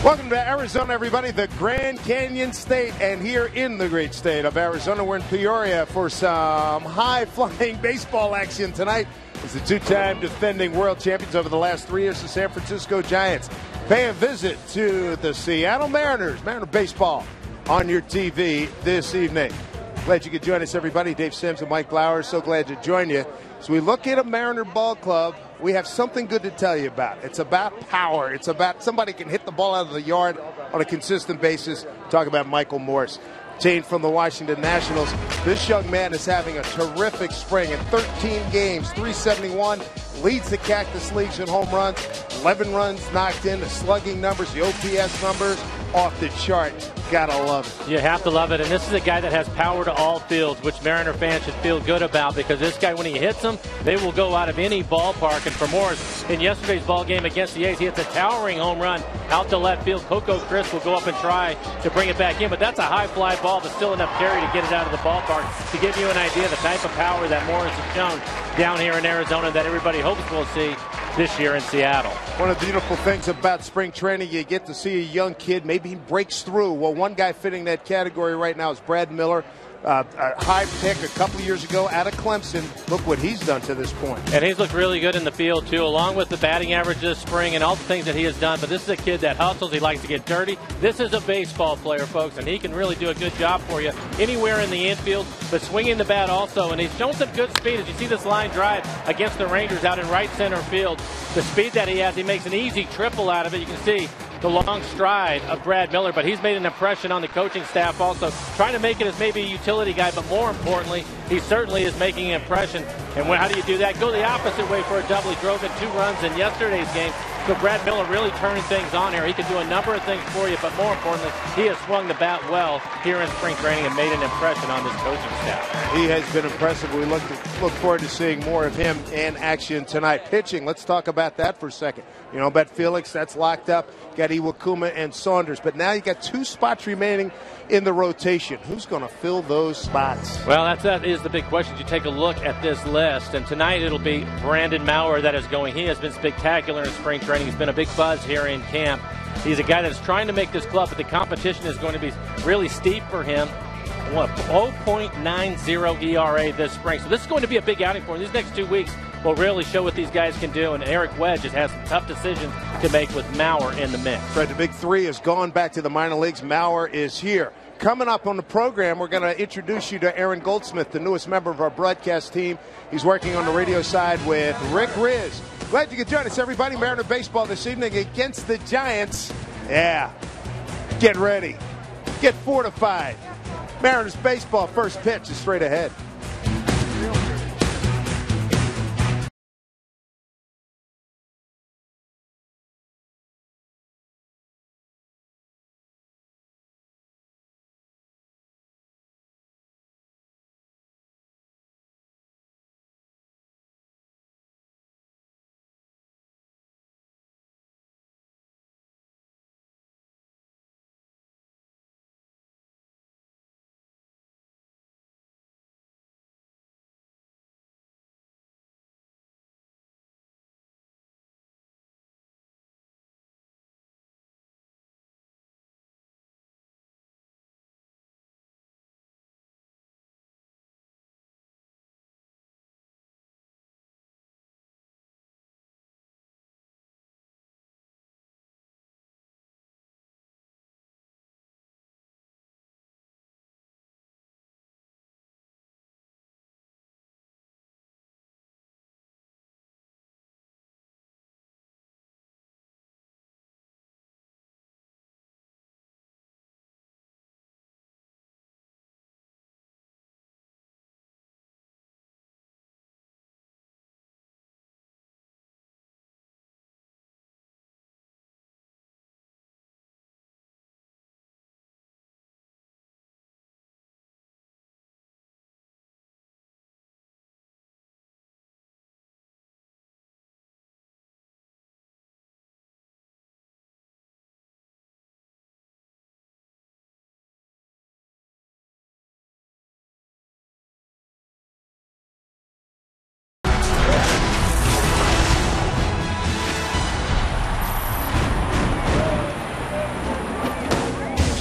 Welcome to Arizona, everybody, the Grand Canyon State. And here in the great state of Arizona, we're in Peoria for some high-flying baseball action tonight. It's the two-time defending world champions over the last 3 years, the San Francisco Giants, pay a visit to the Seattle Mariners. Mariner baseball on your TV this evening. Glad you could join us, everybody. Dave Sims and Mike Blauer, so glad to join you. As we look at a Mariner ball club, we have something good to tell you about. It's about power. It's about somebody can hit the ball out of the yard on a consistent basis. Talk about Michael Morse. Obtained from the Washington Nationals. This young man is having a terrific spring. In 13 games, 371, leads the Cactus Leagues in home runs, 11 runs knocked in, the slugging numbers, the OPS numbers, off the chart. Gotta love it. You have to love it, and this is a guy that has power to all fields, which Mariner fans should feel good about, because this guy, when he hits them, they will go out of any ballpark. And for Morris, in yesterday's ball game against the A's, he hits a towering home run out to left field. Coco Chris will go up and try to bring it back in, but that's a high fly ball, but still enough carry to get it out of the ballpark. To give you an idea of the type of power that Morris has shown down here in Arizona that everybody hopes we'll see this year in Seattle. One of the beautiful things about spring training, you get to see a young kid, maybe he breaks through. Well, one guy fitting that category right now is Brad Miller. A high pick a couple of years ago out of Clemson. Look what he's done to this point. And he's looked really good in the field, too, along with the batting average this spring and all the things that he has done. But this is a kid that hustles. He likes to get dirty. This is a baseball player, folks, and he can really do a good job for you anywhere in the infield, but swinging the bat also. And he's shown some good speed. As you see this line drive against the Rangers out in right center field, the speed that he has, he makes an easy triple out of it. You can see the long stride of Brad Miller, but he's made an impression on the coaching staff also, trying to make it as maybe a utility guy, but more importantly, he certainly is making an impression. And how do you do that? Go the opposite way for a double. He drove in 2 runs in yesterday's game. So Brad Miller really turning things on here. He can do a number of things for you, but more importantly, he has swung the bat well here in spring training and made an impression on this coaching staff. He has been impressive. We look forward to seeing more of him in action tonight. Pitching, let's talk about that for a second. You know, Bet Felix, that's locked up. Got Iwakuma and Saunders. But now you got 2 spots remaining in the rotation. Who's going to fill those spots? Well, that is the big question. You take a look at this list, and tonight it'll be Brandon Maurer that is going. He has been spectacular in spring training. He's been a big buzz here in camp. He's a guy that's trying to make this club, but the competition is going to be really steep for him. 0.90 ERA this spring. So this is going to be a big outing for him. These next 2 weeks will really show what these guys can do. And Eric Wedge has had some tough decisions to make with Maurer in the mix. Right, the big 3 has gone back to the minor leagues. Maurer is here. Coming up on the program, we're going to introduce you to Aaron Goldsmith, the newest member of our broadcast team. He's working on the radio side with Rick Riz. Glad you could join us, everybody. Mariner baseball this evening against the Giants. Yeah, get ready. Get fortified. Mariners baseball first pitch is straight ahead.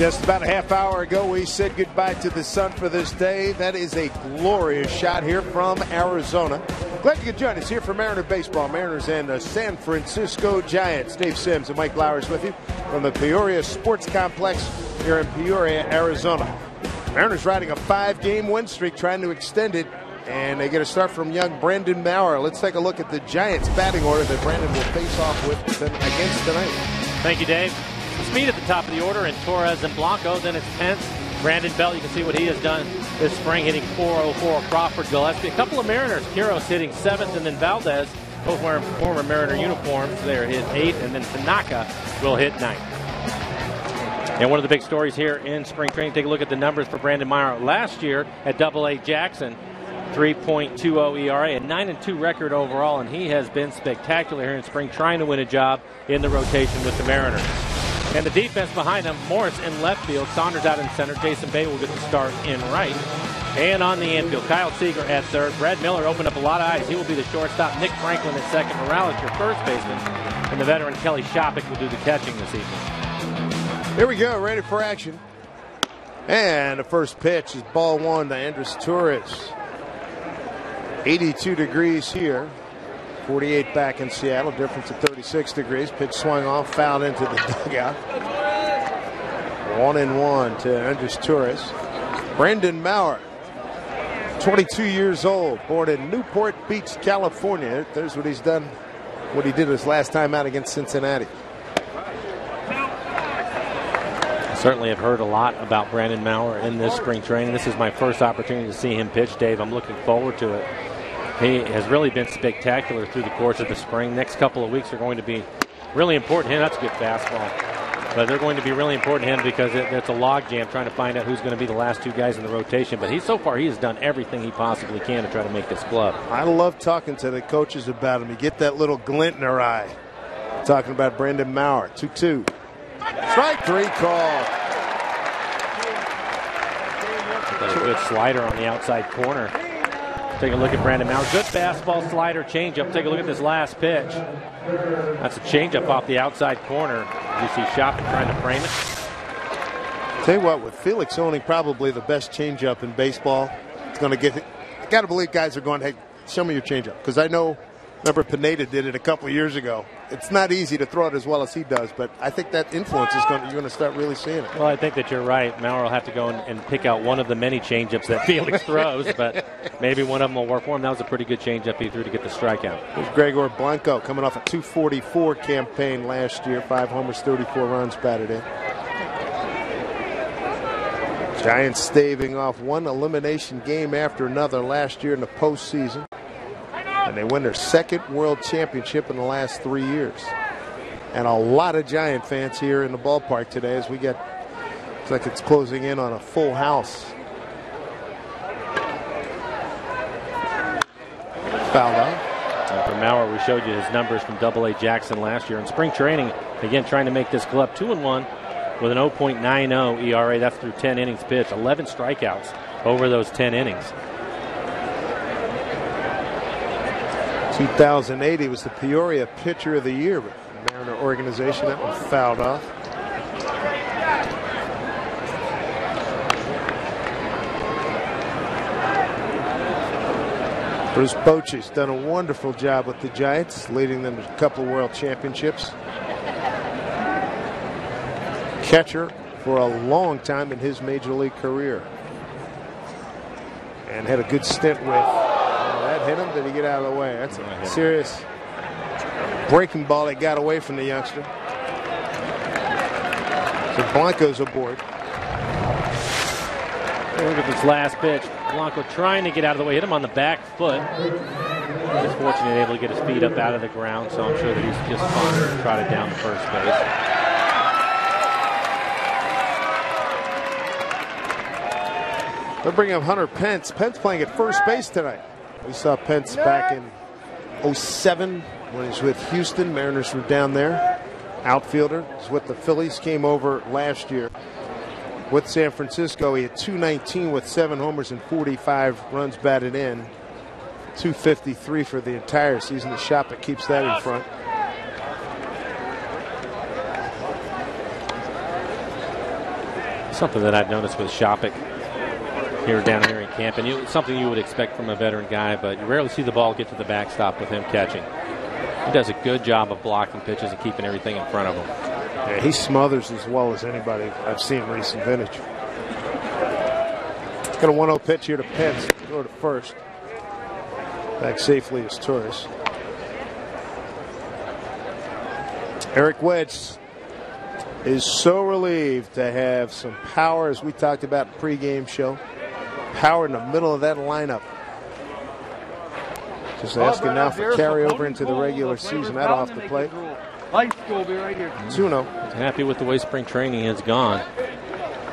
Just about a half hour ago, we said goodbye to the sun for this day. That is a glorious shot here from Arizona. Glad you could join us here for Mariner Baseball. Mariners and the San Francisco Giants. Dave Sims and Mike Lowers with you from the Peoria Sports Complex here in Peoria, Arizona. Mariners riding a 5-game win streak, trying to extend it, and they get a start from young Brandon Maurer. Let's take a look at the Giants batting order that Brandon will face off with against tonight. Thank you, Dave. Speed at the top of the order, and Torres and Blanco. Then it's Pence. Brandon Belt, you can see what he has done this spring, hitting .404. Crawford, Gillespie. A couple of Mariners. Quiros hitting 7th, and then Valdez, both wearing former Mariner uniforms. They're hit 8th, and then Tanaka will hit 9th. And one of the big stories here in spring training, take a look at the numbers for Brandon Maurer. Last year at AA Jackson, 3.20 ERA, a 9-2 record overall, and he has been spectacular here in spring, trying to win a job in the rotation with the Mariners. And the defense behind him, Morris in left field, Saunders out in center, Jason Bay will get the start in right. And on the infield, Kyle Seager at third. Brad Miller opened up a lot of eyes. He will be the shortstop. Nick Franklin at second. Morales, your first baseman. And the veteran Kelly Shopik will do the catching this evening. Here we go, ready for action. And the first pitch is ball one to Andres Torres. 82 degrees here. 48 back in Seattle, difference of 36 degrees. Pitch swung off, fouled into the dugout. 1-1 to Andres Torres. Brandon Maurer, 22 years old, born in Newport Beach, California. There's what he's done, what he did his last time out against Cincinnati. I certainly have heard a lot about Brandon Maurer in this spring training. This is my first opportunity to see him pitch, Dave. I'm looking forward to it. He has really been spectacular through the course of the spring. Next couple of weeks are going to be really important to him. That's a good fastball. But they're going to be really important to him because it's a logjam trying to find out who's going to be the last two guys in the rotation. But so far he has done everything he possibly can to try to make this club. I love talking to the coaches about him. You get that little glint in their eye. Talking about Brandon Maurer. 2-2. Strike three call. A good slider on the outside corner. Take a look at Brandon Maurer. Good fastball, slider, changeup. Take a look at this last pitch. That's a changeup off the outside corner. You see Shopik trying to frame it. Tell you what, with Felix owning probably the best changeup in baseball, it's going to get it. I got to believe guys are going, hey, show me your changeup. Because I know, remember Pineda did it a couple of years ago. It's not easy to throw it as well as he does, but I think that influence is you're going to start really seeing it. Well, I think that you're right. Maurer will have to go and pick out one of the many changeups that Felix throws, but maybe one of them will work for him. That was a pretty good changeup he threw to get the strikeout. Here's Gregor Blanco coming off a .244 campaign last year. 5 homers, 34 runs batted in. Giants staving off one elimination game after another last year in the postseason. And they win their second world championship in the last 3 years. And a lot of Giant fans here in the ballpark today as we get, looks like it's closing in on a full house. Fouled out. And for Maurer, we showed you his numbers from AA Jackson last year. In spring training, again, trying to make this club 2-1 with an 0.90 ERA. That's through 10 innings pitched. 11 strikeouts over those 10 innings. 2008, he was the Peoria Pitcher of the Year, but the Mariner organization, that one fouled off. Bruce Bochy's done a wonderful job with the Giants, leading them to a couple of world championships. Catcher for a long time in his major league career. And had a good stint with. That hit him. Did he get out of the way? That's a serious breaking ball that got away from the youngster. So Blanco's aboard. Look at this last pitch. Blanco trying to get out of the way. Hit him on the back foot. Just fortunately able to get his feet up out of the ground, so I'm sure that he's just fine to trot it down to first base. They're bringing up Hunter Pence. Pence playing at first base tonight. We saw Pence back in 07 when he was with Houston. Mariners were down there. Outfielder. He's with the Phillies. Came over last year with San Francisco. He had .219 with 7 homers and 45 runs batted in. .253 for the entire season. The shot that keeps that in front. Something that I've noticed with Shopik down here in camp, and something you would expect from a veteran guy, but you rarely see the ball get to the backstop with him catching. He does a good job of blocking pitches and keeping everything in front of him. Yeah, he smothers as well as anybody I've seen recent vintage. Got a 1-0 pitch here to Pence. Go to first. Back safely is Torres. Eric Wedge is so relieved to have some power, as we talked about in the pregame show. Power in the middle of that lineup. Just asking now for carryover into the regular season. That off the plate. 2-0. Happy with the way spring training has gone.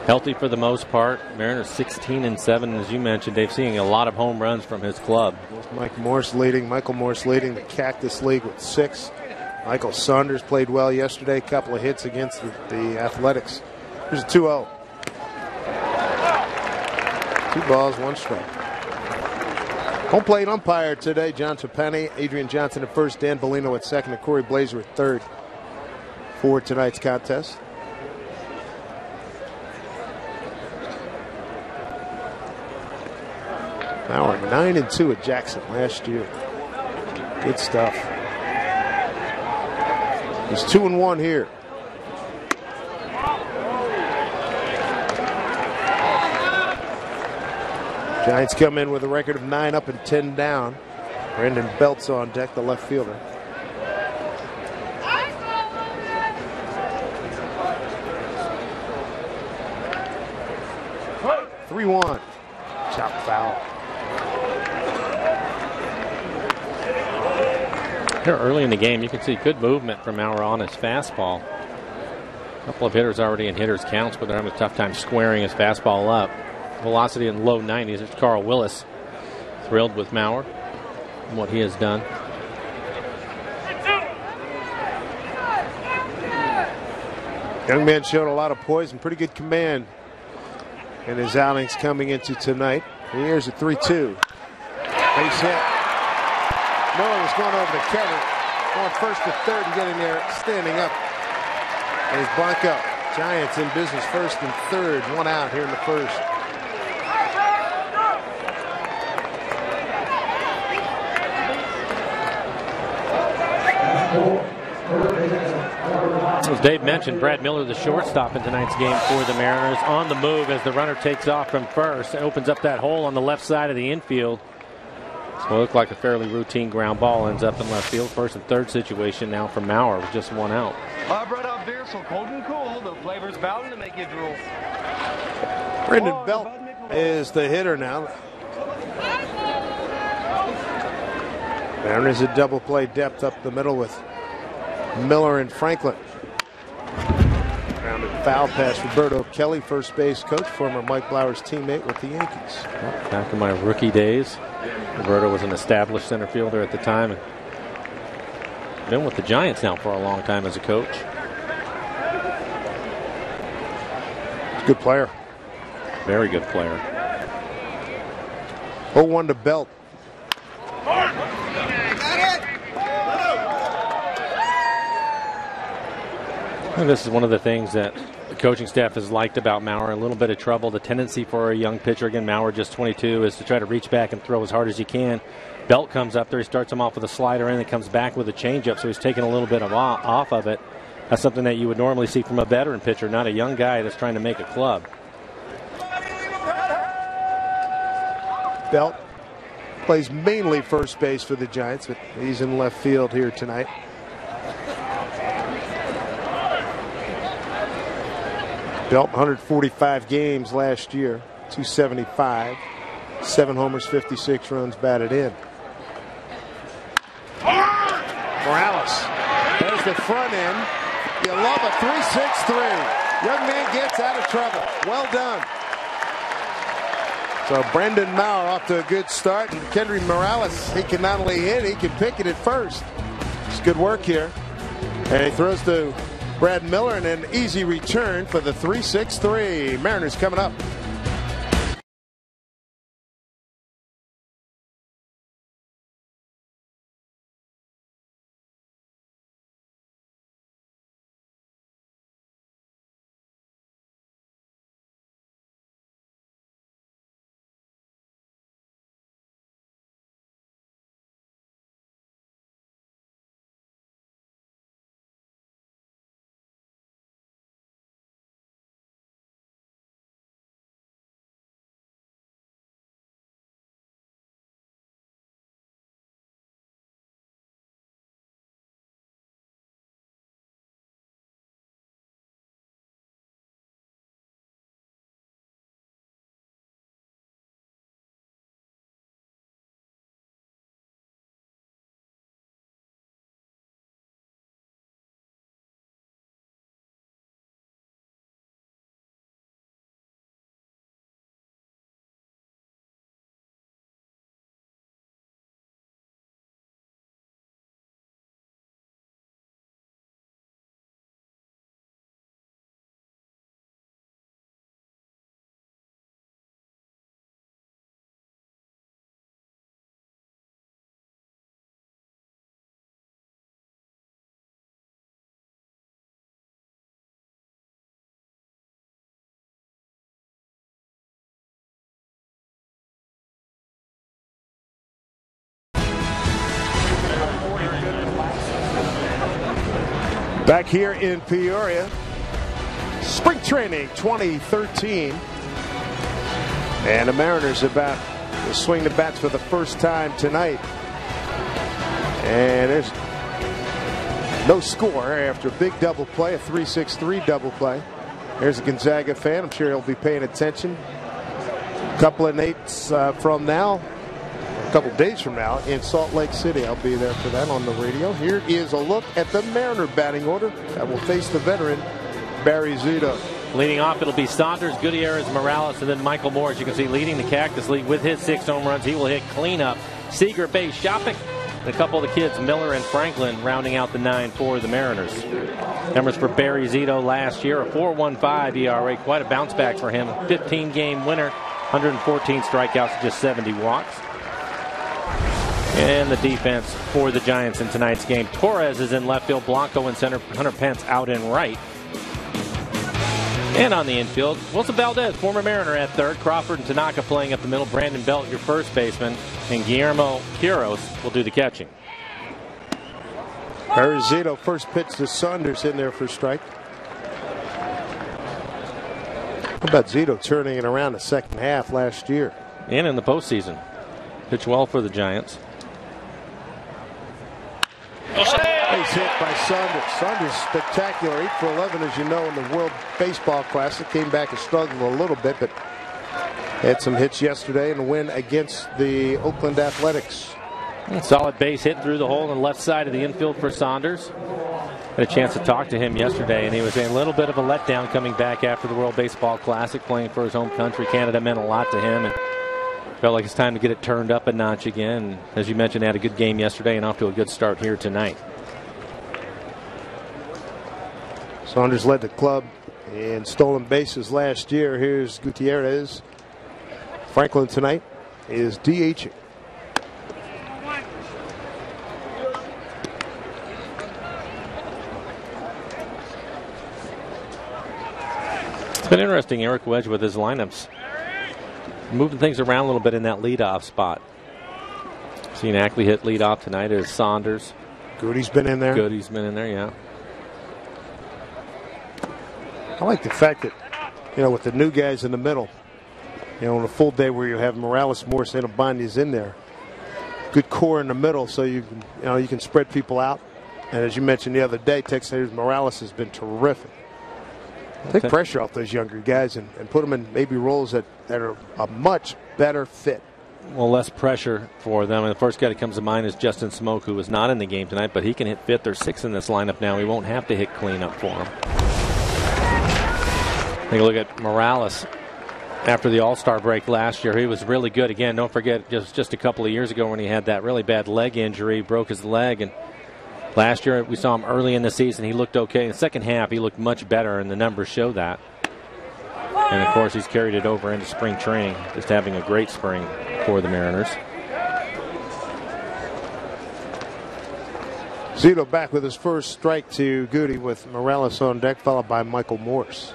Healthy for the most part. Mariners 16-7, as you mentioned. They've seen a lot of home runs from his club. Michael Morse leading the Cactus League with 6. Michael Saunders played well yesterday. A couple of hits against the Athletics. Here's a 2-0. 2 balls, 1 strike. Home plate umpire today, John Trapani. Adrian Johnson at first, Dan Bellino at second, and Corey Blazer at third for tonight's contest. Now we're 9-2 at Jackson last year. Good stuff. He's 2-1 here. Giants come in with a record of 9 up and 10 down. Brandon Belt's on deck, the left fielder. (3-1). Chop foul. Here early in the game, you can see good movement from Maurer on his fastball. A couple of hitters already in hitters counts, but they're having a tough time squaring his fastball up. Velocity in low 90s. There's Carl Willis, thrilled with Maurer and what he has done. Young man showed a lot of poise and pretty good command in his outings coming into tonight. Here's a 3-2. Base hit. Miller was going over to Kevin, going first to third and getting there, standing up. There's Blanco. Giants in business first and third. 1 out here in the first. As Dave mentioned, Brad Miller, the shortstop in tonight's game for the Mariners, on the move as the runner takes off from first. It opens up that hole on the left side of the infield. So it looked like a fairly routine ground ball. Ends up in left field. First and third situation now for Maurer with just 1 out. Brought out beer, so cold and cool. The flavor's bound to make you drool. Brendan Belt is the hitter now. Mariners a double play depth up the middle with Miller and Franklin. Grounded foul pass. Roberto Kelly, first base coach, former Mike Blauer's teammate with the Yankees. Back in my rookie days, Roberto was an established center fielder at the time. And been with the Giants now for a long time as a coach. He's a good player. Very good player. 0-1 to Belt. And this is one of the things that the coaching staff has liked about Maurer. A little bit of trouble. The tendency for a young pitcher, again, Maurer just 22, is to try to reach back and throw as hard as he can. Belt comes up there. He starts him off with a slider and then comes back with a changeup, so he's taking a little bit off of it. That's something that you would normally see from a veteran pitcher, not a young guy that's trying to make a club. Belt plays mainly first base for the Giants, but he's in left field here tonight. Belt 145 games last year, 275, 7 homers, 56 runs batted in. Morales, there's the front end. You love a 3-6-3. Young man gets out of trouble. Well done. So Brandon Maurer off to a good start. And Kendry Morales, he can not only hit, he can pick it at first. It's good work here. And he throws to Brad Miller and an easy return for the 3-6-3. Mariners coming up. Back here in Peoria, spring training 2013. And the Mariners about to swing the bats for the first time tonight. And there's no score after a big double play, a 3-6-3 double play. There's a Gonzaga fan. I'm sure he'll be paying attention. A couple of nights from now, a couple days from now in Salt Lake City. I'll be there for that on the radio. Here is a look at the Mariner batting order that will face the veteran Barry Zito. Leading off, it'll be Saunders, Gutierrez, Morales, and then Michael Moore. As you can see, leading the Cactus League with his 6 home runs. He will hit cleanup. Seager, Bay, Shopik, and a couple of the kids, Miller and Franklin, rounding out the 9 for the Mariners. Numbers for Barry Zito last year, a 4.15 ERA. Quite a bounce back for him. 15-game winner, 114 strikeouts, just 70 walks. And the defense for the Giants in tonight's game. Torres is in left field, Blanco in center, Hunter Pence out in right. And on the infield, Wilson Valdez, former Mariner, at third. Crawford and Tanaka playing up the middle. Brandon Belt, your first baseman. And Guillermo Quiros will do the catching. There's Zito, first pitch to Saunders in there for strike. How about Zito turning it around the second half last year? And in the postseason. Pitched well for the Giants. Base hit by Saunders. Saunders spectacular, 8 for 11, as you know, in the World Baseball Classic. Came back and struggled a little bit, but had some hits yesterday in the win against the Oakland Athletics. Solid base hit through the hole on the left side of the infield for Saunders. Had a chance to talk to him yesterday, and he was a little bit of a letdown coming back after the World Baseball Classic, playing for his home country. Canada meant a lot to him, and felt like it's time to get it turned up a notch again. As you mentioned, had a good game yesterday and off to a good start here tonight. Saunders led the club in stolen bases last year. Here's Gutierrez. Franklin tonight is DHing. It's been interesting, Eric Wedge, with his lineups. Moving things around a little bit in that leadoff spot. Seen Ackley hit leadoff tonight as Saunders. Goody's been in there. Goody's been in there, yeah. I like the fact that, you know, with the new guys in the middle, you know, on a full day where you have Morales, Morse, and Abandi's in there, good core in the middle, so you can spread people out. And as you mentioned the other day, Texas Morales has been terrific. Take pressure off those younger guys and put them in maybe roles that are a much better fit. Well, less pressure for them. And the first guy that comes to mind is Justin Smoke, who was not in the game tonight, but he can hit fifth or sixth in this lineup now. He won't have to hit cleanup for him. Take a look at Morales after the All-Star break last year. He was really good. Again, don't forget, just a couple of years ago when he had that really bad leg injury, broke his leg. And last year we saw him early in the season. He looked okay. In the second half, he looked much better, and the numbers show that. And, of course, he's carried it over into spring training, just having a great spring for the Mariners. Zito back with his first strike to Goody with Morales on deck, followed by Michael Morse.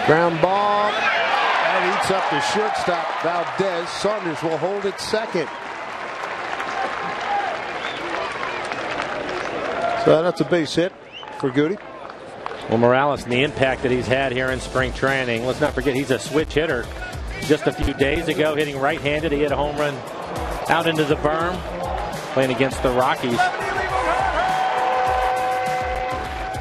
Ground ball. That eats up the shortstop, Valdez. Saunders will hold it second. So that's a base hit for Goody. Well, Morales and the impact that he's had here in spring training. Let's not forget he's a switch hitter. Just a few days ago, hitting right-handed, he hit a home run out into the berm, playing against the Rockies.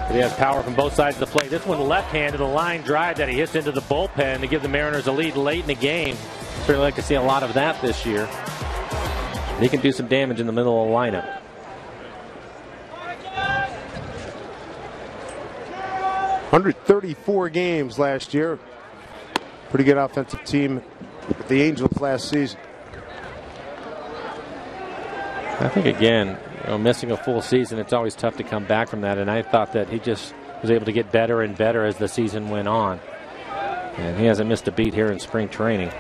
But he has power from both sides of the plate. This one left-handed, a line drive that he hits into the bullpen to give the Mariners a lead late in the game. Certainly like to see a lot of that this year. He can do some damage in the middle of the lineup. $134 games last year. Pretty good offensive team with the Angels last season. I think, again, missing a full season, it's always tough to come back from that. And I thought that he just was able to get better and better as the season went on. And he hasn't missed a beat here in spring training.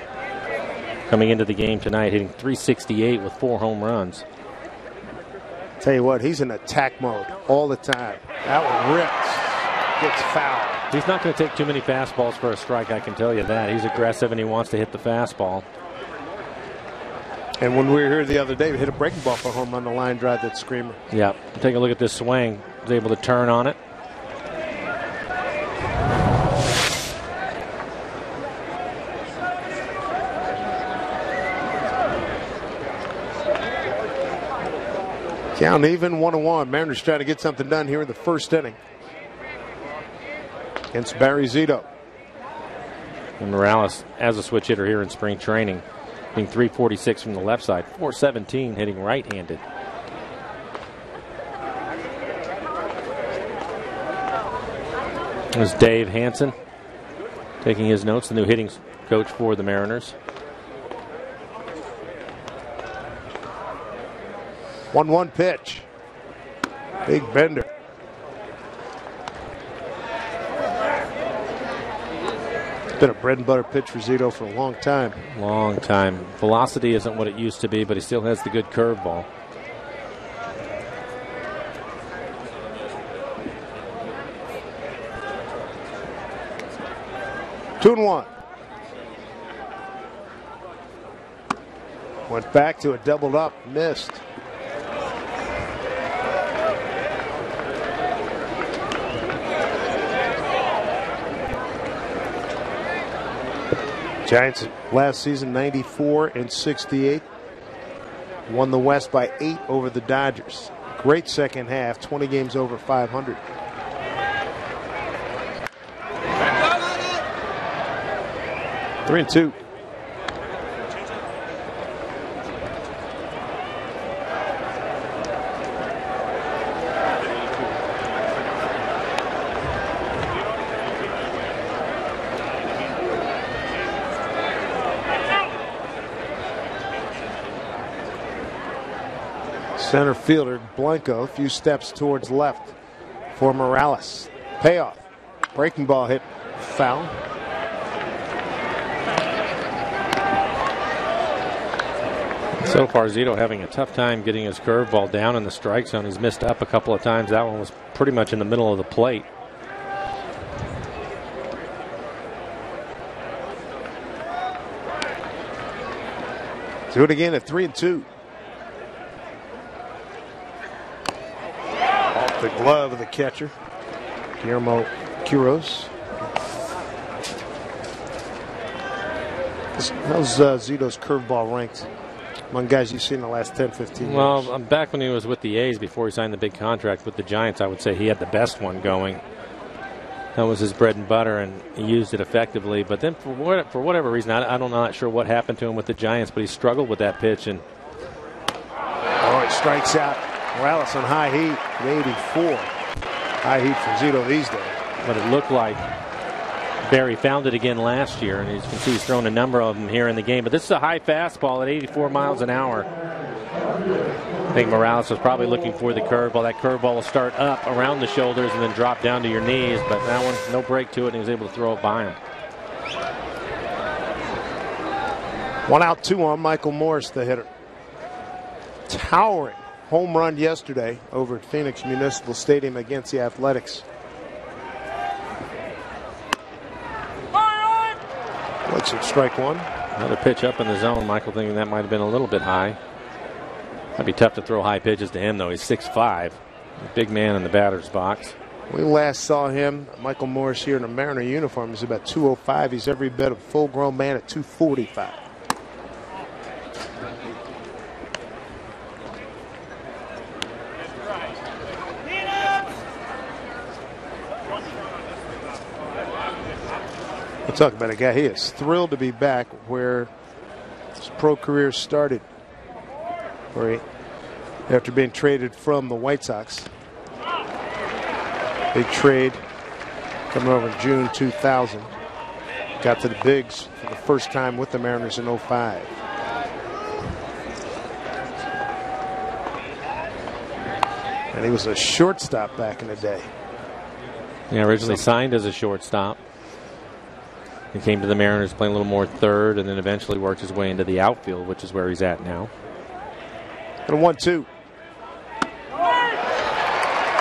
Coming into the game tonight, hitting .368 with 4 home runs. Tell you what, he's in attack mode all the time. That one rips. Gets fouled. He's not going to take too many fastballs for a strike, I can tell you that. He's aggressive and he wants to hit the fastball. And when we were here the other day, we hit a breaking ball for a home run, the line drive, that screamer. Yeah, take a look at this swing. Was able to turn on it. Count even, 1-1. Mariners trying to get something done here in the first inning against Barry Zito. And Morales as a switch hitter here in spring training, hitting .346 from the left side, .417 hitting right-handed. There's Dave Hansen taking his notes, the new hitting coach for the Mariners. 1-1 pitch. Big bender. It's been a bread and butter pitch for Zito for a long time. Long time. Velocity isn't what it used to be, but he still has the good curveball. Two and one. Went back to a doubled up, missed. Giants last season 94-68. Won the West by 8 over the Dodgers. Great second half, 20 games over 500. Three and two. Center fielder Blanco, a few steps towards left for Morales. Payoff. Breaking ball hit foul. So far, Zito having a tough time getting his curveball down in the strike zone. He's missed up a couple of times. That one was pretty much in the middle of the plate. Do it again at 3 and 2. Off the glove of the catcher, Guillermo Quiroz. How's Zito's curveball ranked among guys you've seen in the last 10, 15 years? Well, back when he was with the A's before he signed the big contract with the Giants, I would say he had the best one going. That was his bread and butter, and he used it effectively. But then for whatever reason, I'm not sure what happened to him with the Giants, but he struggled with that pitch. And it strikes out Morales on high heat at 84. High heat for Zito these days. But it looked like Barry found it again last year, and as you can see, he's thrown a number of them here in the game. But this is a high fastball at 84 miles an hour. I think Morales was probably looking for the curveball. That curveball will start up around the shoulders and then drop down to your knees. But that one, no break to it, and he was able to throw it by him. 1 out, 2 on. Michael Morris, the hitter. Towering home run yesterday over at Phoenix Municipal Stadium against the Athletics. Looks at strike one. Another pitch up in the zone. Michael thinking that might have been a little bit high. Might be tough to throw high pitches to him, though. He's 6'5", a big man in the batter's box. We last saw him, Michael Morris, here in a Mariner uniform. He's about 205. He's every bit of a full-grown man at 245. We'll talk about a guy. He is thrilled to be back where his pro career started. Where he, after being traded from the White Sox, big trade coming over in June 2000. Got to the bigs for the first time with the Mariners in 05. And he was a shortstop back in the day. Yeah, originally signed as a shortstop. He came to the Mariners playing a little more third, and then eventually worked his way into the outfield, which is where he's at now. And a 1-2.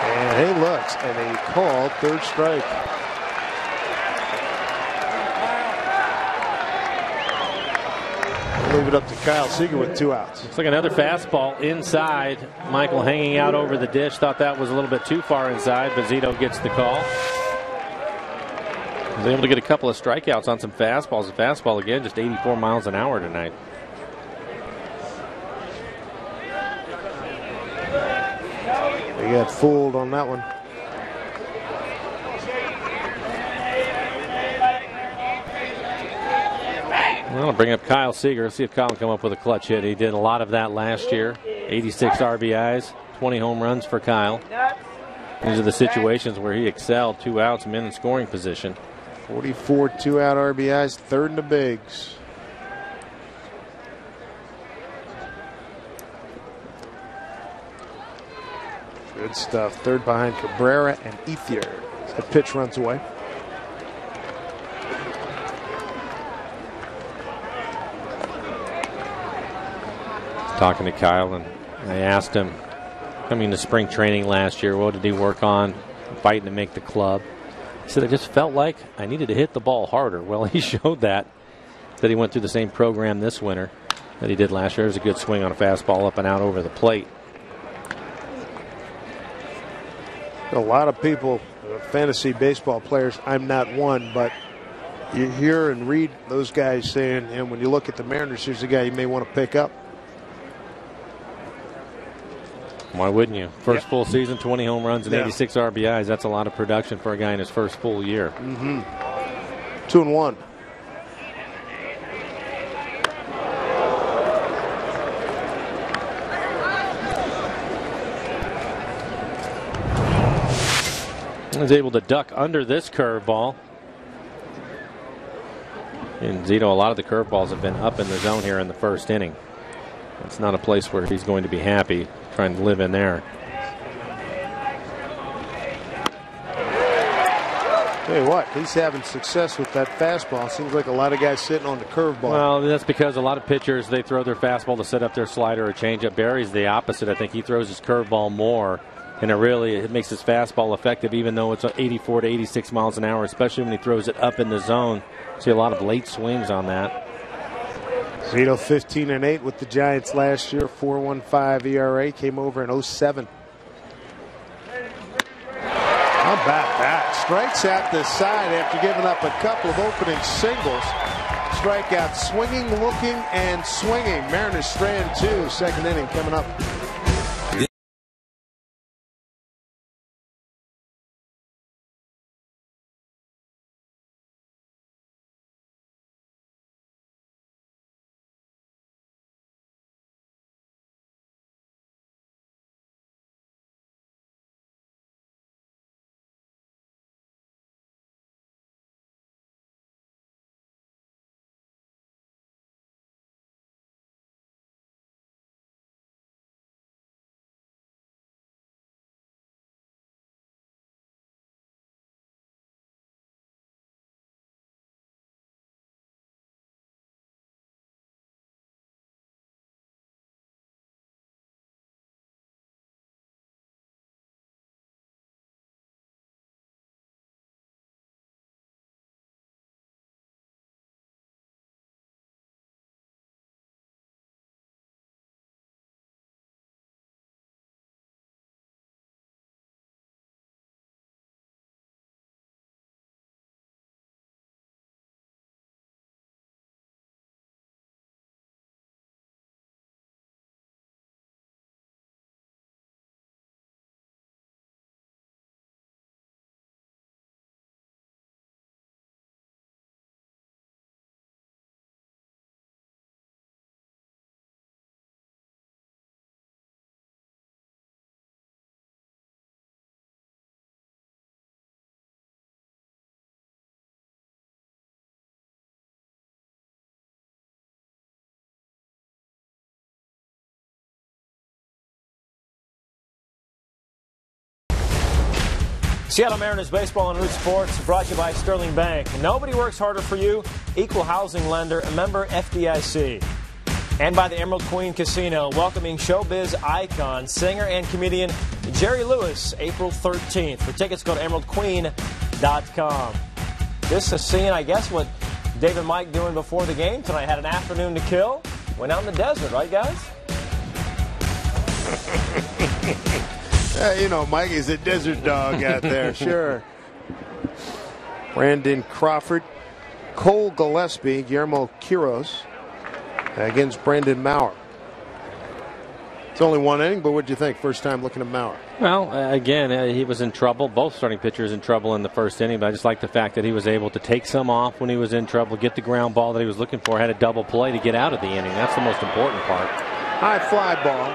And he looks, and he called third strike. Leave it up to Kyle Seager with 2 outs. Looks like another fastball inside. Michael hanging out over the dish. Thought that was a little bit too far inside, but Zito gets the call. Was able to get a couple of strikeouts on some fastballs. The fastball again, just 84 miles an hour tonight. They got fooled on that one. Well, I'll bring up Kyle Seager. See if Kyle can come up with a clutch hit. He did a lot of that last year. 86 RBIs, 20 home runs for Kyle. These are the situations where he excelled. 2 outs, men in scoring position. 44 2-out RBIs, third in the bigs. Good stuff. Third behind Cabrera and Ethier. The pitch runs away. Talking to Kyle, and I asked him, coming to spring training last year, what did he work on fighting to make the club? He said, I just felt like I needed to hit the ball harder. Well, he showed that he went through the same program this winter that he did last year. It was a good swing on a fastball up and out over the plate. A lot of people, fantasy baseball players, I'm not one, but you hear and read those guys saying, and when you look at the Mariners, here's a guy you may want to pick up. Why wouldn't you? First full season, 20 home runs and 86 RBIs. That's a lot of production for a guy in his first full year. 2-1. Was able to duck under this curveball. And Zito, a lot of the curveballs have been up in the zone here in the first inning. It's not a place where he's going to be happy trying to live in there. Tell you what, he's having success with that fastball. Seems like a lot of guys sitting on the curveball. Well, that's because a lot of pitchers, they throw their fastball to set up their slider or changeup. Barry's the opposite. I think he throws his curveball more, and it makes his fastball effective even though it's 84 to 86 miles an hour, especially when he throws it up in the zone. See a lot of late swings on that. Zito 15-8 with the Giants last year, 4.15 ERA, came over in 07. How about that? Strikes out the side after giving up a couple of opening singles. Strikeout swinging, looking, and swinging. Mariners strand 2, second inning coming up. Seattle Mariners baseball and Root Sports brought to you by Sterling Bank. Nobody works harder for you. Equal housing lender, a member FDIC. And by the Emerald Queen Casino, welcoming showbiz icon, singer and comedian Jerry Lewis, April 13th. For tickets, go to emeraldqueen.com. This is seeing, I guess, what Dave and Mike doing before the game tonight. Had an afternoon to kill. Went out in the desert, right, guys? You know, Mikey's a desert dog out there, sure. Brandon Crawford, Cole Gillespie, Guillermo Quiros against Brandon Maurer. It's only one inning, but what'd you think first time looking at Maurer? Well, again, he was in trouble. Both starting pitchers in trouble in the first inning, but I just like the fact that he was able to take some off when he was in trouble, get the ground ball that he was looking for, had a double play to get out of the inning. That's the most important part. High fly ball.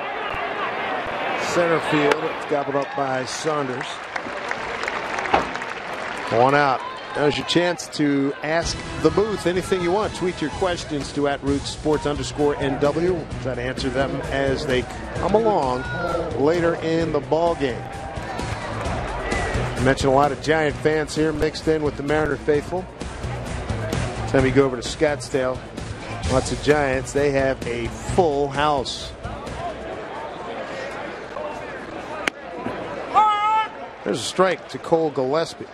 Center field. It's gobbled up by Saunders. One out. Now's your chance to ask the booth anything you want. Tweet your questions to @RootsSports_NW. We'll try to answer them as they come along later in the ball game. I mentioned a lot of Giant fans here mixed in with the Mariner faithful. Time you go over to Scottsdale, lots of Giants. They have a full house. There's a strike to Cole Gillespie.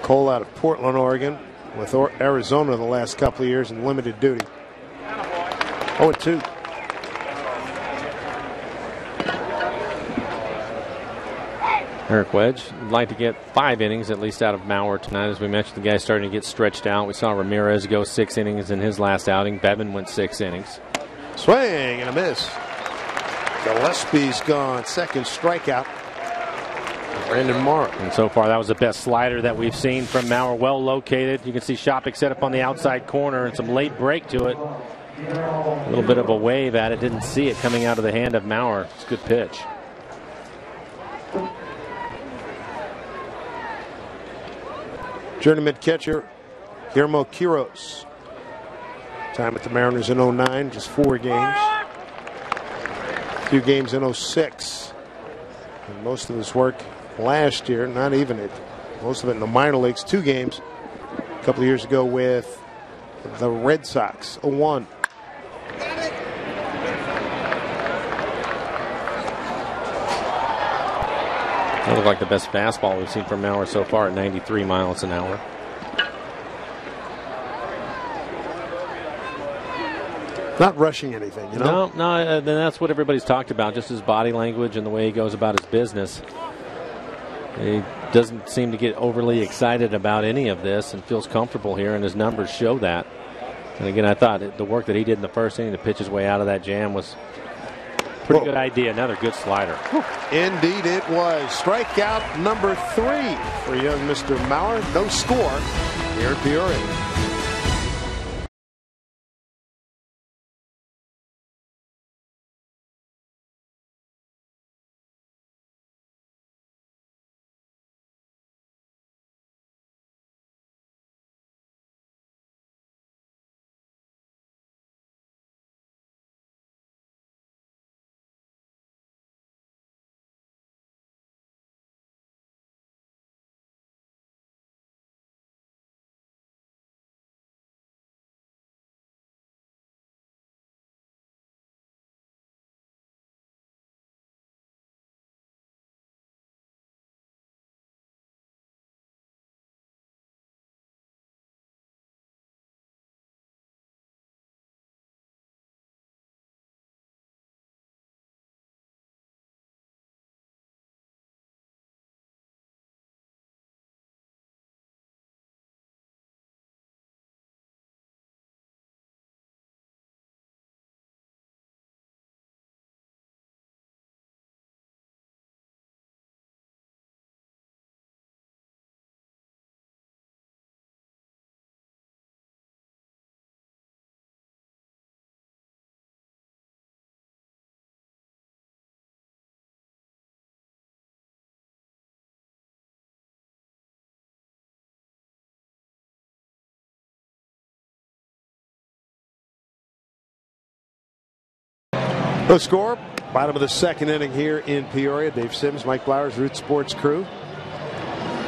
Cole out of Portland, Oregon, with Arizona the last couple of years in limited duty. 0-2. Eric Wedge would like to get 5 innings at least out of Maurer tonight. As we mentioned, the guy's starting to get stretched out. We saw Ramirez go 6 innings in his last outing. Bevan went 6 innings. Swing and a miss. Gillespie's gone. Second strikeout. Brandon Maurer. And so far, that was the best slider that we've seen from Maurer. Well located. You can see Shopik set up on the outside corner and some late break to it. A little bit of a wave at it. Didn't see it coming out of the hand of Maurer. It's a good pitch. Journeyman catcher Guillermo Quiros. Time at the Mariners in 09, just 4 games. A few games in 06. And most of his work last year, not even it, most of it in the minor leagues, 2 games a couple of years ago with the Red Sox, 01. That looked like the best fastball we've seen from Maurer so far at 93 miles an hour. Not rushing anything, you know? No, then that's what everybody's talked about, just his body language and the way he goes about his business. He doesn't seem to get overly excited about any of this and feels comfortable here, and his numbers show that. And again, I thought the work that he did in the first inning to pitch his way out of that jam was a pretty good idea. Another good slider. Indeed it was. Strikeout number 3 for young Mr. Maurer. No score here at Peoria. The score, bottom of the second inning here in Peoria. Dave Sims, Mike Blowers, Root Sports crew.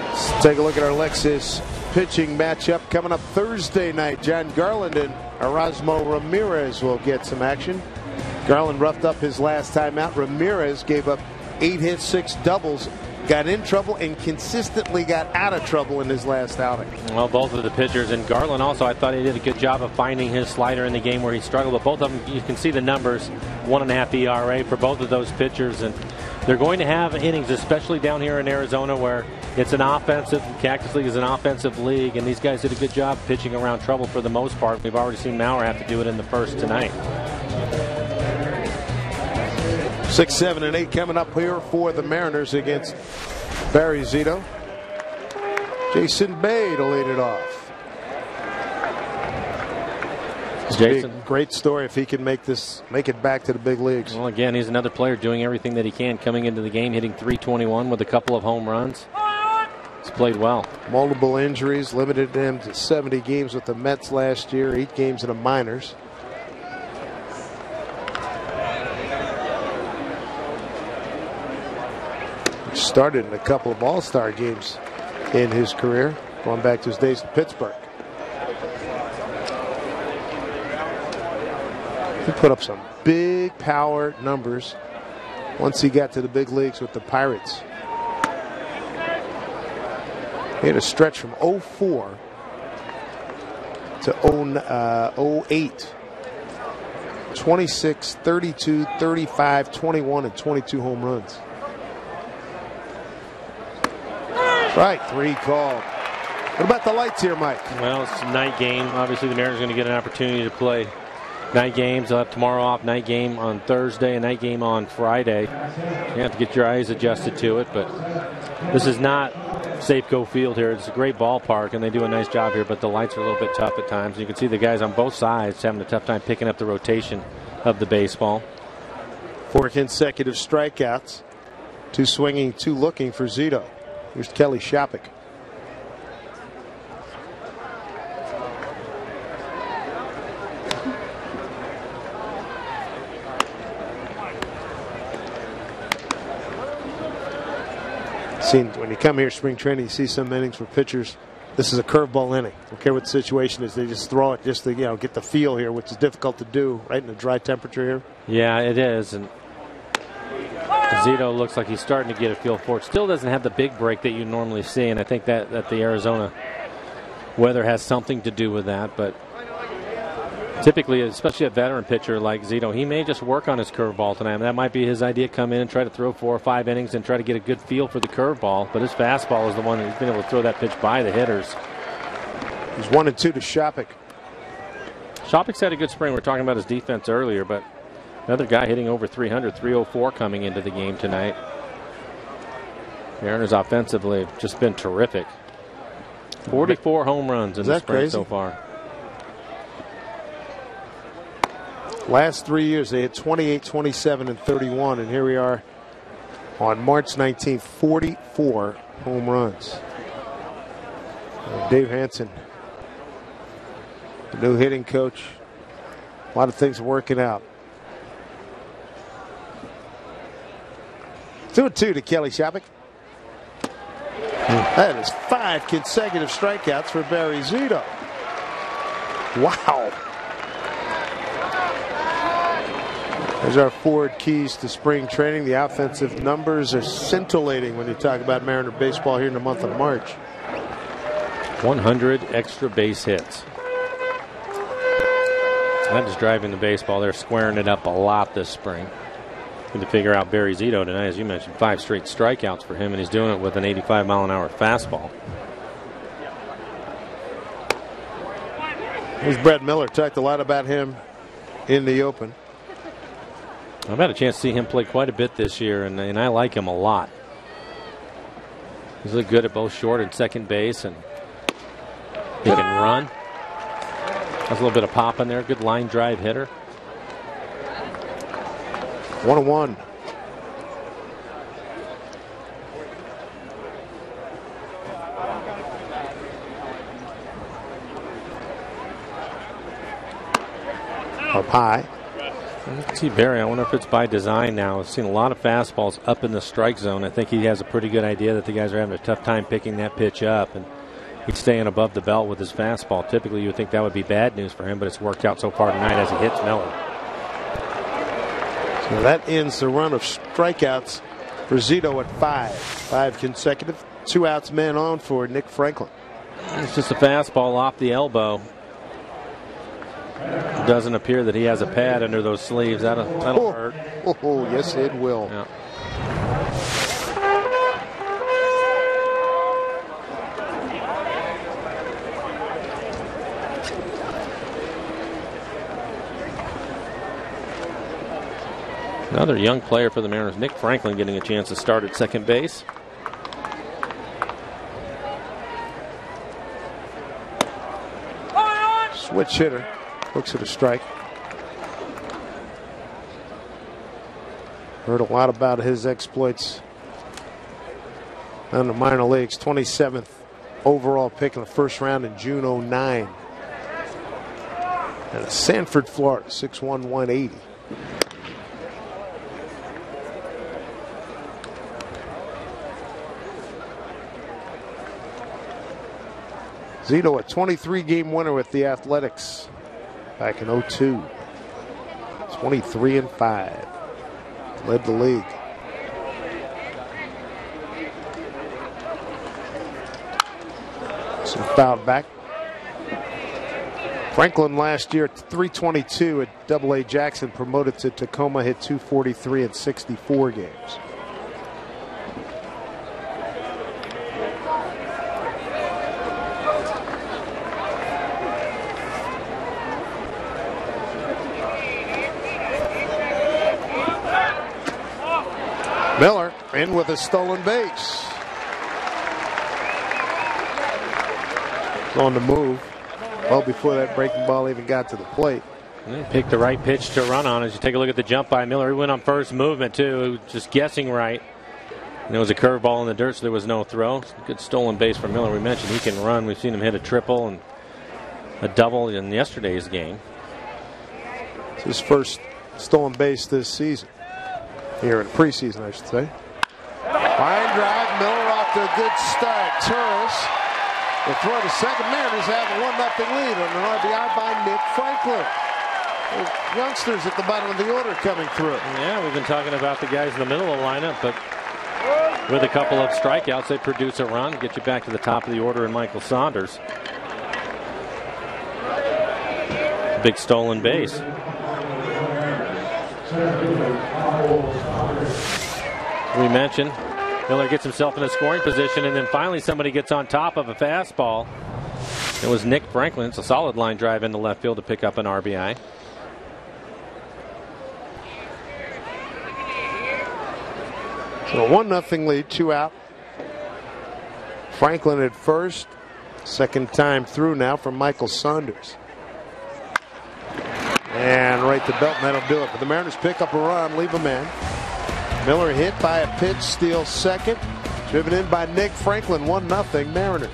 Let's take a look at our Lexus pitching matchup coming up Thursday night. John Garland and Erasmo Ramirez will get some action. Garland roughed up his last time out. Ramirez gave up 8 hits, 6 doubles got in trouble and consistently got out of trouble in his last outing. Well, both of the pitchers, and Garland also, I thought he did a good job of finding his slider in the game where he struggled. But both of them, you can see the numbers, 1.5 ERA for both of those pitchers. And they're going to have innings, especially down here in Arizona, where it's an offensive, Cactus League is an offensive league, and these guys did a good job pitching around trouble for the most part. We've already seen Maurer have to do it in the first tonight. 6, 7, and 8 coming up here for the Mariners against Barry Zito. Jason Bay to lead it off. Jason, great story if he can make it back to the big leagues. Well, again, he's another player doing everything that he can coming into the game, hitting .321 with a couple of home runs. He's played well. Multiple injuries limited him to 70 games with the Mets last year, 8 games in the minors. Started in a couple of all-star games in his career, going back to his days in Pittsburgh. He put up some big power numbers once he got to the big leagues with the Pirates. He had a stretch from 04 to 08. 26, 32, 35, 21, and 22 home runs. Right, 3 called. What about the lights here, Mike? Well, it's a night game. Obviously, the Mariners are going to get an opportunity to play night games. They'll have tomorrow off, night game on Thursday, a night game on Friday. You have to get your eyes adjusted to it, but this is not Safeco Field here. It's a great ballpark, and they do a nice job here, but the lights are a little bit tough at times. You can see the guys on both sides having a tough time picking up the rotation of the baseball. 4 consecutive strikeouts. 2 swinging, 2 looking for Zito. Here's Kelly Shopik. When you come here spring training, you see some innings where pitchers, this is a curveball inning. Don't care what the situation is, they just throw it just to get the feel here, which is difficult to do right in the dry temperature here. Yeah, it is. And Zito looks like he's starting to get a feel for it. Still doesn't have the big break that you normally see, and I think that the Arizona weather has something to do with that. But typically, especially a veteran pitcher like Zito, he may just work on his curveball tonight. That might be his idea, come in and try to throw 4 or 5 innings and try to get a good feel for the curveball. But his fastball is the one that he's been able to throw that pitch by the hitters. He's 1 and 2 to Shopik. Shopik's had a good spring. We were talking about his defense earlier, but another guy hitting over 300, 304 coming into the game tonight. Mariners offensively have just been terrific. 44 home runs in the spring so far. Last 3 years, they had 28, 27, and 31, and here we are on March 19th, 44 home runs. Dave Hansen, the new hitting coach. A lot of things working out. 2-2 to Kelly Shopik. That is 5 consecutive strikeouts for Barry Zito. Wow. There's our forward keys to spring training. The offensive numbers are scintillating when you talk about Mariner baseball here in the month of March. 100 extra base hits. That is driving the baseball. They're squaring it up a lot this spring. Good to figure out Barry Zito tonight, as you mentioned, 5 straight strikeouts for him, and he's doing it with an 85-mile-an-hour fastball. Here's Brett Miller. Talked a lot about him in the open. I've had a chance to see him play quite a bit this year, and I like him a lot. He's looked good at both short and second base, and he can run. Has a little bit of pop in there. Good line drive hitter. 1-1. Up high. Let's see Barry. I wonder if it's by design now. I've seen a lot of fastballs up in the strike zone. I think he has a pretty good idea that the guys are having a tough time picking that pitch up, and he's staying above the belt with his fastball. Typically, you would think that would be bad news for him, but it's worked out so far tonight as he hits Miller. So that ends the run of strikeouts for Zito at 5. 5 consecutive. 2 outs, man on for Nick Franklin. It's just a fastball off the elbow. It doesn't appear that he has a pad under those sleeves. That'll hurt. Oh, yes, it will. Yeah. Another young player for the Mariners, Nick Franklin, getting a chance to start at second base. Switch hitter. Looks at a strike. Heard a lot about his exploits on the minor leagues. 27th overall pick in the first round in June '09. And Sanford, Florida, 6'1", 180. Zito, a 23-game winner with the Athletics back in '02. 23-5. Led the league. Some fouled back. Franklin last year, 322 at Double-A Jackson, promoted to Tacoma, hit 243 in 64 games. Miller in with a stolen base. On the move. Well, before that breaking ball even got to the plate. He picked the right pitch to run on. As you take a look at the jump by Miller, he went on first movement too, just guessing right. And there was a curveball in the dirt, so there was no throw. Good stolen base for Miller. We mentioned he can run. We've seen him hit a triple and a double in yesterday's game. It's his first stolen base this season. Here in preseason, I should say. Line drive, Miller off to a good start. Torres will throw to second. Mariners have a 1-0 lead on an RBI by Nick Franklin. The youngsters at the bottom of the order coming through. Yeah, we've been talking about the guys in the middle of the lineup, but with a couple of strikeouts, they produce a run, get you back to the top of the order in Michael Saunders. Big stolen base. We mentioned Miller gets himself in a scoring position, and then finally somebody gets on top of a fastball. It was Nick Franklin. It's a solid line drive into left field to pick up an RBI. So a 1-0 lead, 2 out. Franklin at first. Second time through now for Michael Saunders. And right to belt, and that'll do it. But the Mariners pick up a run, leave a man. Miller hit by a pitch, steals second. Driven in by Nick Franklin, 1-0 Mariners.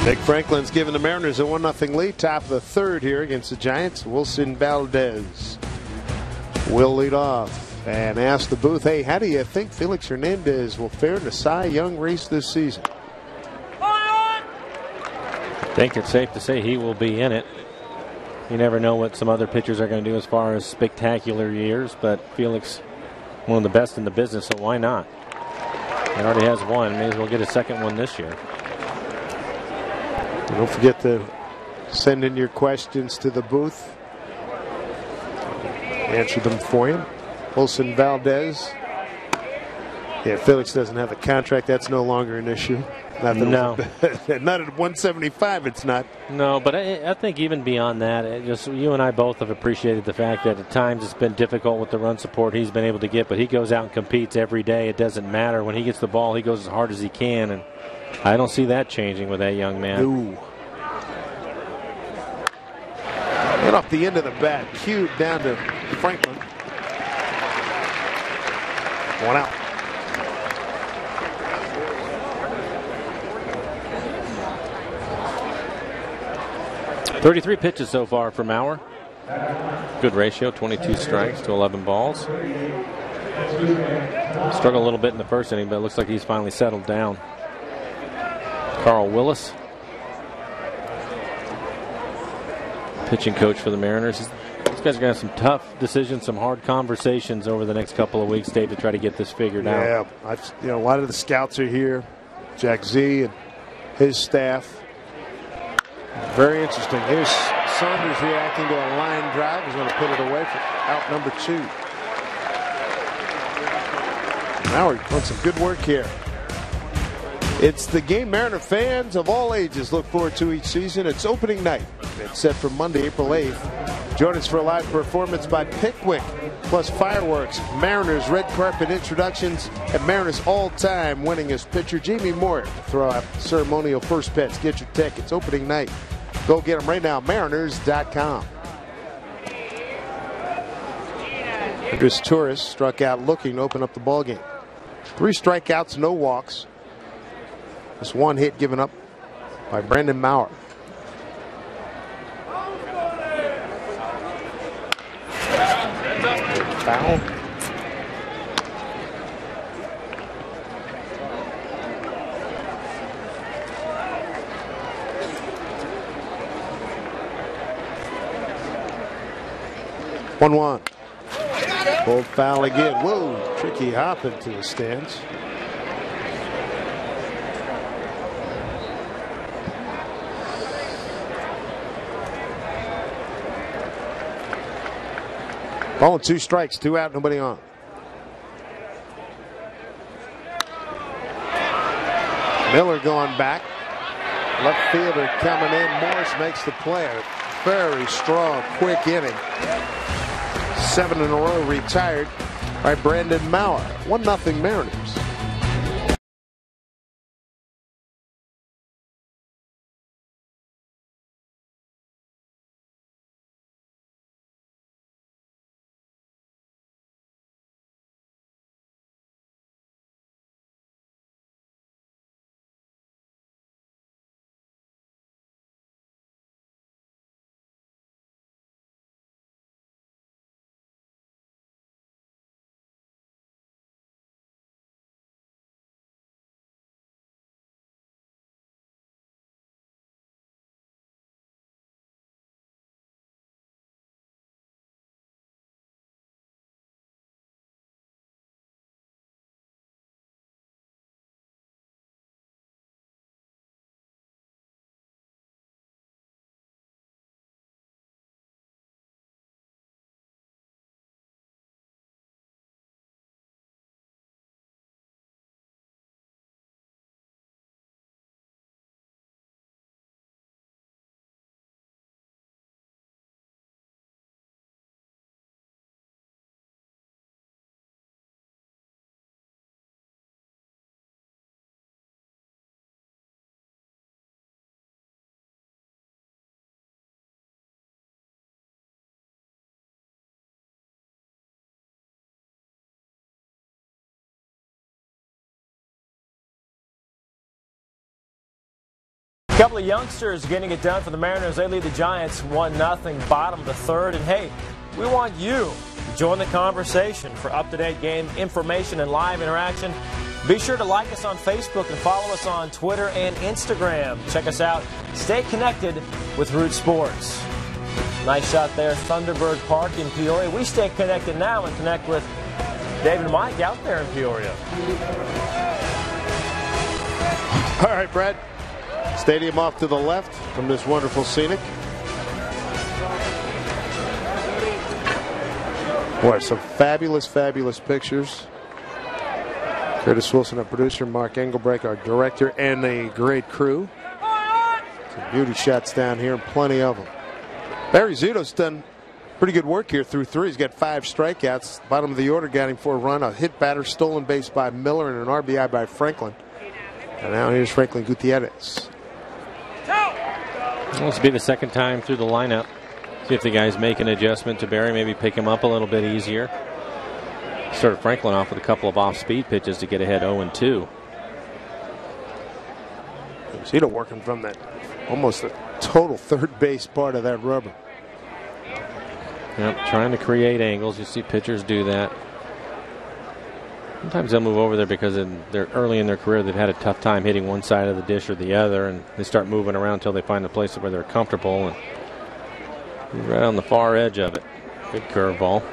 Nick Franklin's giving the Mariners a 1-0 lead. Top of the third here against the Giants. Wilson Valdez will lead off and ask the booth, hey, how do you think Felix Hernandez will fare in the Cy Young race this season? I think it's safe to say he will be in it. You never know what some other pitchers are going to do as far as spectacular years, but Felix, one of the best in the business, so why not? He already has one. May as well get a second one this year. Don't forget to send in your questions to the booth. Answer them for you. Wilson Valdez. Yeah, Felix doesn't have a contract. That's no longer an issue. Not at 175, it's not. No, but I think even beyond that, you and I both have appreciated the fact that at times it's been difficult with the run support he's been able to get, but he goes out and competes every day. It doesn't matter. When he gets the ball, he goes as hard as he can, and I don't see that changing with that young man. Ooh. Get off the end of the bat. Cued down to Franklin. One out. .33 pitches so far for Mauer. Good ratio, 22 strikes to 11 balls. Struggled a little bit in the first inning, but it looks like he's finally settled down. Carl Willis, pitching coach for the Mariners. These guys are going to have some tough decisions, some hard conversations over the next couple of weeks, Dave, to try to get this figured out. Yeah, a lot of the scouts are here. Jack Z and his staff. Very interesting. Here's Saunders reacting to a line drive. He's going to put it away for out number 2. Now we're doing some good work here. It's the game Mariner fans of all ages look forward to each season. It's opening night. It's set for Monday, April 8th. Join us for a live performance by Pickwick, plus fireworks, Mariners red carpet introductions, and Mariners all-time winningest pitcher Jamie Moore to throw out ceremonial first pitch. Get your tickets. Opening night. Go get them right now. Mariners.com. Chris Torres struck out looking to open up the ball game. 3 strikeouts, no walks. Just 1 hit given up by Brandon Mauer. Foul. One. Pulled foul again. Whoa, tricky hop into the stands. Ball and 2 strikes, 2 out, nobody on. Miller going back. Left fielder coming in. Morris makes the play. Very strong, quick inning. 7 in a row retired by Brandon Mauer. 1-0 Mariners. A couple of youngsters getting it done for the Mariners. They lead the Giants 1-0, bottom of the third. And hey, we want you to join the conversation for up-to-date game information and live interaction. Be sure to like us on Facebook and follow us on Twitter and Instagram. Check us out. Stay connected with Root Sports. Nice shot there, Thunderbird Park in Peoria. We stay connected now and connect with David and Mike out there in Peoria. All right, Brad. Stadium off to the left from this wonderful scenic. Boy, some fabulous, fabulous pictures. Curtis Wilson, our producer, Mark Engelbrecht, our director, and a great crew. Some beauty shots down here, and plenty of them. Barry Zito's done pretty good work here through three. He's got 5 strikeouts. Bottom of the order got him for a run, a hit batter, stolen base by Miller, and an RBI by Franklin. And now here's Franklin Gutierrez. This will be the second time through the lineup. See if the guys make an adjustment to Barry, maybe pick him up a little bit easier. Started Franklin off with a couple of off-speed pitches to get ahead 0-2. Zito working from that almost a total third base part of that rubber. Yep, trying to create angles. You see pitchers do that. Sometimes they'll move over there because they're early in their career they've had a tough time hitting one side of the dish or the other, and they start moving around until they find a place where they're comfortable. And he's right on the far edge of it. Good curveball.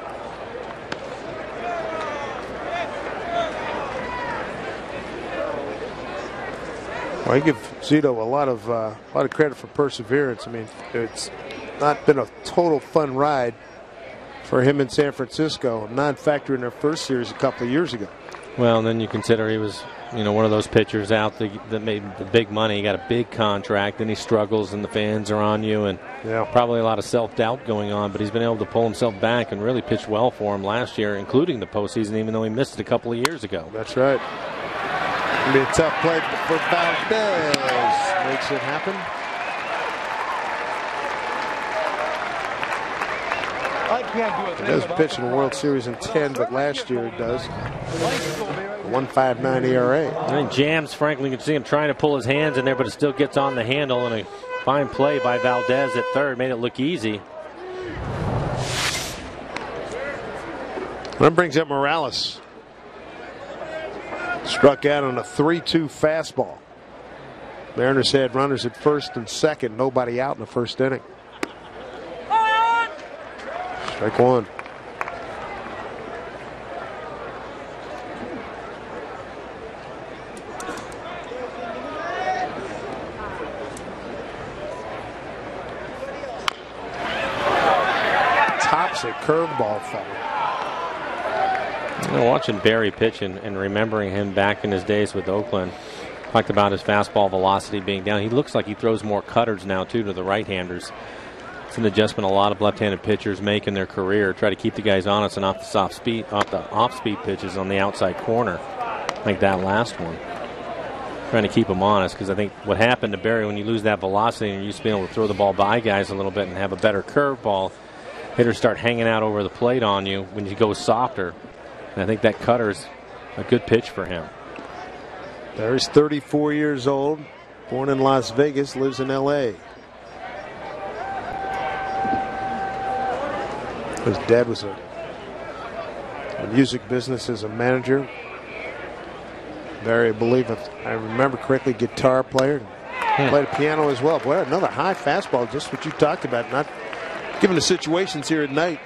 Well, I give Zito a lot of credit for perseverance. I mean, it's not been a total fun ride for him in San Francisco, non-factor in their first series a couple of years ago. Well, and then you consider he was, one of those pitchers out that made the big money. He got a big contract, then he struggles, and the fans are on you, and probably a lot of self-doubt going on. But he's been able to pull himself back and really pitch well for him last year, including the postseason, even though he missed it a couple of years ago. That's right. It'll be a tough play for Valdez. Makes it happen. He doesn't pitch in the World Series in 10, but last year it does. 1.59 ERA. And jams Franklin. You can see him trying to pull his hands in there, but it still gets on the handle. And a fine play by Valdez at third made it look easy. That brings up Morales. Struck out on a 3-2 fastball. Mariners had runners at first and second. Nobody out in the first inning. Strike one. Tops a curveball for him. Watching Barry pitch and remembering him back in his days with Oakland. Talked about his fastball velocity being down. He looks like he throws more cutters now, too, to the right-handers. It's an adjustment a lot of left-handed pitchers make in their career. Try to keep the guys honest and off the off-speed pitches on the outside corner, like that last one. Trying to keep them honest, because I think what happened to Barry when you lose that velocity and you're used to being able to throw the ball by guys a little bit and have a better curveball, hitters start hanging out over the plate on you when you go softer. And I think that cutter's a good pitch for him. Barry's 34 years old, born in Las Vegas, lives in L.A. His dad was in the music business as a manager. Barry, I believe, if I remember correctly, guitar player. Played piano as well. Boy, another high fastball, just what you talked about. Not given the situations here at night.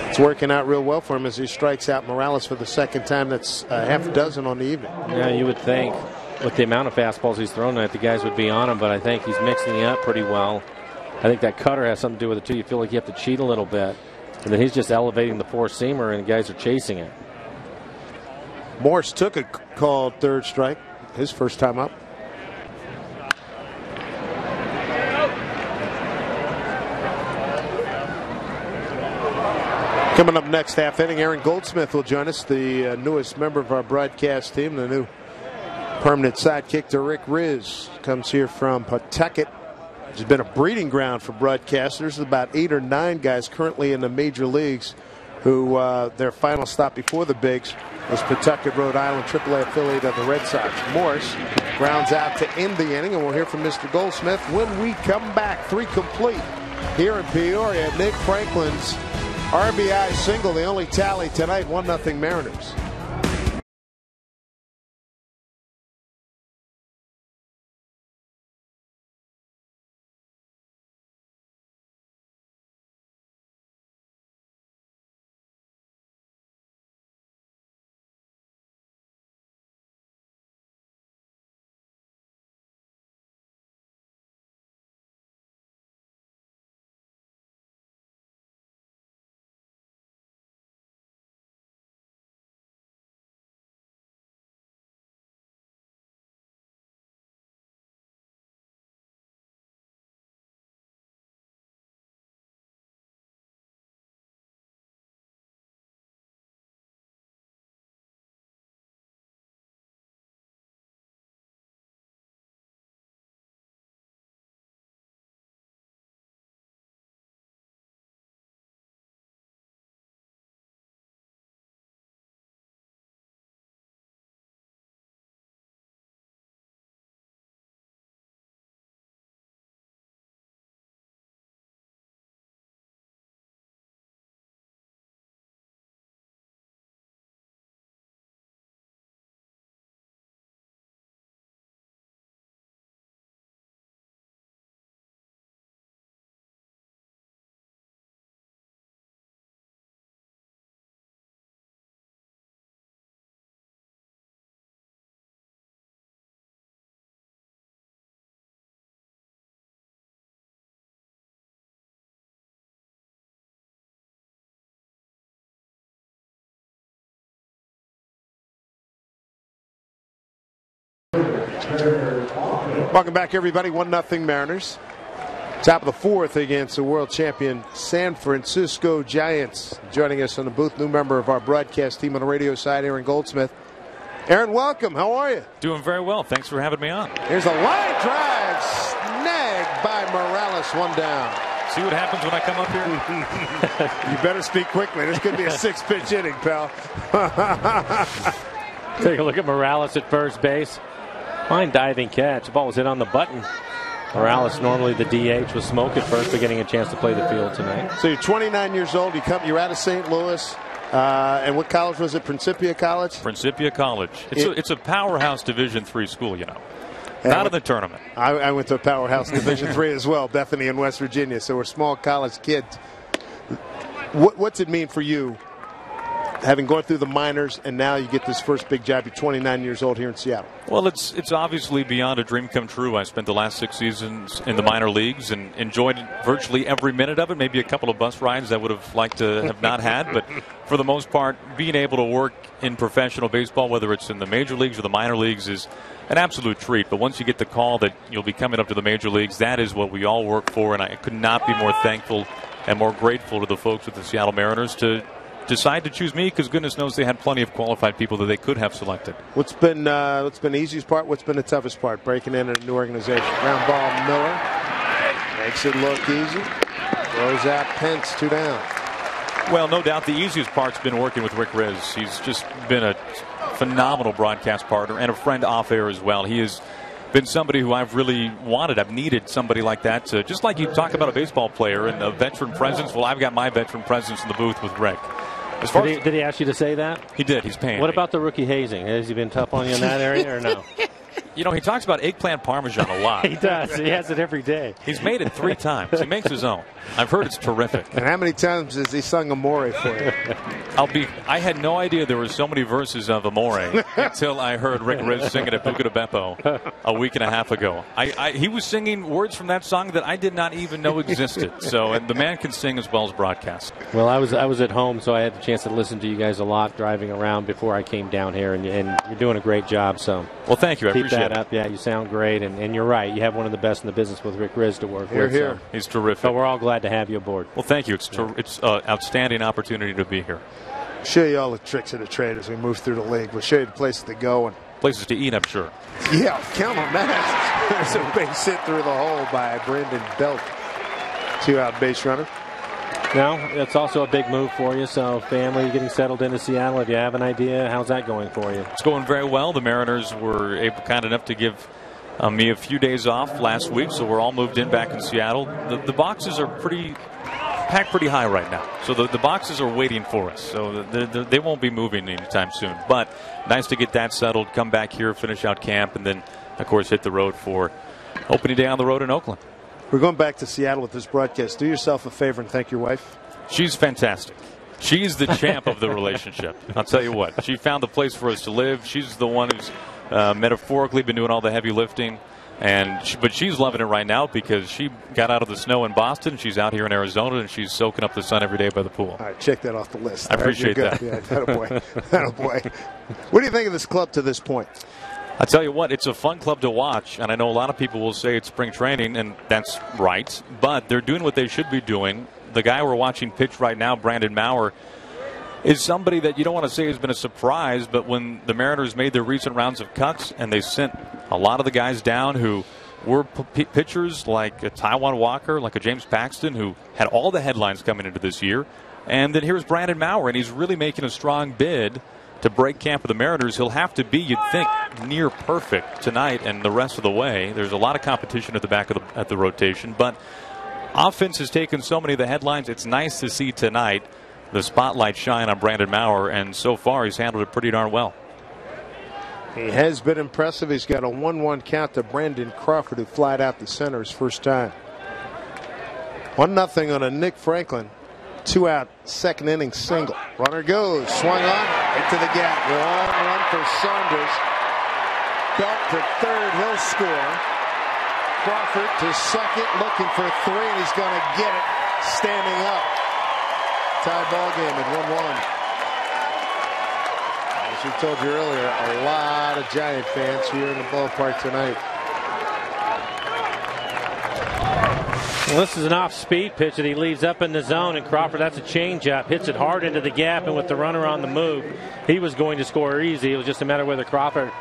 It's working out real well for him as he strikes out Morales for the second time. That's half a dozen on the evening. Yeah, you would think with the amount of fastballs he's thrown tonight, the guys would be on him, but I think he's mixing it up pretty well. I think that cutter has something to do with it, too. You feel like you have to cheat a little bit. And then he's just elevating the four-seamer, and guys are chasing it. Morse took a called third strike, his first time up. Coming up next half inning, Aaron Goldsmith will join us, the newest member of our broadcast team, the new permanent sidekick to Rick Riz. Comes here from Pawtucket. It's been a breeding ground for broadcasters. About 8 or 9 guys currently in the major leagues who their final stop before the Bigs was Pawtucket, Rhode Island, AAA affiliate of the Red Sox. Morse grounds out to end the inning, and we'll hear from Mr. Goldsmith when we come back. 3 complete here in Peoria. Nick Franklin's RBI single, the only tally tonight, 1-0 Mariners. Welcome back, everybody. 1-0 Mariners. Top of the 4th against the world champion San Francisco Giants. Joining us on the booth, new member of our broadcast team on the radio side, Aaron Goldsmith. Aaron, welcome. How are you? Doing very well. Thanks for having me on. Here's a line drive, snagged by Morales, 1 down. See what happens when I come up here? You better speak quickly. This could be a 6-pitch inning, pal. Take a look at Morales at first base. Fine diving catch. The ball was hit on the button. Morales, normally the DH, was smoke at first, but getting a chance to play the field tonight. So you're 29 years old. You're out of St. Louis. And what college was it? Principia College? Principia College. It's a powerhouse Division III school, you know. Not in the tournament. I went to a powerhouse Division III as well, Bethany in West Virginia. So we're small college kids. What's it mean for you, having gone through the minors, and now you get this first big job? You're 29 years old here in Seattle. Well, it's obviously beyond a dream come true. I spent the last 6 seasons in the minor leagues and enjoyed virtually every minute of it. Maybe a couple of bus rides I would have liked to have not had. But for the most part, being able to work in professional baseball, whether it's in the major leagues or the minor leagues, is an absolute treat. But once you get the call that you'll be coming up to the major leagues, that is what we all work for. And I could not be more thankful and more grateful to the folks at the Seattle Mariners to decide to choose me, because goodness knows they had plenty of qualified people that they could have selected. What's been the easiest part? What's been the toughest part? Breaking in a new organization. Ground ball, Miller makes it look easy. Throws out Pence, 2 down. Well, no doubt the easiest part's been working with Rick Riz. He's just been a phenomenal broadcast partner and a friend off air as well. He has been somebody who I've really wanted. I've needed somebody like that to, just like you talk about a baseball player and a veteran presence. Well, I've got my veteran presence in the booth with Rick. Did he ask you to say that? He did. He's paying What me. about the rookie hazing? Has he been tough on you in that area or no? You know, he talks about eggplant parmesan a lot. He does. He has it every day. He's made it 3 times. He makes his own. I've heard it's terrific. And how many times has he sung Amore for you? I had no idea there were so many verses of Amore until I heard Rick Riz sing it at Buca de Beppo a week and a half ago. He was singing words from that song that I did not even know existed. So, and the man can sing as well as broadcast. Well, I was at home, so I had the chance to listen to you guys a lot driving around before I came down here, and you're doing a great job. So, well, thank you. I keep appreciate that up. Yeah, you sound great, and you're right. You have one of the best in the business with Rick Riz to work with. Here. So. He's terrific. So we're all glad to have you aboard. Well, thank you. It's an outstanding opportunity to be here. Show you all the tricks of the trade as we move through the league. We'll show you the places to go and places to eat, I'm sure. Yeah, count on that. There's a base hit through the hole by Brandon Belt. 2-out base runner. No, it's also a big move for you. So family getting settled into Seattle. If you have an idea, how's that going for you? It's going very well. The Mariners were kind enough to give me a few days off last week, so we're all moved in back in Seattle. The boxes are packed pretty high right now, so the boxes are waiting for us. So they won't be moving anytime soon. But nice to get that settled, come back here, finish out camp, and then, of course, hit the road for opening day on the road in Oakland. We're going back to Seattle with this broadcast. Do yourself a favor and thank your wife. She's fantastic. She's the champ of the relationship. I'll tell you what. She found the place for us to live. She's the one who's metaphorically been doing all the heavy lifting. But she's loving it right now because she got out of the snow in Boston. She's out here in Arizona, and she's soaking up the sun every day by the pool. All right, check that off the list. I appreciate that. Yeah, attaboy. What do you think of this club to this point? I tell you what, it's a fun club to watch, and I know a lot of people will say it's spring training, and that's right, but they're doing what they should be doing. The guy we're watching pitch right now, Brandon Maurer, is somebody that you don't want to say has been a surprise, but when the Mariners made their recent rounds of cuts and they sent a lot of the guys down who were pitchers like a Taijuan Walker, like a James Paxton, who had all the headlines coming into this year, and then here's Brandon Maurer, and he's really making a strong bid to break camp with the Mariners. He'll have to be, you'd think, near perfect tonight and the rest of the way. There's a lot of competition at the back of the rotation, but offense has taken so many of the headlines. It's nice to see tonight the spotlight shine on Brandon Maurer, and so far he's handled it pretty darn well. He has been impressive. He's got a 1-1 count to Brandon Crawford, who flied out the center his first time. 1-0 on a Nick Franklin 2-out second inning single. Runner goes, swung on, into the gap. Long run for Saunders. Belt to third, he'll score. Crawford to second, looking for 3, and he's going to get it standing up. Tie ball game at 1-1. As we told you earlier, a lot of Giant fans here in the ballpark tonight. Well, this is an off-speed pitch that he leaves up in the zone, and Crawford, that's a changeup, hits it hard into the gap, and with the runner on the move, he was going to score easy. It was just a matter of whether Crawford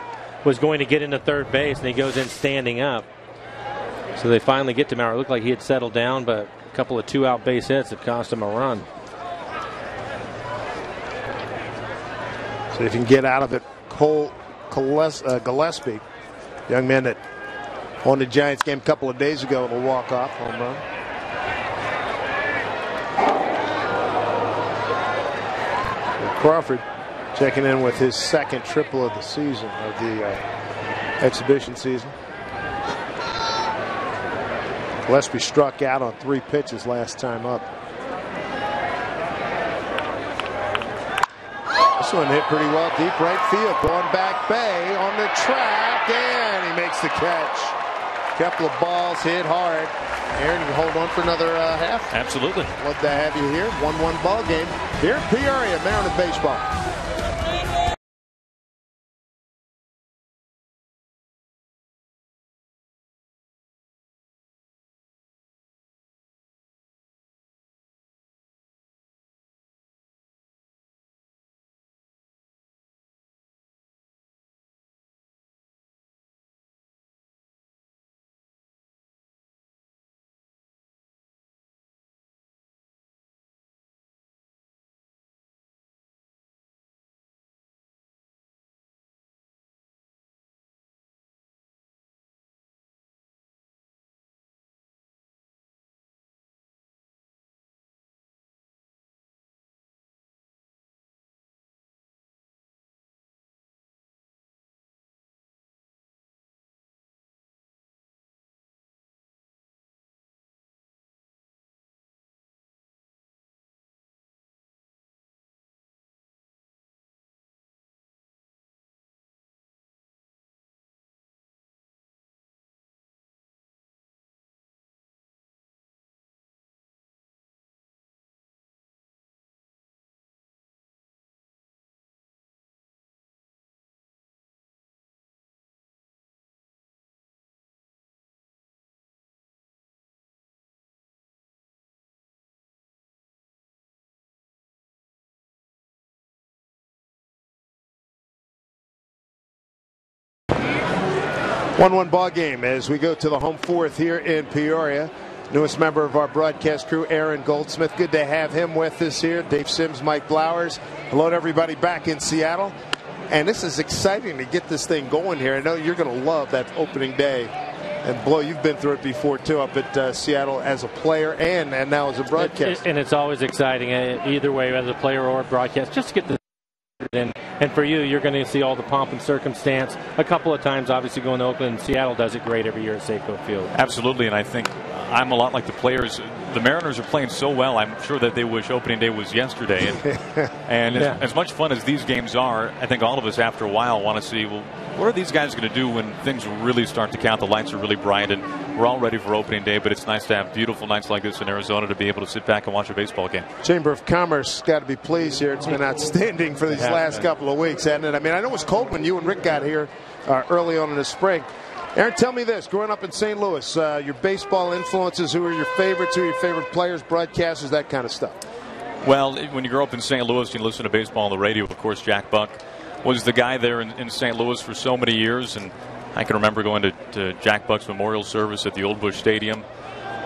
was going to get into third base, and he goes in standing up. So they finally get to Maurer. It looked like he had settled down, but a couple of 2-out base hits that cost him a run. So if you can get out of it, Cole Gillespie, young man that won the Giants game a couple of days ago with a walk-off home run. And Crawford checking in with his second triple of the season, of the exhibition season. Gillespie struck out on 3 pitches last time up. This one hit pretty well deep right field. Going back Bay on the track, and he makes the catch. Couple of balls hit hard. Aaron, you can hold on for another half? Absolutely. Love to have you here. 1-1 ball game here in Peoria, Maryland baseball. One ball game as we go to the home fourth here in Peoria. Newest member of our broadcast crew, Aaron Goldsmith. Good to have him with us here. Dave Sims, Mike Blowers. Hello to everybody back in Seattle. And this is exciting to get this thing going here. I know you're going to love that opening day. And, Blow, you've been through it before, too, up at Seattle as a player and now as a broadcaster. And it's always exciting, either way, as a player or a broadcast, just to get the and for you, you're going to see all the pomp and circumstance a couple of times. Obviously, going to Oakland, Seattle does it great every year at Safeco Field. Absolutely, and I think I'm a lot like the players. The Mariners are playing so well, I'm sure that they wish opening day was yesterday. And Yeah. as much fun as these games are, I think all of us after a while want to see, well, what are these guys going to do when things really start to count? The lights are really bright, and we're all ready for opening day, but it's nice to have beautiful nights like this in Arizona to be able to sit back and watch a baseball game. Chamber of Commerce got to be pleased here. It's been outstanding for these last couple of weeks, hasn't it? I mean, I know it was cold when you and Rick got here early on in the spring. Aaron, tell me this. Growing up in St. Louis, your baseball influences, who are your favorites, who are your favorite players, broadcasters, that kind of stuff? Well, when you grow up in St. Louis, you listen to baseball on the radio. Of course, Jack Buck was the guy there in St. Louis for so many years, and I can remember going to Jack Buck's memorial service at the Old Busch Stadium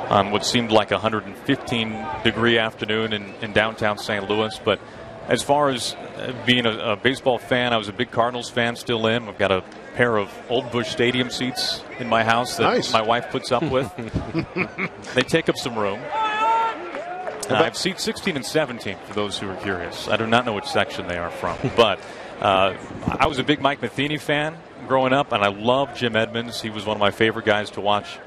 on what seemed like a 115-degree afternoon in downtown St. Louis. But as far as being a baseball fan, I was a big Cardinals fan, still in. We've got a pair of Old Busch Stadium seats in my house that my wife puts up with. They take up some room. I have seats 16 and 17 for those who are curious. I do not know which section they are from, but I was a big Mike Matheny fan growing up, and I loved Jim Edmonds. He was one of my favorite guys to watch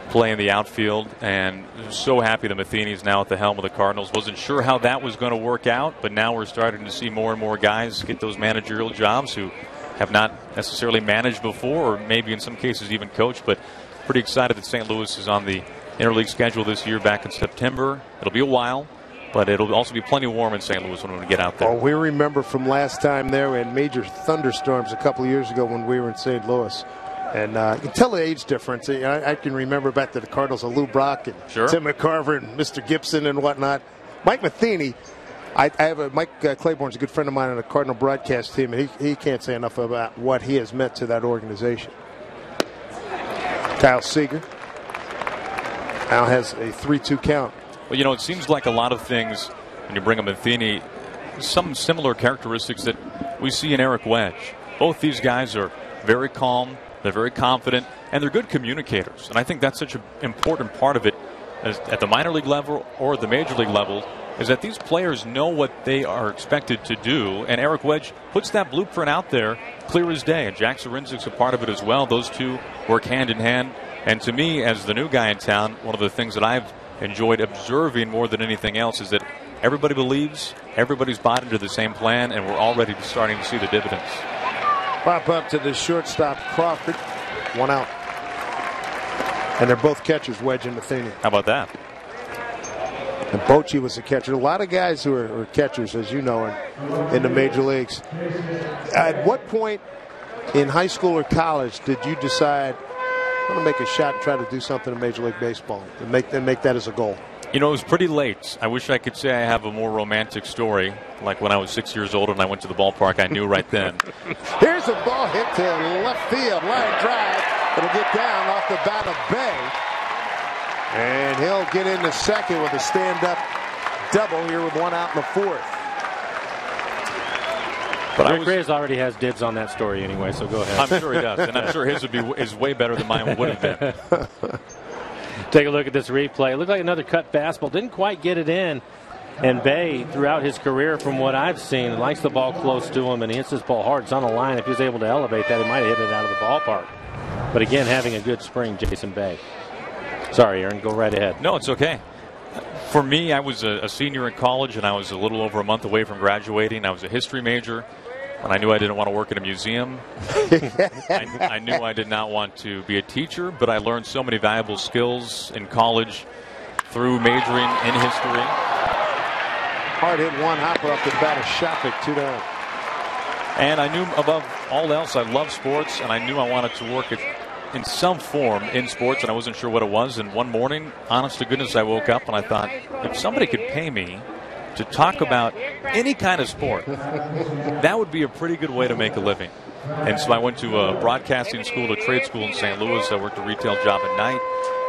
play in the outfield, and I'm so happy that Matheny is now at the helm of the Cardinals. Wasn't sure how that was going to work out, but now we're starting to see more and more guys get those managerial jobs who have not necessarily managed before, or maybe in some cases even coached, but pretty excited that St. Louis is on the interleague schedule this year back in September. It'll be a while, but it'll also be plenty warm in St. Louis when we get out there. Oh, we remember from last time there, we had major thunderstorms a couple of years ago when we were in St. Louis. And you can tell the age difference. I can remember back to the Cardinals of Lou Brock and Tim McCarver and Mr. Gibson and whatnot. Mike Matheny, I have Mike Claiborne's a good friend of mine on the Cardinal broadcast team, and he can't say enough about what he has meant to that organization. Kyle Seager now has a 3-2 count. Well, it seems like a lot of things when you bring up Matheny, some similar characteristics that we see in Eric Wedge. Both these guys are very calm, they're very confident, and they're good communicators. And I think that's such an important part of it at the minor league level or the major league level, is that these players know what they are expected to do, and Eric Wedge puts that blueprint out there clear as day, and Jack Zarinsic's a part of it as well. Those two work hand in hand, and to me, as the new guy in town, one of the things that I've enjoyed observing more than anything else is that everybody believes, everybody's bought into the same plan, and we're already starting to see the dividends. Pop up to the shortstop, Crawford, 1 out. And they're both catchers, Wedge and Matheny. How about that? And Bochy was a catcher. A lot of guys who are catchers, as you know, in the major leagues. At what point in high school or college did you decide, I'm going to make a shot and try to do something in Major League Baseball and make that as a goal? It was pretty late. I wish I could say I have a more romantic story, like when I was 6 years old and I went to the ballpark. I knew right then. Here's a ball hit to left field, line drive. It'll get down off the bat of Bay. And he'll get into second with a stand-up double here with 1 out in the 4th. But Rick Reyes already has dibs on that story anyway, so go ahead. I'm sure he does, and I'm sure his is way better than mine would have been. Take a look at this replay. It looked like another cut fastball. Didn't quite get it in. And Bay, throughout his career, from what I've seen, likes the ball close to him, and he hits this ball hard. It's on the line. If he was able to elevate that, he might have hit it out of the ballpark. But again, having a good spring, Jason Bay. Sorry, Aaron, go right ahead. No, it's okay. For me, I was a senior in college, and I was a little over a month away from graduating. I was a history major, and I knew I didn't want to work in a museum. I knew I did not want to be a teacher, but I learned so many valuable skills in college through majoring in history. Hard hit one hopper up the bat of Shafik, 2 down. And I knew above all else I love sports, and I knew I wanted to work in some form in sports, and I wasn't sure what it was. And one morning, honest to goodness, I woke up and I thought, if somebody could pay me to talk about any kind of sport, that would be a pretty good way to make a living. And so I went to a broadcasting school, a trade school in St. Louis. I worked a retail job at night.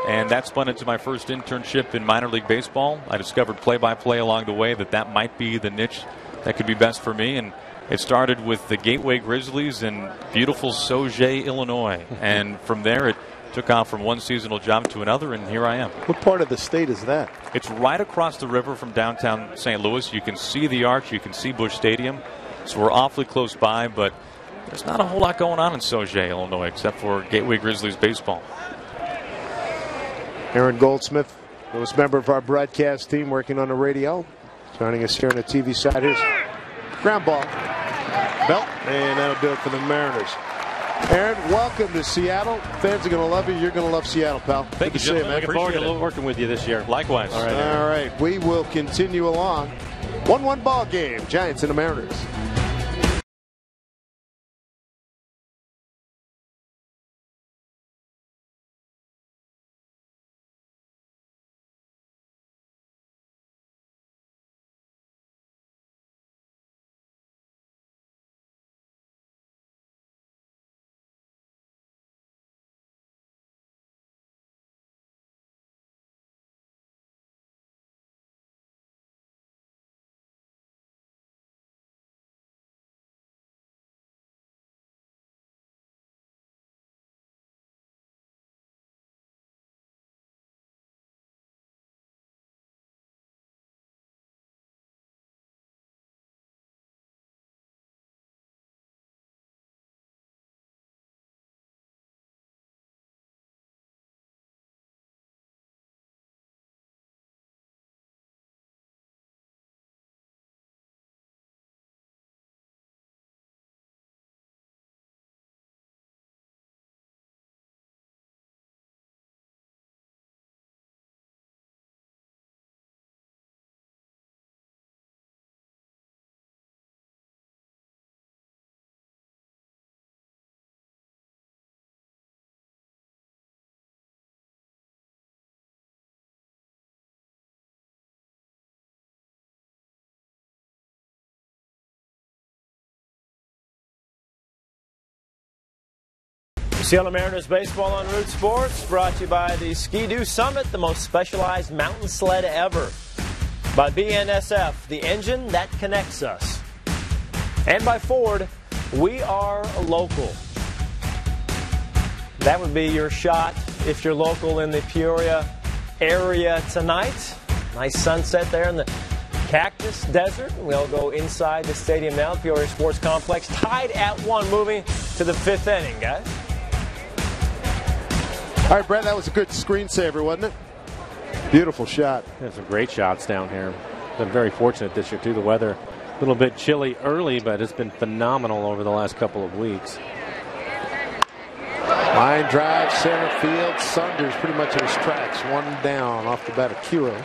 And that spun into my first internship in minor league baseball. I discovered play-by-play along the way, that might be the niche that could be best for me. And it started with the Gateway Grizzlies in beautiful Sauget, Illinois. And from there, it took off from one seasonal job to another, and here I am. What part of the state is that? It's right across the river from downtown St. Louis. You can see the arch. You can see Busch Stadium. So we're awfully close by, but there's not a whole lot going on in Sauget, Illinois, except for Gateway Grizzlies baseball. Aaron Goldsmith, newest member of our broadcast team, working on the radio. Joining us here on the TV side. Here's ground ball. Belt, and that'll do it for the Mariners. Aaron, welcome to Seattle. Fans are going to love you. You're going to love Seattle, pal. Thank you, gentlemen. Looking forward to working with you this year. Likewise. All right. All right. We will continue along. 1-1 ball game. Giants and the Mariners. Seattle Mariners baseball on Root Sports, brought to you by the Ski-Doo Summit, the most specialized mountain sled ever. By BNSF, the engine that connects us. And by Ford, we are local. That would be your shot if you're local in the Peoria area tonight. Nice sunset there in the Cactus Desert. We'll go inside the stadium now, Peoria Sports Complex. Tied at 1, moving to the 5th inning, guys. All right, Brett, that was a good screensaver, wasn't it? Beautiful shot. There's some great shots down here. Been very fortunate this year, too. The weather a little bit chilly early, but it's been phenomenal over the last couple of weeks. Line drive, center field. Saunders pretty much in his tracks. One down off the bat of Quiros.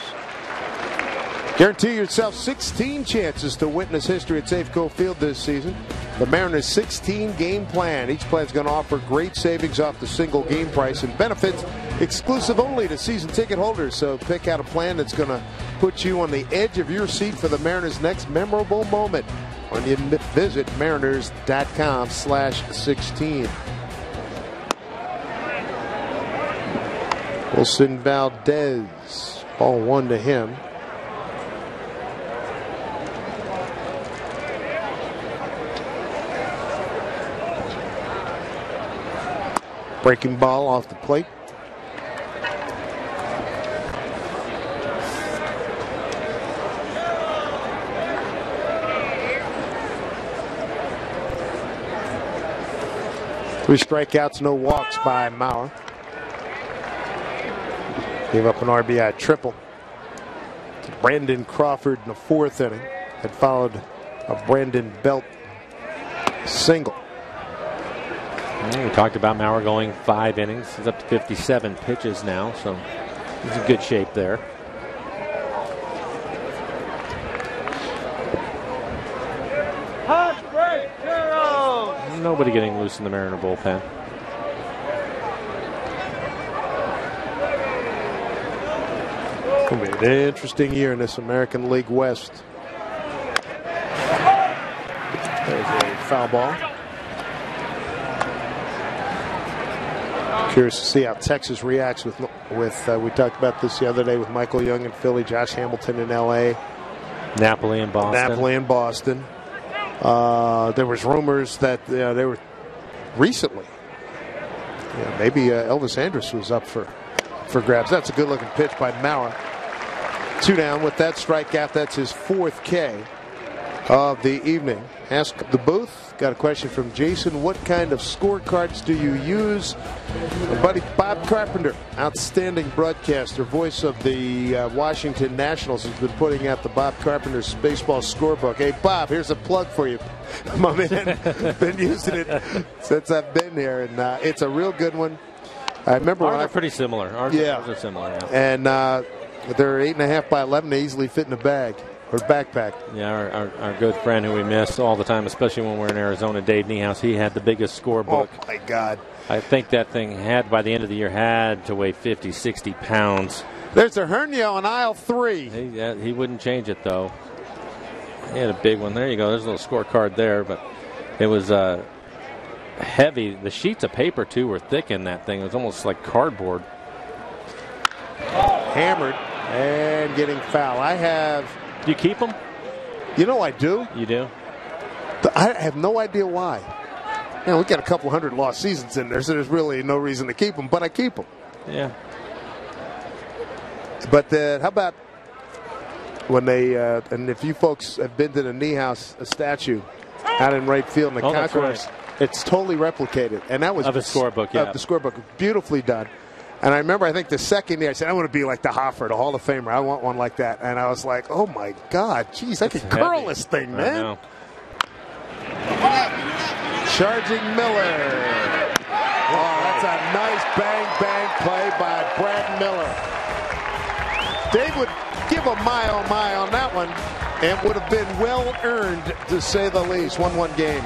Guarantee yourself 16 chances to witness history at Safeco Field this season. The Mariners' 16-game plan. Each plan is going to offer great savings off the single game price and benefits exclusive only to season ticket holders. So pick out a plan that's going to put you on the edge of your seat for the Mariners' next memorable moment when you visit mariners.com/16. Wilson Valdez, ball 1 to him. Breaking ball off the plate. Three strikeouts, no walks by Mauer. Gave up an RBI triple to Brandon Crawford in the 4th inning. Had followed a Brandon Belt single. We talked about Mauer going 5 innings. He's up to 57 pitches now, so he's in good shape there. Nobody getting loose in the Mariner bullpen. It's going to be an interesting year in this American League West. There's a foul ball. Curious to see how Texas reacts with we talked about this the other day with Michael Young in Philly, Josh Hamilton in L.A., Napoli in Boston. There was rumors that they were recently. Maybe Elvis Andrus was up for grabs. That's a good-looking pitch by Maurer. 2 down with that strikeout. That's his 4th K of the evening. Ask the booth. Got a question from Jason. What kind of scorecards do you use? My buddy Bob Carpenter, outstanding broadcaster, voice of the Washington Nationals, has been putting out the Bob Carpenter's baseball scorebook. Hey, Bob, here's a plug for you. My man, been using it since I've been here, and it's a real good one. I remember ours are pretty similar. Ours are similar, yeah. And they're 8.5 by 11. They easily fit in a bag. Or backpack. Yeah, our good friend who we miss all the time, especially when we're in Arizona, Dave Niehaus, he had the biggest scorebook. Oh, my God. I think that thing by the end of the year, had to weigh 50, 60 pounds. There's a hernia on aisle 3. He wouldn't change it, though. He had a big one. There you go. There's a little scorecard there, but it was heavy. The sheets of paper, too, were thick in that thing. It was almost like cardboard. Hammered and getting foul. Do you keep them? I do. You do? I have no idea why. We got a couple hundred lost seasons in there, so there's really no reason to keep them, but I keep them. Yeah. But how about when they, and if you folks have been to the Niehaus statue out in right field in the concourse, it's totally replicated. And that was of his scorebook, yeah. The scorebook, beautifully done. And I remember, I think the second year, I said, I want to be like the Hoffer, the Hall of Famer. I want one like that. And I was like, oh, my God. Geez, I could curl this thing, man. I know. Charging Miller. Oh, that's a nice bang play by Brad Miller. Dave would give a my on that one, and would have been well earned, to say the least. 1-1 game.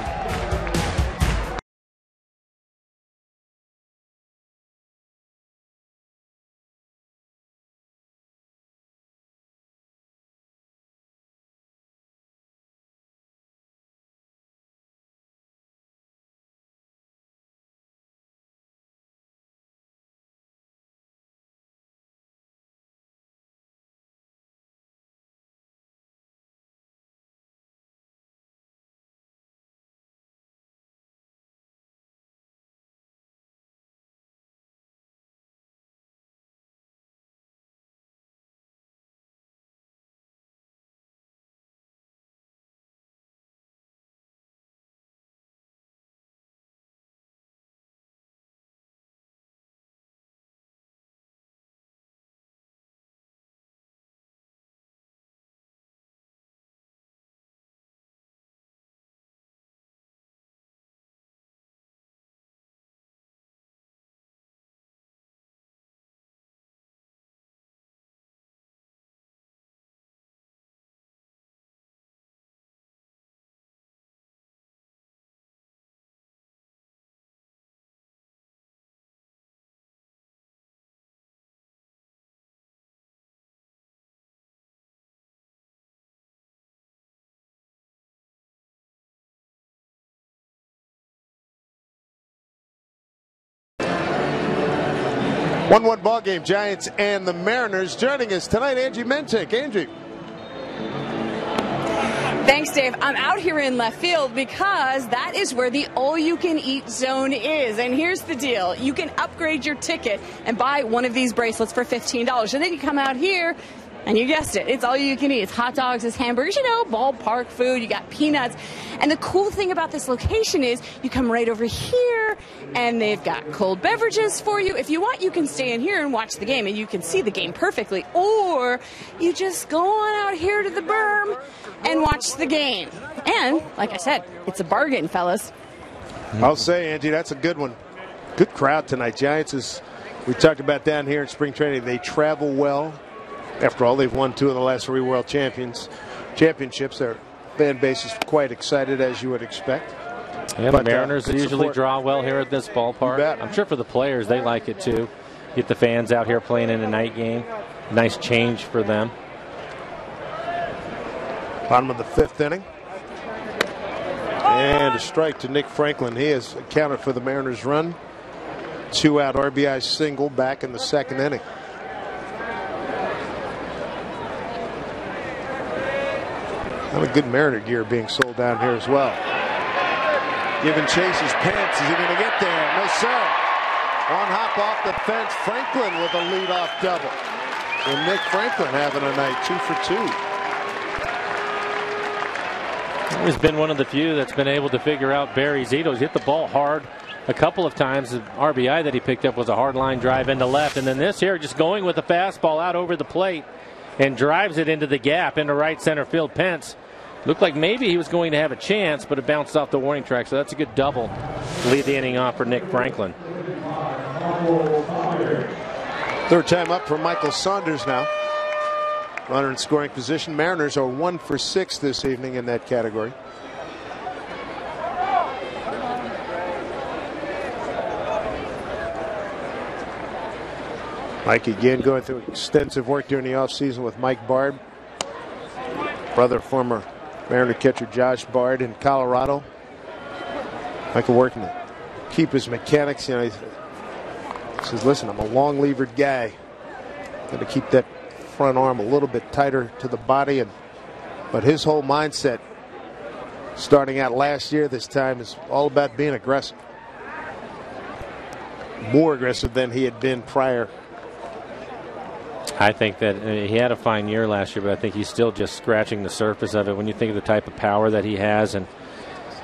One ball game, Giants and the Mariners. Joining us tonight, Angie Mentek. Angie. Thanks, Dave. I'm out here in left field because that is where the all-you-can-eat zone is. And here's the deal. You can upgrade your ticket and buy one of these bracelets for $15. And then you come out here, and you guessed it, it's all you can eat. It's hot dogs, it's hamburgers, ballpark food, you got peanuts. And the cool thing about this location is you come right over here, and they've got cold beverages for you. If you want, you can stay in here and watch the game, and you can see the game perfectly. Or you just go on out here to the berm and watch the game. And, like I said, it's a bargain, fellas. I'll say, Angie, that's a good one. Good crowd tonight. Giants, as we talked about down here in spring training, they travel well. After all, they've won 2 of the last 3 world championships. Their fan base is quite excited, as you would expect. Yeah, but the Mariners usually draw well here at this ballpark. I'm sure for the players, they like it too. Get the fans out here playing in a night game. Nice change for them. Bottom of the 5th inning. And a strike to Nick Franklin. He has accounted for the Mariners' run. 2-out RBI single back in the second inning. Not a good Mariner gear being sold down here as well. Giving chase his pants. Is he going to get there? No, sir. One hop off the fence. Franklin with a leadoff double. And Nick Franklin having a night, 2 for 2. He's been one of the few that's been able to figure out Barry Zito. He's hit the ball hard a couple of times. The RBI that he picked up was a hard line drive into left. And then this here, just going with the fastball out over the plate and drives it into the gap into right center field. Pence looked like maybe he was going to have a chance, but it bounced off the warning track. So that's a good double to lead the inning off for Nick Franklin. Third time up for Michael Saunders now. Runner in scoring position. Mariners are 1 for 6 this evening in that category. Mike again going through extensive work during the offseason with Mike Bard. Brother, former Mariner catcher Josh Bard in Colorado. Michael working to keep his mechanics. You know, he says, listen, I'm a long-levered guy. Got to keep that front arm a little bit tighter to the body. But his whole mindset starting out last year this time is all about being aggressive. More aggressive than he had been prior. I think that he had a fine year last year, but I think he's still just scratching the surface of it. When you think of the type of power that he has and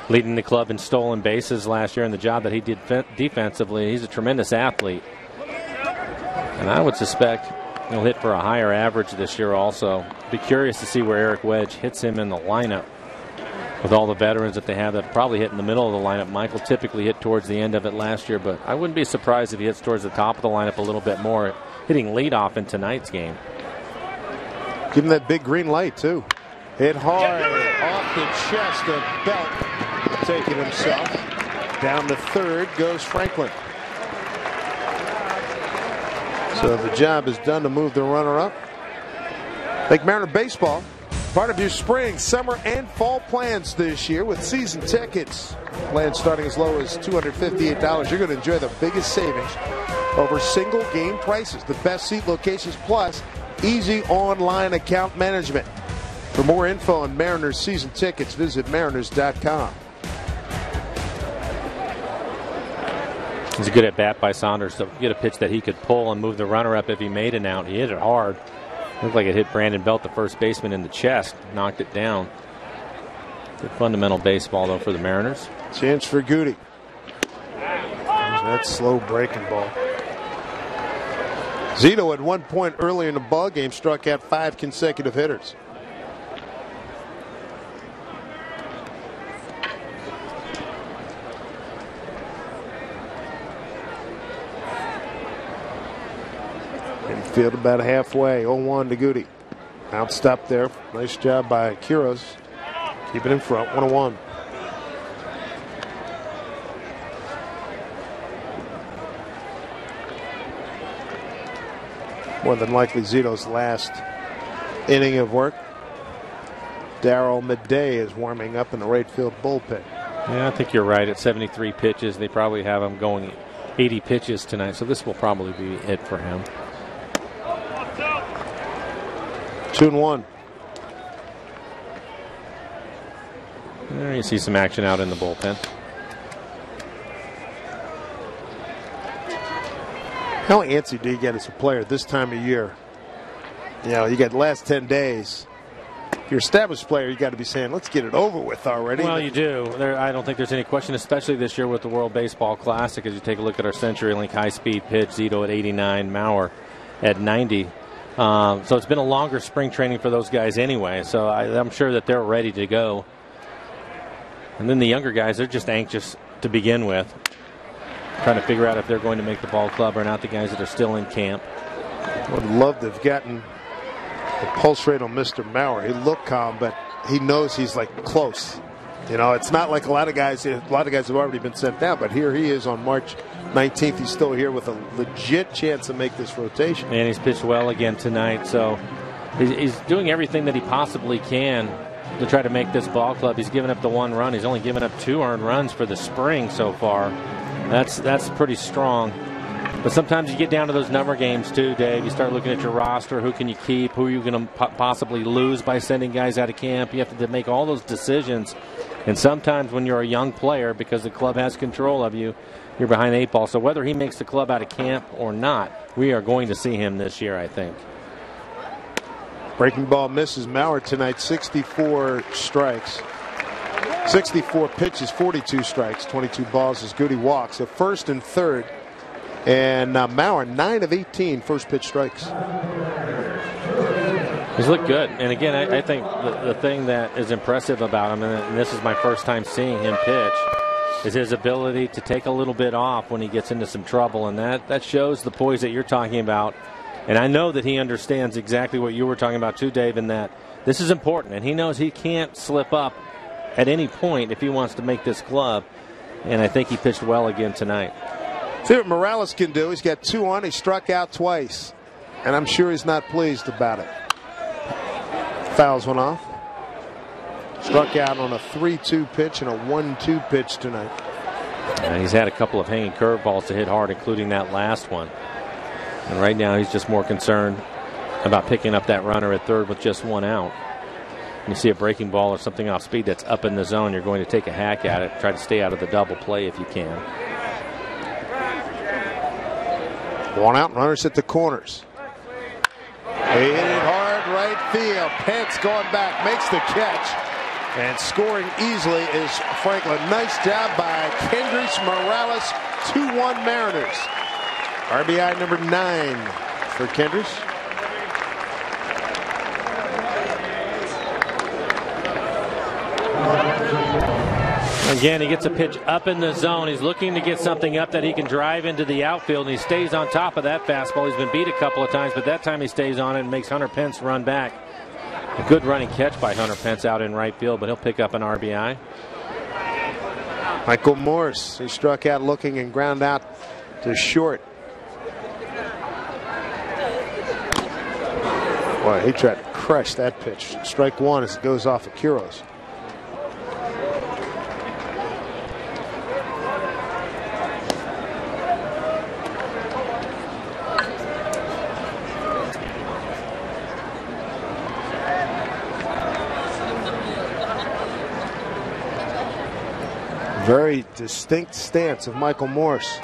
leading the club in stolen bases last year and the job that he did defensively, he's a tremendous athlete. And I would suspect he'll hit for a higher average this year also. Be curious to see where Eric Wedge hits him in the lineup with all the veterans that they have that probably hit in the middle of the lineup. Michael typically hit towards the end of it last year, but I wouldn't be surprised if he hits towards the top of the lineup a little bit more, hitting leadoff in tonight's game. Give him that big green light, too. Hit hard off the chest of Belt. Taking himself. Down to third goes Franklin. So the job is done to move the runner up. Make Mariner baseball part of your spring, summer, and fall plans this year with season tickets. Plans starting as low as $258. You're going to enjoy the biggest savings over single game prices, the best seat locations, plus easy online account management. For more info on Mariners season tickets, visit mariners.com. It's a good at bat by Saunders to get a pitch that he could pull and move the runner up if he made an out. He hit it hard. Looked like it hit Brandon Belt, the first baseman, in the chest. Knocked it down. Good fundamental baseball, though, for the Mariners. Chance for Goody. That slow breaking ball. Zito at one point early in the ball game struck out 5 consecutive hitters. Infield about halfway. 0-1 to Goody. Outstop there. Nice job by Quiroz. Keep it in front. 1-1. More than likely Zito's last inning of work. Darryl Midday is warming up in the right field bullpen. Yeah, I think you're right. At 73 pitches, they probably have him going 80 pitches tonight, so this will probably be it for him. 2-1. There you see some action out in the bullpen. How antsy do you get as a player this time of year? You know, you got the last 10 days. If you're an established player, you got to be saying, let's get it over with already. Well, you do. I don't think there's any question, especially this year with the World Baseball Classic, as you take a look at our CenturyLink high-speed pitch, Zito at 89, Maurer at 90. So it's been a longer spring training for those guys anyway, so I'm sure that they're ready to go. And then the younger guys, they're just anxious to begin with, trying to figure out if they're going to make the ball club or not, the guys that are still in camp. Would love to have gotten the pulse rate on Mr. Maurer. He looked calm, but he knows he's like close. You know, it's not like a lot of guys have already been sent down, but here he is on March 19th. He's still here with a legit chance to make this rotation. And he's pitched well again tonight, so he's doing everything that he possibly can to try to make this ball club. He's given up the 1 run. He's only given up 2 earned runs for the spring so far. That's pretty strong. But sometimes you get down to those number games too, Dave. You start looking at your roster. Who can you keep? Who are you going to possibly lose by sending guys out of camp? You have to make all those decisions. And sometimes when you're a young player, because the club has control of you, you're behind the 8 ball. So whether he makes the club out of camp or not, we are going to see him this year, I think. Breaking ball misses. Maurer tonight, 64 strikes. 64 pitches, 42 strikes, 22 balls is good. He walks at first and third. And Maurer, 9 of 18 first pitch strikes. He's looked good. And again, I think the thing that is impressive about him, and this is my first time seeing him pitch, is his ability to take a little bit off when he gets into some trouble. And that shows the poise that you're talking about. And I know that he understands exactly what you were talking about too, Dave, in that this is important. And he knows he can't slip up at any point if he wants to make this club. And I think he pitched well again tonight. See what Morales can do. He's got 2 on. He struck out twice. And I'm sure he's not pleased about it. Fouls one off. Struck out on a 3-2 pitch and a 1-2 pitch tonight. And he's had a couple of hanging curveballs to hit hard, including that last one. And right now he's just more concerned about picking up that runner at third with just 1 out. When you see a breaking ball or something off speed that's up in the zone, you're going to take a hack at it. Try to stay out of the double play if you can. 1 out, runners at the corners. They hit it hard right field. Pence going back, makes the catch. And scoring easily is Franklin. Nice job by Kendrys Morales. 2-1 Mariners. RBI number 9 for Kendrys. Again, he gets a pitch up in the zone. He's looking to get something up that he can drive into the outfield, and he stays on top of that fastball. He's been beat a couple of times, but that time he stays on it and makes Hunter Pence run back. A good running catch by Hunter Pence out in right field, but he'll pick up an RBI. Michael Morse, he struck out looking and ground out to short. Boy, he tried to crush that pitch. Strike 1 as it goes off of Quiros. Very distinct stance of Michael Morse.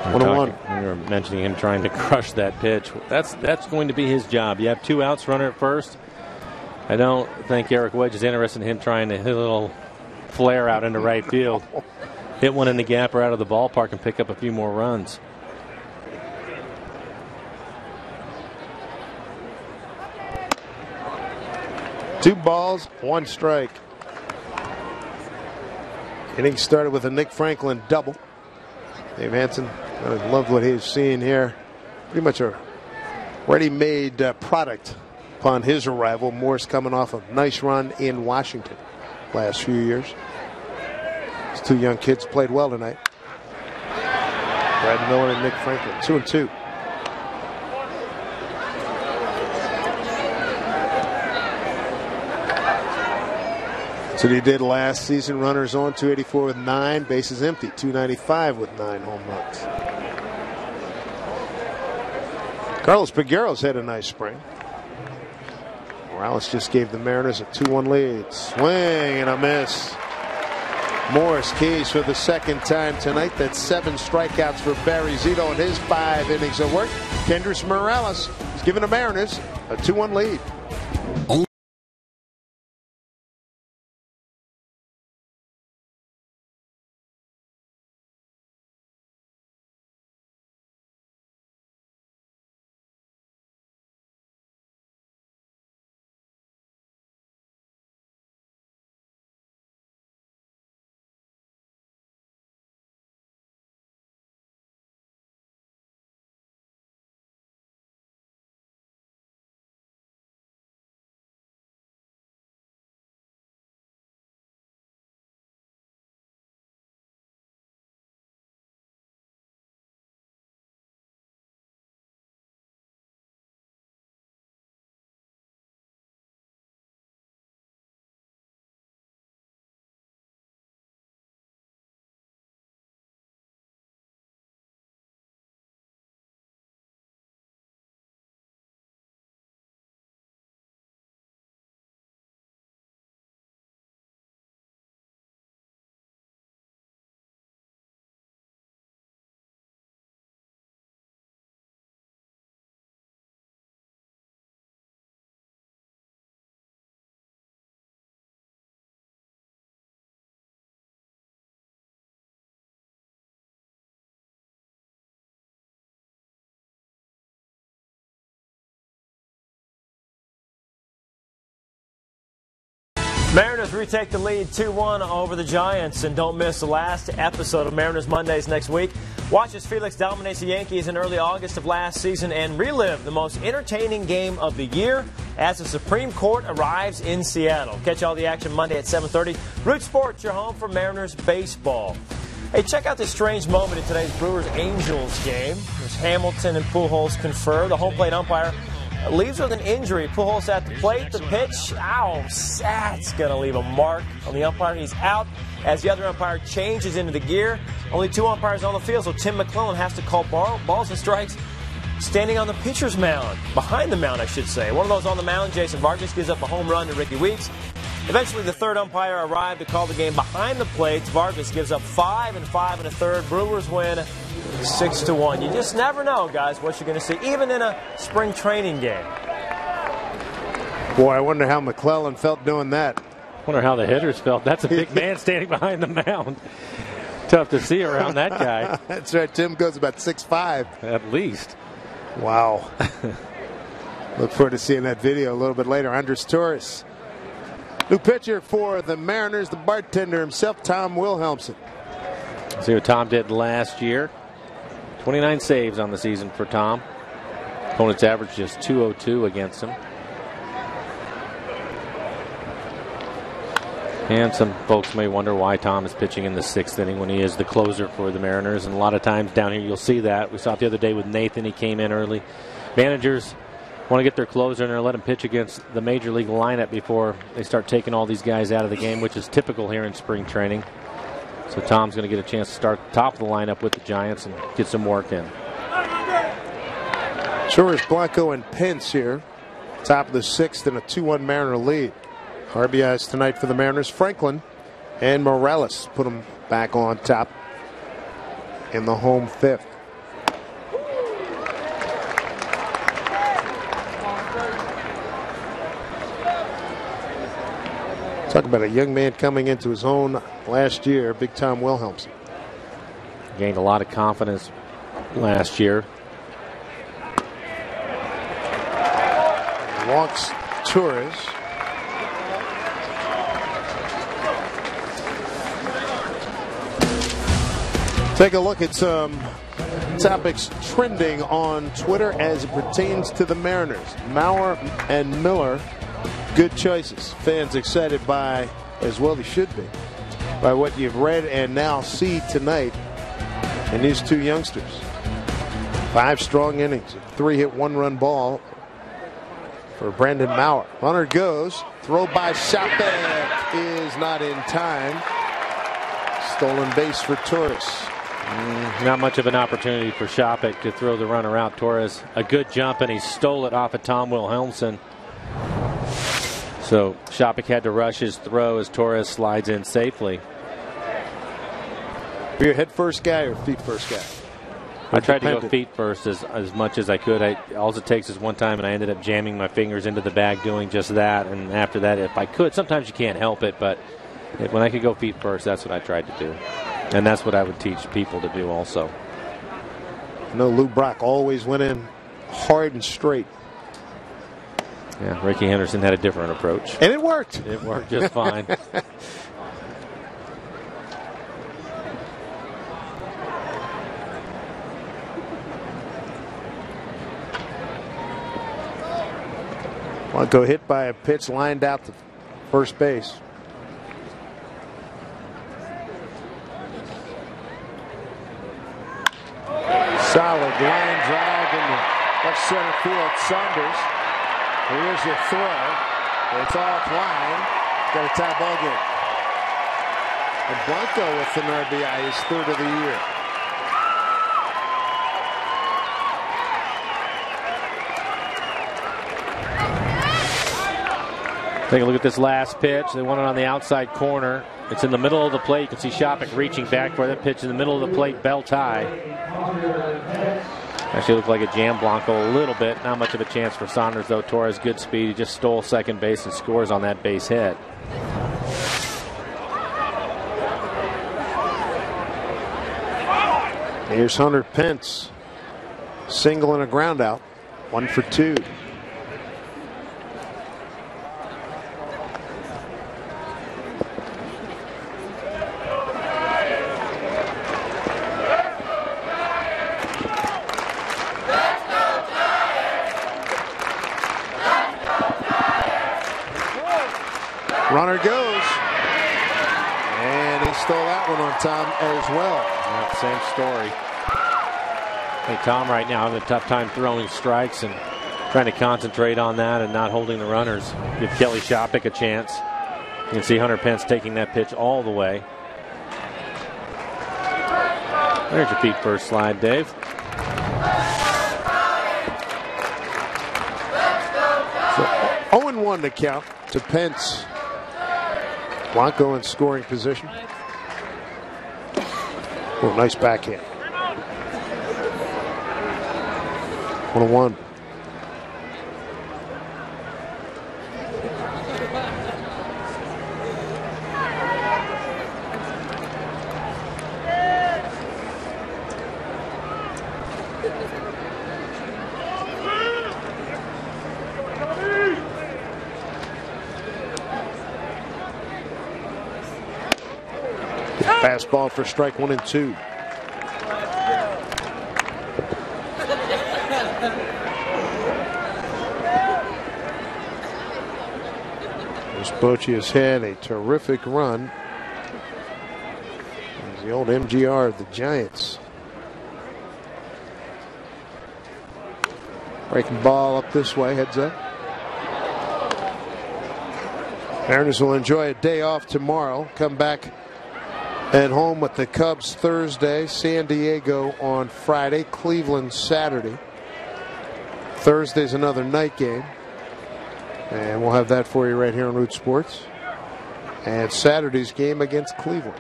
1-1. We were mentioning him trying to crush that pitch. That's going to be his job. You have 2 outs, runner at first. I don't think Eric Wedge is interested in him trying to hit a little flare out into right field. Hit one in the gap or out of the ballpark and pick up a few more runs. Two balls, 1 strike. Inning started with a Nick Franklin double. Dave Hansen, I loved what he was seeing here. Pretty much a ready-made product upon his arrival. Morse coming off a nice run in Washington last few years. These 2 young kids played well tonight. Brad Miller and Nick Franklin, 2-2. That's what he did last season. Runners on, 284 with 9, bases empty, 295 with 9 home runs. Carlos Pegueros had a nice spring. Morales just gave the Mariners a 2-1 lead. Swing and a miss. Morris keys for the 2nd time tonight. That's 7 strikeouts for Barry Zito in his 5 innings of work. Kendrys Morales has given the Mariners a 2-1 lead. Mariners retake the lead 2-1 over the Giants, and don't miss the last episode of Mariners Mondays next week. Watch as Felix dominates the Yankees in early August of last season and relive the most entertaining game of the year as the Supreme Court arrives in Seattle. Catch all the action Monday at 7:30. Root Sports, your home for Mariners baseball. Hey, check out this strange moment in today's Brewers-Angels game. As Hamilton and Pujols confer, the home plate umpire leaves with an injury. Pujols at the plate. The pitch, ow, that's going to leave a mark on the umpire. He's out as the other umpire changes into the gear. Only 2 umpires on the field, so Tim McClellan has to call balls and strikes standing on the pitcher's mound. Behind the mound, I should say. One of those on the mound, Jason Vargas, gives up a home run to Ricky Weeks. Eventually, the third umpire arrived to call the game behind the plates. Vargas gives up 5 and 5 1/3. Brewers win 6-1. You just never know, guys, what you're going to see, even in a spring training game. Boy, I wonder how McClellan felt doing that. Wonder how the hitters felt. That's a big man standing behind the mound. Tough to see around that guy. That's right. Tim goes about 6'5". At least. Wow. Look forward to seeing that video a little bit later. Andres Torres. New pitcher for the Mariners, the bartender himself, Tom Wilhelmsen. See what Tom did last year. 29 saves on the season for Tom. Opponent's average just .202 against him. And some folks may wonder why Tom is pitching in the 6th inning when he is the closer for the Mariners. And a lot of times down here you'll see that. We saw it the other day with Nathan. He came in early. Managers want to get their closer in there and let him pitch against the major league lineup before they start taking all these guys out of the game, which is typical here in spring training. So Tom's going to get a chance to start top of the lineup with the Giants and get some work in. Torres, Blanco, and Pence here. Top of the 6th in a 2-1 Mariner lead. RBIs tonight for the Mariners. Franklin and Morales put them back on top in the home 5th. Talk about a young man coming into his own last year, Big Tom Wilhelmsen. Gained a lot of confidence last year. Walks Torres. Take a look at some topics trending on Twitter as it pertains to the Mariners. Mauer and Miller. Good choices. Fans excited by, as well they should be, by what you've read and now see tonight in these 2 youngsters. 5 strong innings, a 3-hit 1-run ball for Brandon Mauer. Runner goes, throw by Shopek is not in time. Stolen base for Torres. Not much of an opportunity for Shopek to throw the runner out. Torres, a good jump, and he stole it off of Tom Wilhelmsen. So Shopek had to rush his throw as Torres slides in safely. Are you a head first guy or feet first guy? I tried to go feet first as much as I could. All it takes is one time, and I ended up jamming my fingers into the bag doing just that. And after that, if I could, sometimes you can't help it, but when I could go feet first, that's what I tried to do. And that's what I would teach people to do also. I know Lou Brock always went in hard and straight. Yeah, Ricky Henderson had a different approach. And it worked. It worked just fine. Blanco hit by a pitch lined out to first base. Solid line drive in the left center field. Saunders. Here's the throw. It's offline. Got a tie ball game. And Blanco with an RBI, his 3rd of the year. Take a look at this last pitch. They want it on the outside corner. It's in the middle of the plate. You can see Shopek reaching back for that pitch in the middle of the plate. Bell tie. Actually looked like a jam Blanco a little bit. Not much of a chance for Saunders, though. Torres, good speed. He just stole second base and scores on that base hit. Here's Hunter Pence. Single and a ground out. 1 for 2. Runner goes. And he stole that one on time as well. Yeah, same story. Hey, Tom right now having a tough time throwing strikes and trying to concentrate on that and not holding the runners. Give Kelly Shopik a chance. You can see Hunter Pence taking that pitch all the way. There's your feet first slide, Dave. So 0-1 to count to Pence. Blanco in scoring position. Oh, nice backhand. 1-1. Fastball for strike 1 and 2. Bochy has had a terrific run. He's the old MGR of the Giants. Breaking ball up this way, heads up. Mariners will enjoy a day off tomorrow. Come back at home with the Cubs Thursday, San Diego on Friday, Cleveland Saturday. Thursday's another night game. And we'll have that for you right here on Root Sports. And Saturday's game against Cleveland.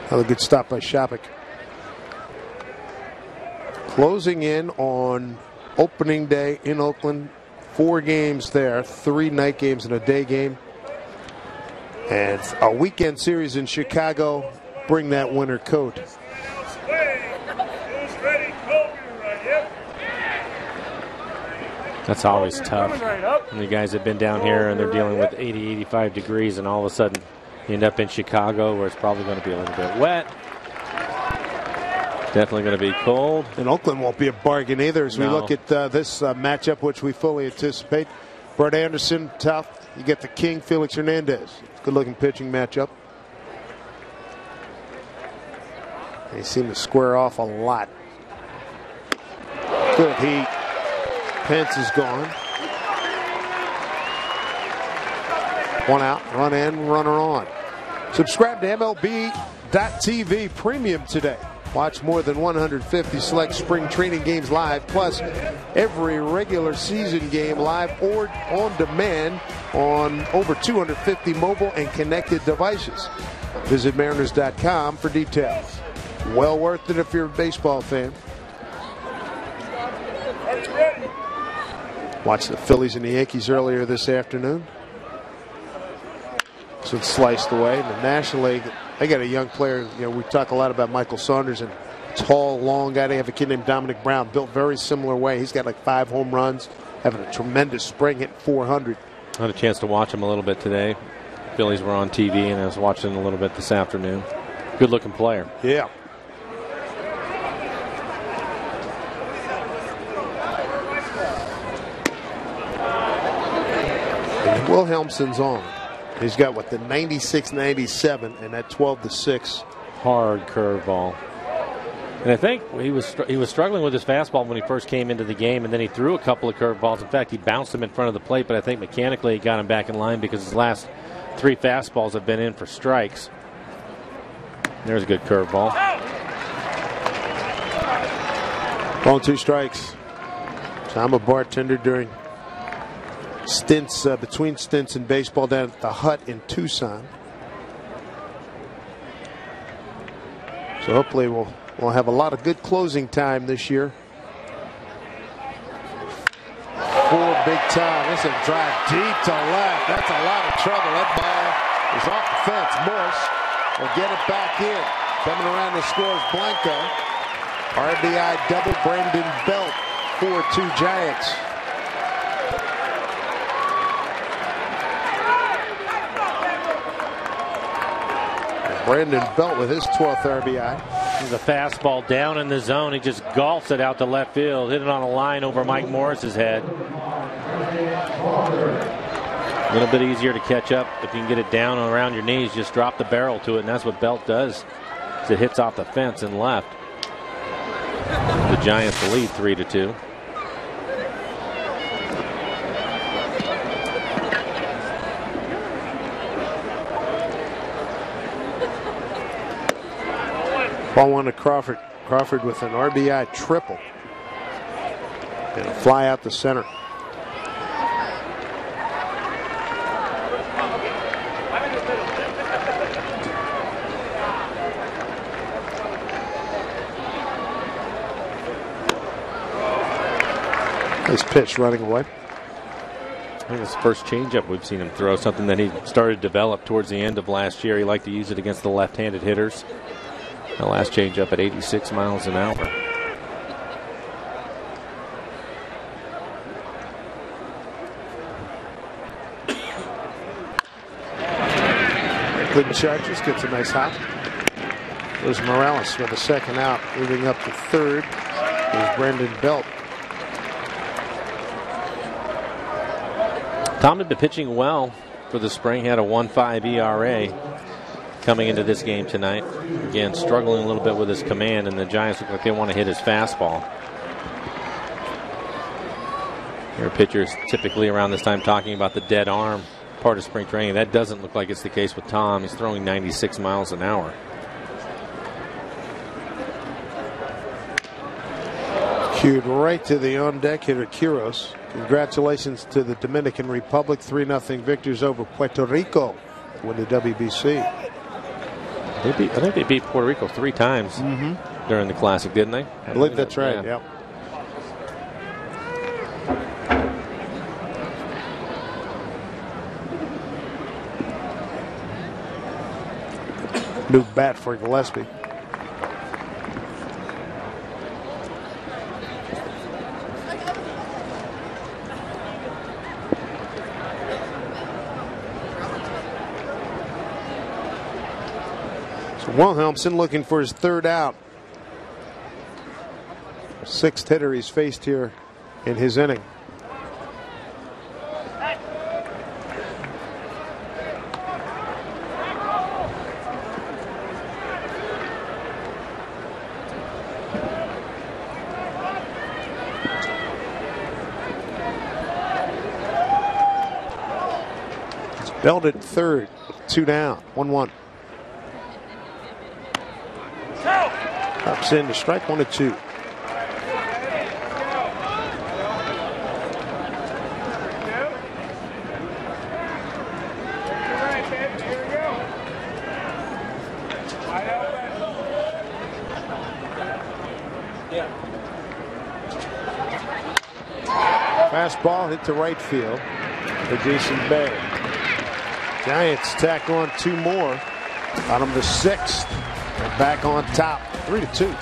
Another good stop by Shopik. Closing in on opening day in Oakland. 4 games there, 3 night games and a day game. And a weekend series in Chicago. Bring that winter coat. That's always tough. And the guys have been down here and they're dealing with 80, 85 degrees, and all of a sudden you end up in Chicago where it's probably going to be a little bit wet. Definitely going to be cold. And Oakland won't be a bargain either as we look at this matchup, which we fully anticipate. Brett Anderson, tough. You get the King, Felix Hernandez. Good-looking pitching matchup. They seem to square off a lot. Good heat. Pence is gone. 1 out, run in, runner on. Subscribe to MLB.TV Premium today. Watch more than 150 select spring training games live, plus every regular season game live or on demand on over 250 mobile and connected devices. Visit Mariners.com for details. Well worth it if you're a baseball fan. Watched the Phillies and the Yankees earlier this afternoon. So it's sliced away. In the National League, they got a young player. You know, we talk a lot about Michael Saunders, and tall, long guy. They have a kid named Dominic Brown, built very similar way. He's got like 5 home runs, having a tremendous spring, hitting 400. I had a chance to watch him a little bit today. Phillies were on TV, and I was watching a little bit this afternoon. Good-looking player. Yeah. Wilhelmsen's on. He's got what, the 96-97 and that 12-6. Hard curveball. And I think he was struggling with his fastball when he first came into the game, and then he threw a couple of curveballs. In fact, he bounced him in front of the plate, but I think mechanically he got him back in line because his last 3 fastballs have been in for strikes. There's a good curveball. Ball 2 strikes. So I'm a bartender during stints, between stints in baseball down at the Hut in Tucson. So hopefully we'll have a lot of good closing time this year. 4 big time. This is a drive deep to left. That's a lot of trouble. That ball is off the fence. Morse will get it back in. Coming around the score is Blanco. RBI double Brandon Belt. 4-2 Giants. Brandon Belt with his 12th RBI. There's a fastball down in the zone. He just golfs it out to left field. Hit it on a line over Mike Morris's head. A little bit easier to catch up if you can get it down around your knees. Just drop the barrel to it, and that's what Belt does. As it hits off the fence and left. The Giants lead 3-2. Ball one to Crawford. Crawford with an RBI triple. And a fly out the center. Nice pitch running away. I think it's the first changeup we've seen him throw, something that he started to develop towards the end of last year. He liked to use it against the left-handed hitters. The last changeup at 86 miles an hour. Cleveland Chargers gets a nice hop. There's Morales with a second out. Moving up to third is Brendan Belt. Tom had been pitching well for the spring. He had a 1.5 ERA coming into this game tonight. Again, struggling a little bit with his command, and the Giants look like they want to hit his fastball. Your pitchers typically around this time talking about the dead arm part of spring training. That doesn't look like it's the case with Tom. He's throwing 96 miles an hour. Cued right to the on-deck hitter, Quiros. Congratulations to the Dominican Republic. 3-0 victors over Puerto Rico. Win the WBC. I think they beat Puerto Rico 3 times during the Classic, didn't they? I believe that's right, yeah. New bat for Gillespie. Wilhelmsen looking for his third out. 6th hitter he's faced here in his inning. It's Belt at third, 2 down, 1-1. Ups in to strike 1-2. Fastball hit to right field for Jason Bay. Giants tack on 2 more. Bottom of the 6th. And back on top, 3-2.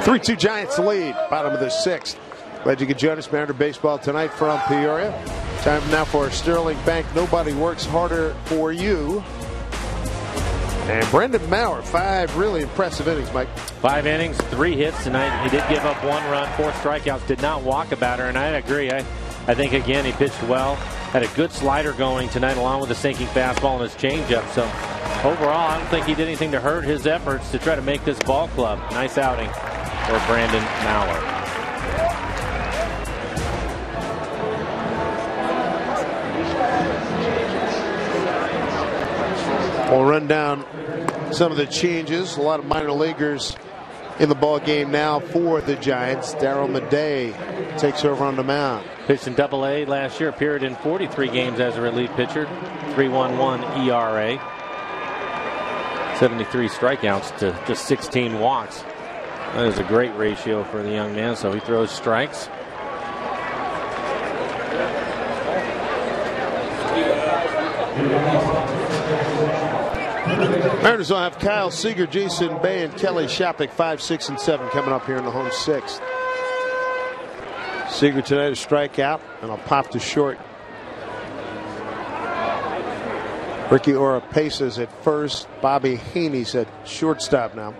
3-2 Giants lead, bottom of the 6th. Glad you could join us. Mariner Baseball tonight from Peoria. Time now for Sterling Bank. Nobody works harder for you. And Brendan Maurer, 5 really impressive innings, Mike. 5 innings, 3 hits tonight. He did give up 1 run, 4 strikeouts, did not walk a batter, and I agree. I think, again, he pitched well. Had a good slider going tonight along with a sinking fastball and his changeup. So overall, I don't think he did anything to hurt his efforts to try to make this ball club. Nice outing for Brandon Maurer. We'll run down some of the changes. A lot of minor leaguers in the ball game now for the Giants. Darryl Madej takes over on the mound. Pitched in Double-A last year, appeared in 43 games as a relief pitcher. 3.11 ERA. 73 strikeouts to just 16 walks. That is a great ratio for the young man, so he throws strikes. Mariners will have Kyle Seager, Jason Bay, and Kelly Shopik 5, 6, and 7 coming up here in the home 6th. Seager tonight a strikeout and a pop to short. Ricky Oropesa at first. Bobby Haney's at shortstop now.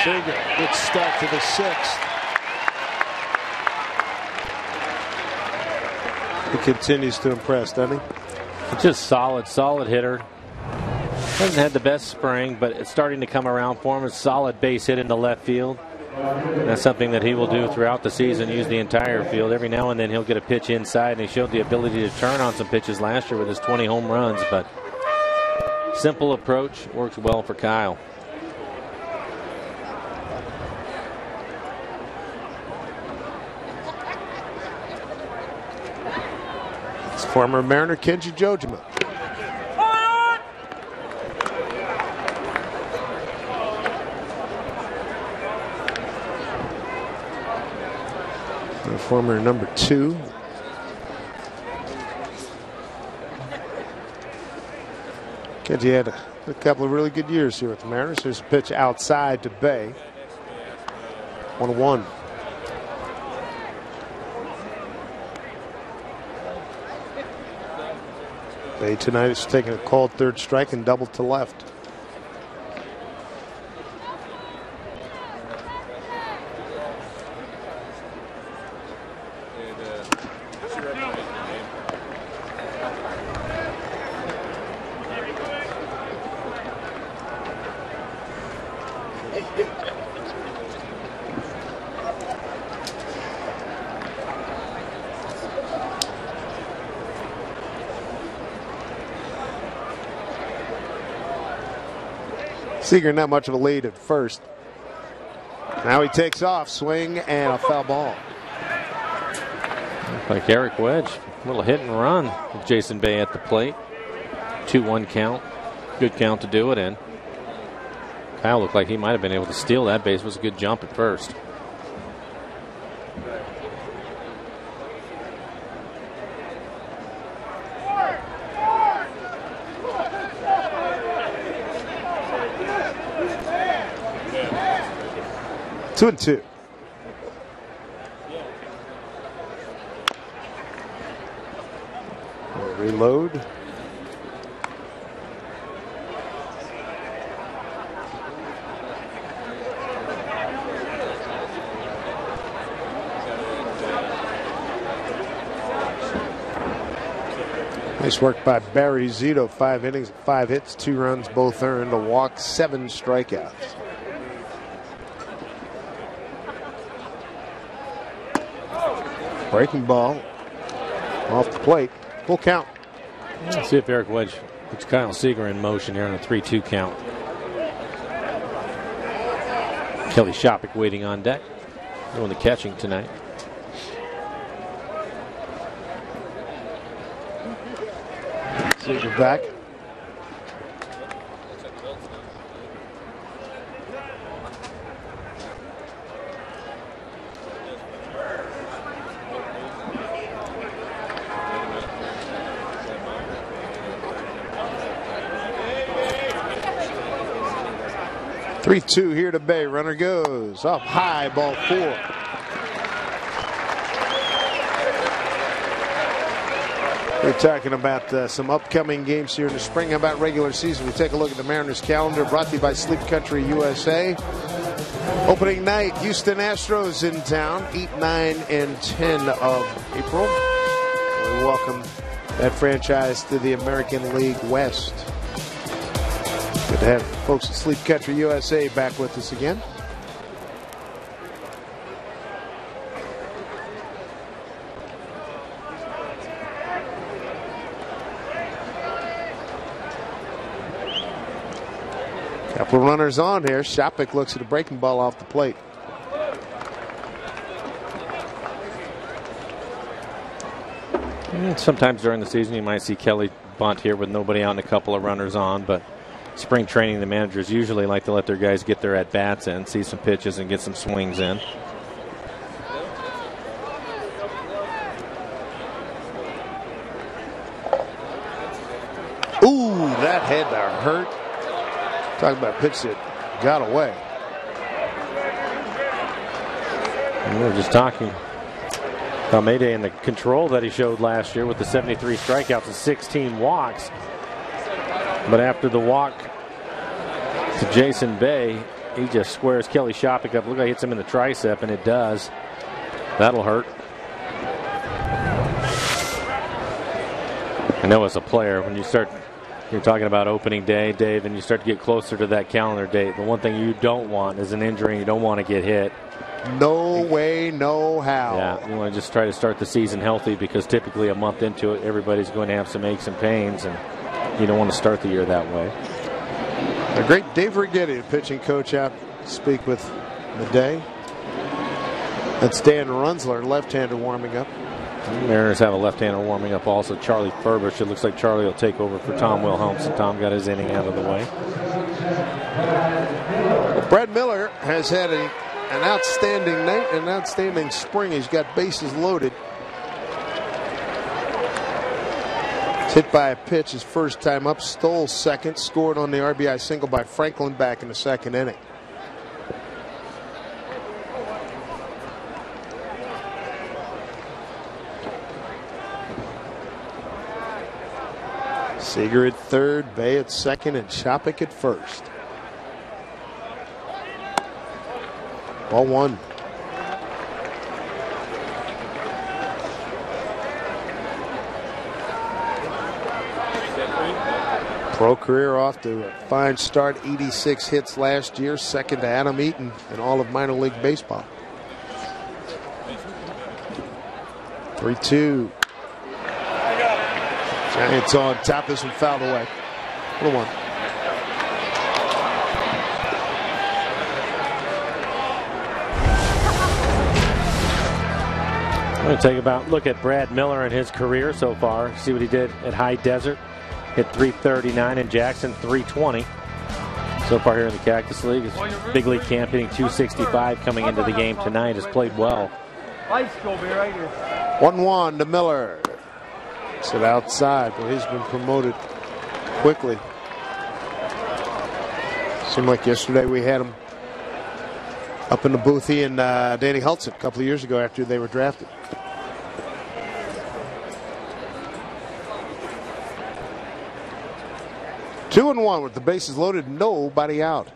Seager, good start to the 6th. He continues to impress, doesn't he? Just solid hitter. Hasn't had the best spring, but it's starting to come around for him. A solid base hit into left field. And that's something that he will do throughout the season, use the entire field. Every now and then he'll get a pitch inside, and he showed the ability to turn on some pitches last year with his 20 home runs. But simple approach, works well for Kyle. Former Mariner Kenji Jojima. Former number 2. Kenji had a couple of really good years here with the Mariners. There's a pitch outside to Bay. 1-1. Bay tonight is taking a called third strike and double to left. Seager not much of a lead at first. Now he takes off, swing, and a foul ball. Like Eric Wedge, a little hit and run with Jason Bay at the plate. 2-1 count. Good count to do it in. Kyle looked like he might have been able to steal that base. It was a good jump at first. Two and two. Reload. Nice work by Barry Zito. 5 innings, 5 hits, 2 runs, both earned, a walk, 7 strikeouts. Breaking ball off the plate. Full count. Let's see if Eric Wedge puts Kyle Seager in motion here on a 3-2 count. Kelly Shopik waiting on deck, doing the catching tonight. Seager back. 3-2 here to Bay. Runner goes up high, ball 4. We're talking about some upcoming games here in the spring. How about regular season? We take a look at the Mariners calendar, brought to you by Sleep Country USA. Opening night, Houston Astros in town, 8, 9, and 10 of April. We welcome that franchise to the American League West. Good to have folks at Sleep Country USA back with us again. Couple of runners on here. Shopik looks at a breaking ball off the plate. Sometimes during the season you might see Kelly bunt here with nobody out and a couple of runners on, but spring training, the managers usually like to let their guys get their at-bats in, see some pitches, and get some swings in. Ooh, that had to hurt. Talking about a pitch that got away. And we were just talking about Mayday and the control that he showed last year with the 73 strikeouts and 16 walks. But after the walk to Jason Bay, he just squares Kelly Shopik up. Look like it hits him in the tricep, and it does. That'll hurt. I know as a player, when you're talking about opening day, Dave, and you start to get closer to that calendar date, the one thing you don't want is an injury. You don't want to get hit. No way, no how. Yeah, you want to just try to start the season healthy, because typically a month into it, everybody's going to have some aches and pains, and you don't want to start the year that way. The great Dave Righetti, the pitching coach, out to speak with Midday. That's Dan Runzler, left-hander, warming up. The Mariners have a left-hander warming up also, Charlie Furbish. It looks like Charlie will take over for Tom Wilhelmsen. Tom got his inning out of the way. Well, Brad Miller has had an outstanding night, an outstanding spring. He's got bases loaded. Hit by a pitch his first time up, stole second, scored on the RBI single by Franklin back in the second inning. Seager at third, Bay at second, and Shopik at first. Ball 1. Pro career off to a fine start, 86 hits last year, second to Adam Eaton in all of minor league baseball. 3-2. Giants on top. This one fouled away. 1-1. I'm going to take a look at Brad Miller and his career so far. See what he did at High Desert. Hit .339 in Jackson, .320. So far here in the Cactus League. His big league camp hitting .265 coming into the game tonight. Has played well. 1-1 to Miller. Sit outside, but he's been promoted quickly. Seemed like yesterday we had him up in the booth, he and Danny Hultzen a couple of years ago after they were drafted. Two and one with the bases loaded, nobody out.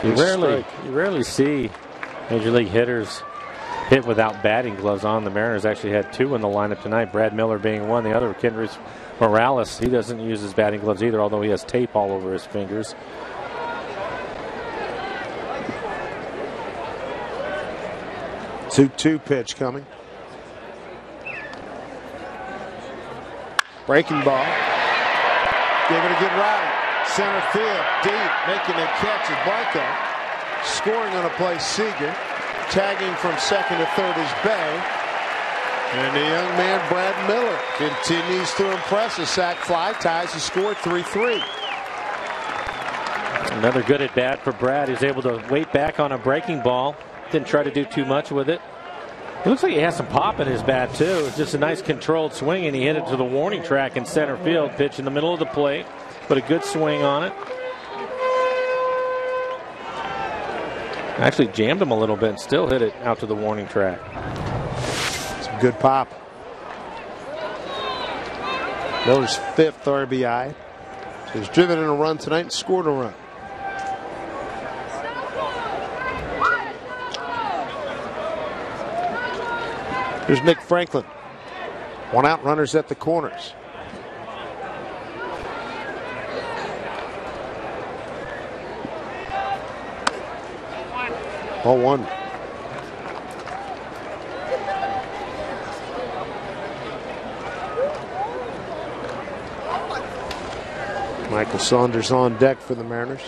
You rarely see major league hitters hit without batting gloves on. The Mariners actually had two in the lineup tonight, Brad Miller being one. The other, Kendrys Morales, he doesn't use his batting gloves either, although he has tape all over his fingers. Two pitch coming. Breaking ball. Gave it a good ride. Center field, deep, making a catch is Blanco. Scoring on a play, Seager. Tagging from second to third is Bay. And the young man, Brad Miller, continues to impress. A sac fly ties the score 3-3. Another good at bat for Brad. He's able to wait back on a breaking ball. Didn't try to do too much with it. It looks like he has some pop in his bat, too. It's just a nice controlled swing, and he hit it to the warning track in center field. Pitch in the middle of the plate. Put a good swing on it. Actually jammed him a little bit and still hit it out to the warning track. Some good pop. Miller's 5th RBI. So he's driven in a run tonight and scored a run. Here's Nick Franklin. 1 out, runners at the corners. Ball 1. Michael Saunders on deck for the Mariners.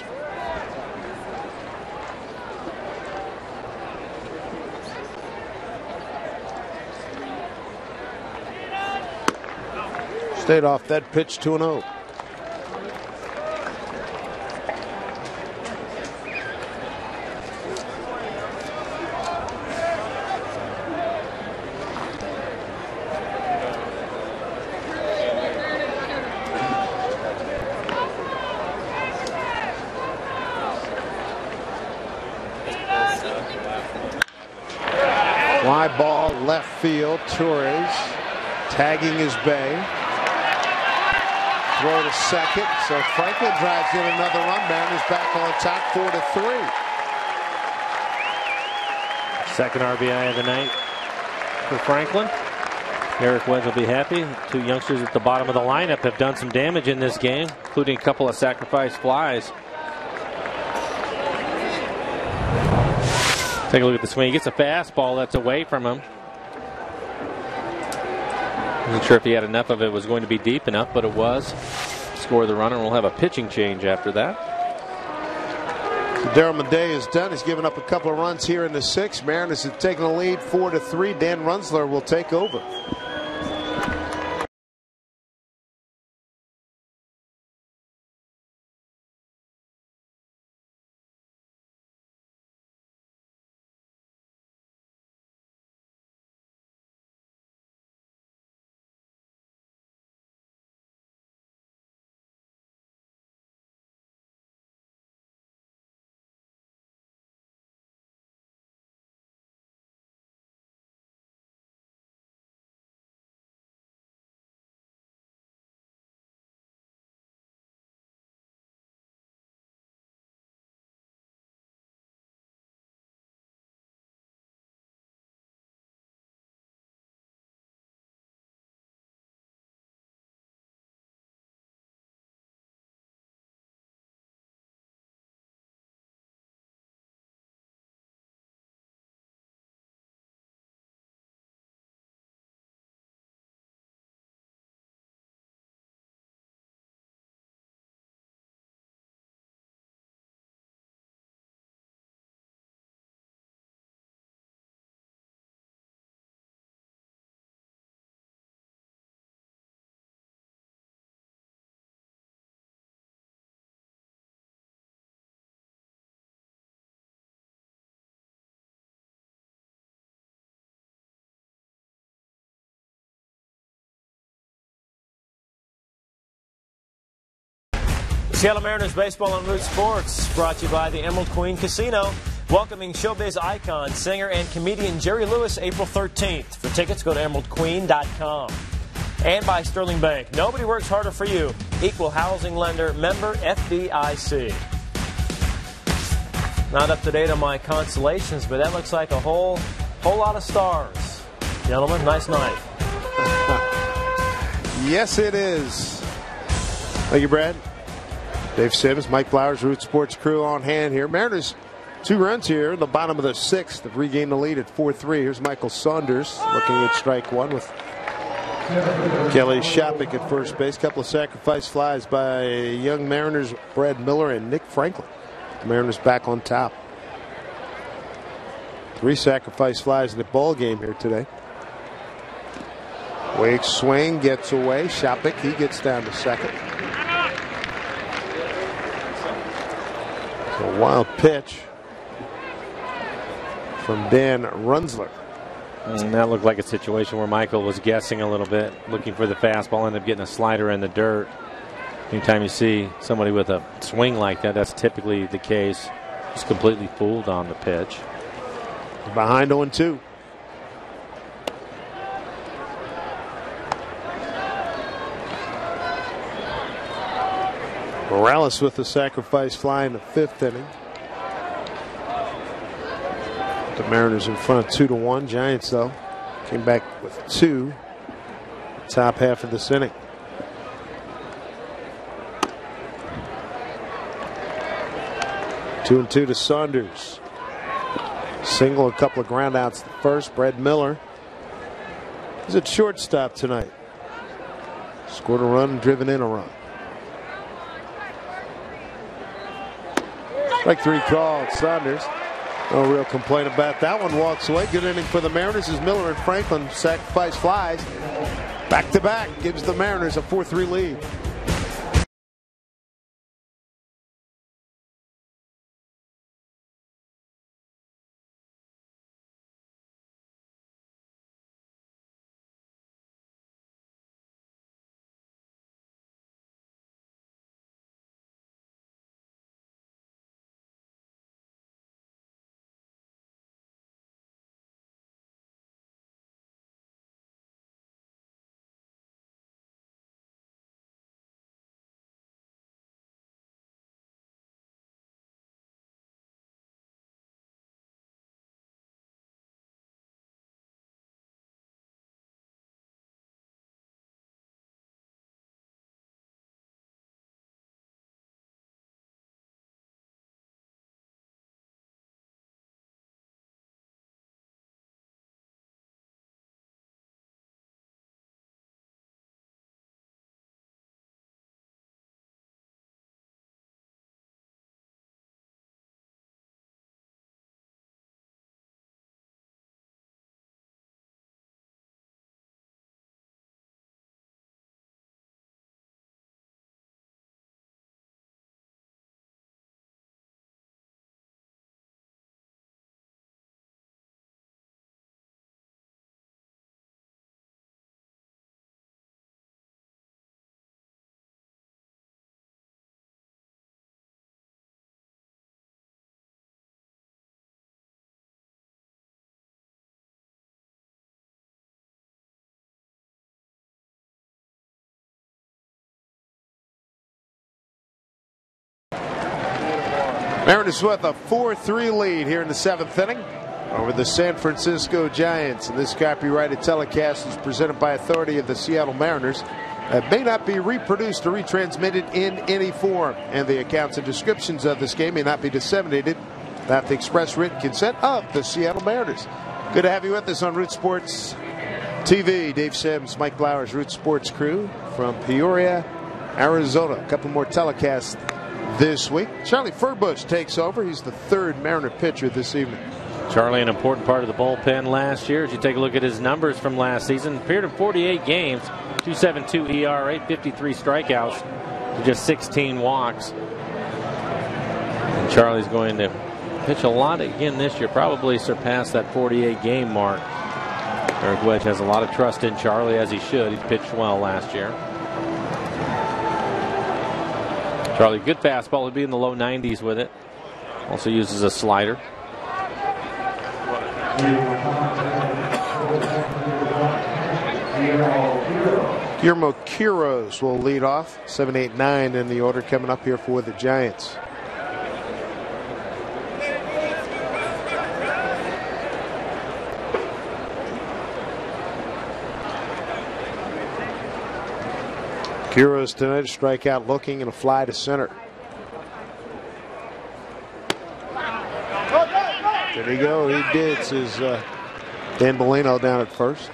Stayed off that pitch, 2-0. Fly ball left field. Torres tagging his bay. Throw to second. So Franklin drives in another run. Mariners back on top, 4-3. Second RBI of the night for Franklin. Eric Wedge will be happy. 2 youngsters at the bottom of the lineup have done some damage in this game, including a couple of sacrifice flies. Take a look at the swing. He gets a fastball that's away from him. Wasn't sure if he had enough of it was going to be deep enough, but it was. Score the runner. We'll have a pitching change after that. So Darryl Madej is done. He's given up a couple of runs here in the 6th. Mariners have taken the lead 4-3. Dan Runzler will take over. Seattle Mariners baseball on Root Sports, brought to you by the Emerald Queen Casino, welcoming showbiz icon, singer, and comedian Jerry Lewis April 13th. For tickets, go to emeraldqueen.com. And by Sterling Bank. Nobody works harder for you. Equal housing lender, member FDIC. Not up to date on my constellations, but that looks like a whole lot of stars. Gentlemen, nice night. Yes, it is. Thank you, Brad. Dave Sims, Mike Flowers, Root Sports crew on hand here. Mariners 2 runs here in the bottom of the 6th. They've regained the lead at 4-3. Here's Michael Saunders looking at strike 1 with Kelly Shopik at first base. Couple of sacrifice flies by young Mariners Brad Miller and Nick Franklin. The Mariners back on top. 3 sacrifice flies in the ball game here today. Wake swing gets away. Shopik, he gets down to second. A wild pitch from Dan Runzler. And that looked like a situation where Michael was guessing a little bit, looking for the fastball, ended up getting a slider in the dirt. Anytime you see somebody with a swing like that, that's typically the case. He's completely fooled on the pitch. Behind 0-2. Morales with the sacrifice fly in the 5th inning. The Mariners in front 2-1. Giants, though, came back with 2. Top half of this inning. Two and 2 to Saunders. Single, a couple of ground outs the first. Brad Miller is at shortstop tonight. Scored a run and driven in a run. Strike 3 called. Saunders. No real complaint about that one. Walks away. Good inning for the Mariners as Miller and Franklin sacrifice flies. Back to back gives the Mariners a 4-3 lead. Mariners with a 4-3 lead here in the 7th inning over the San Francisco Giants. And this copyrighted telecast is presented by authority of the Seattle Mariners. It may not be reproduced or retransmitted in any form, and the accounts and descriptions of this game may not be disseminated without the express written consent of the Seattle Mariners. Good to have you with us on Root Sports TV. Dave Sims, Mike Blowers, Root Sports crew from Peoria, Arizona. A couple more telecasts this week. Charlie Furbush takes over. He's the 3rd Mariner pitcher this evening. Charlie, an important part of the bullpen last year. As you take a look at his numbers from last season, appeared in 48 games, 2.72 ERA, 53 strikeouts, with just 16 walks. And Charlie's going to pitch a lot again this year, probably surpass that 48 game mark. Eric Wedge has a lot of trust in Charlie, as he should. He's pitched well last year. Charlie, good fastball. Would be in the low 90s with it. Also uses a slider. Guillermo Quiroz will lead off. 7, 8, 9 in the order coming up here for the Giants. Quiroz tonight, a strikeout looking and a fly to center. There he go. He did, says Dan Bellino down at first.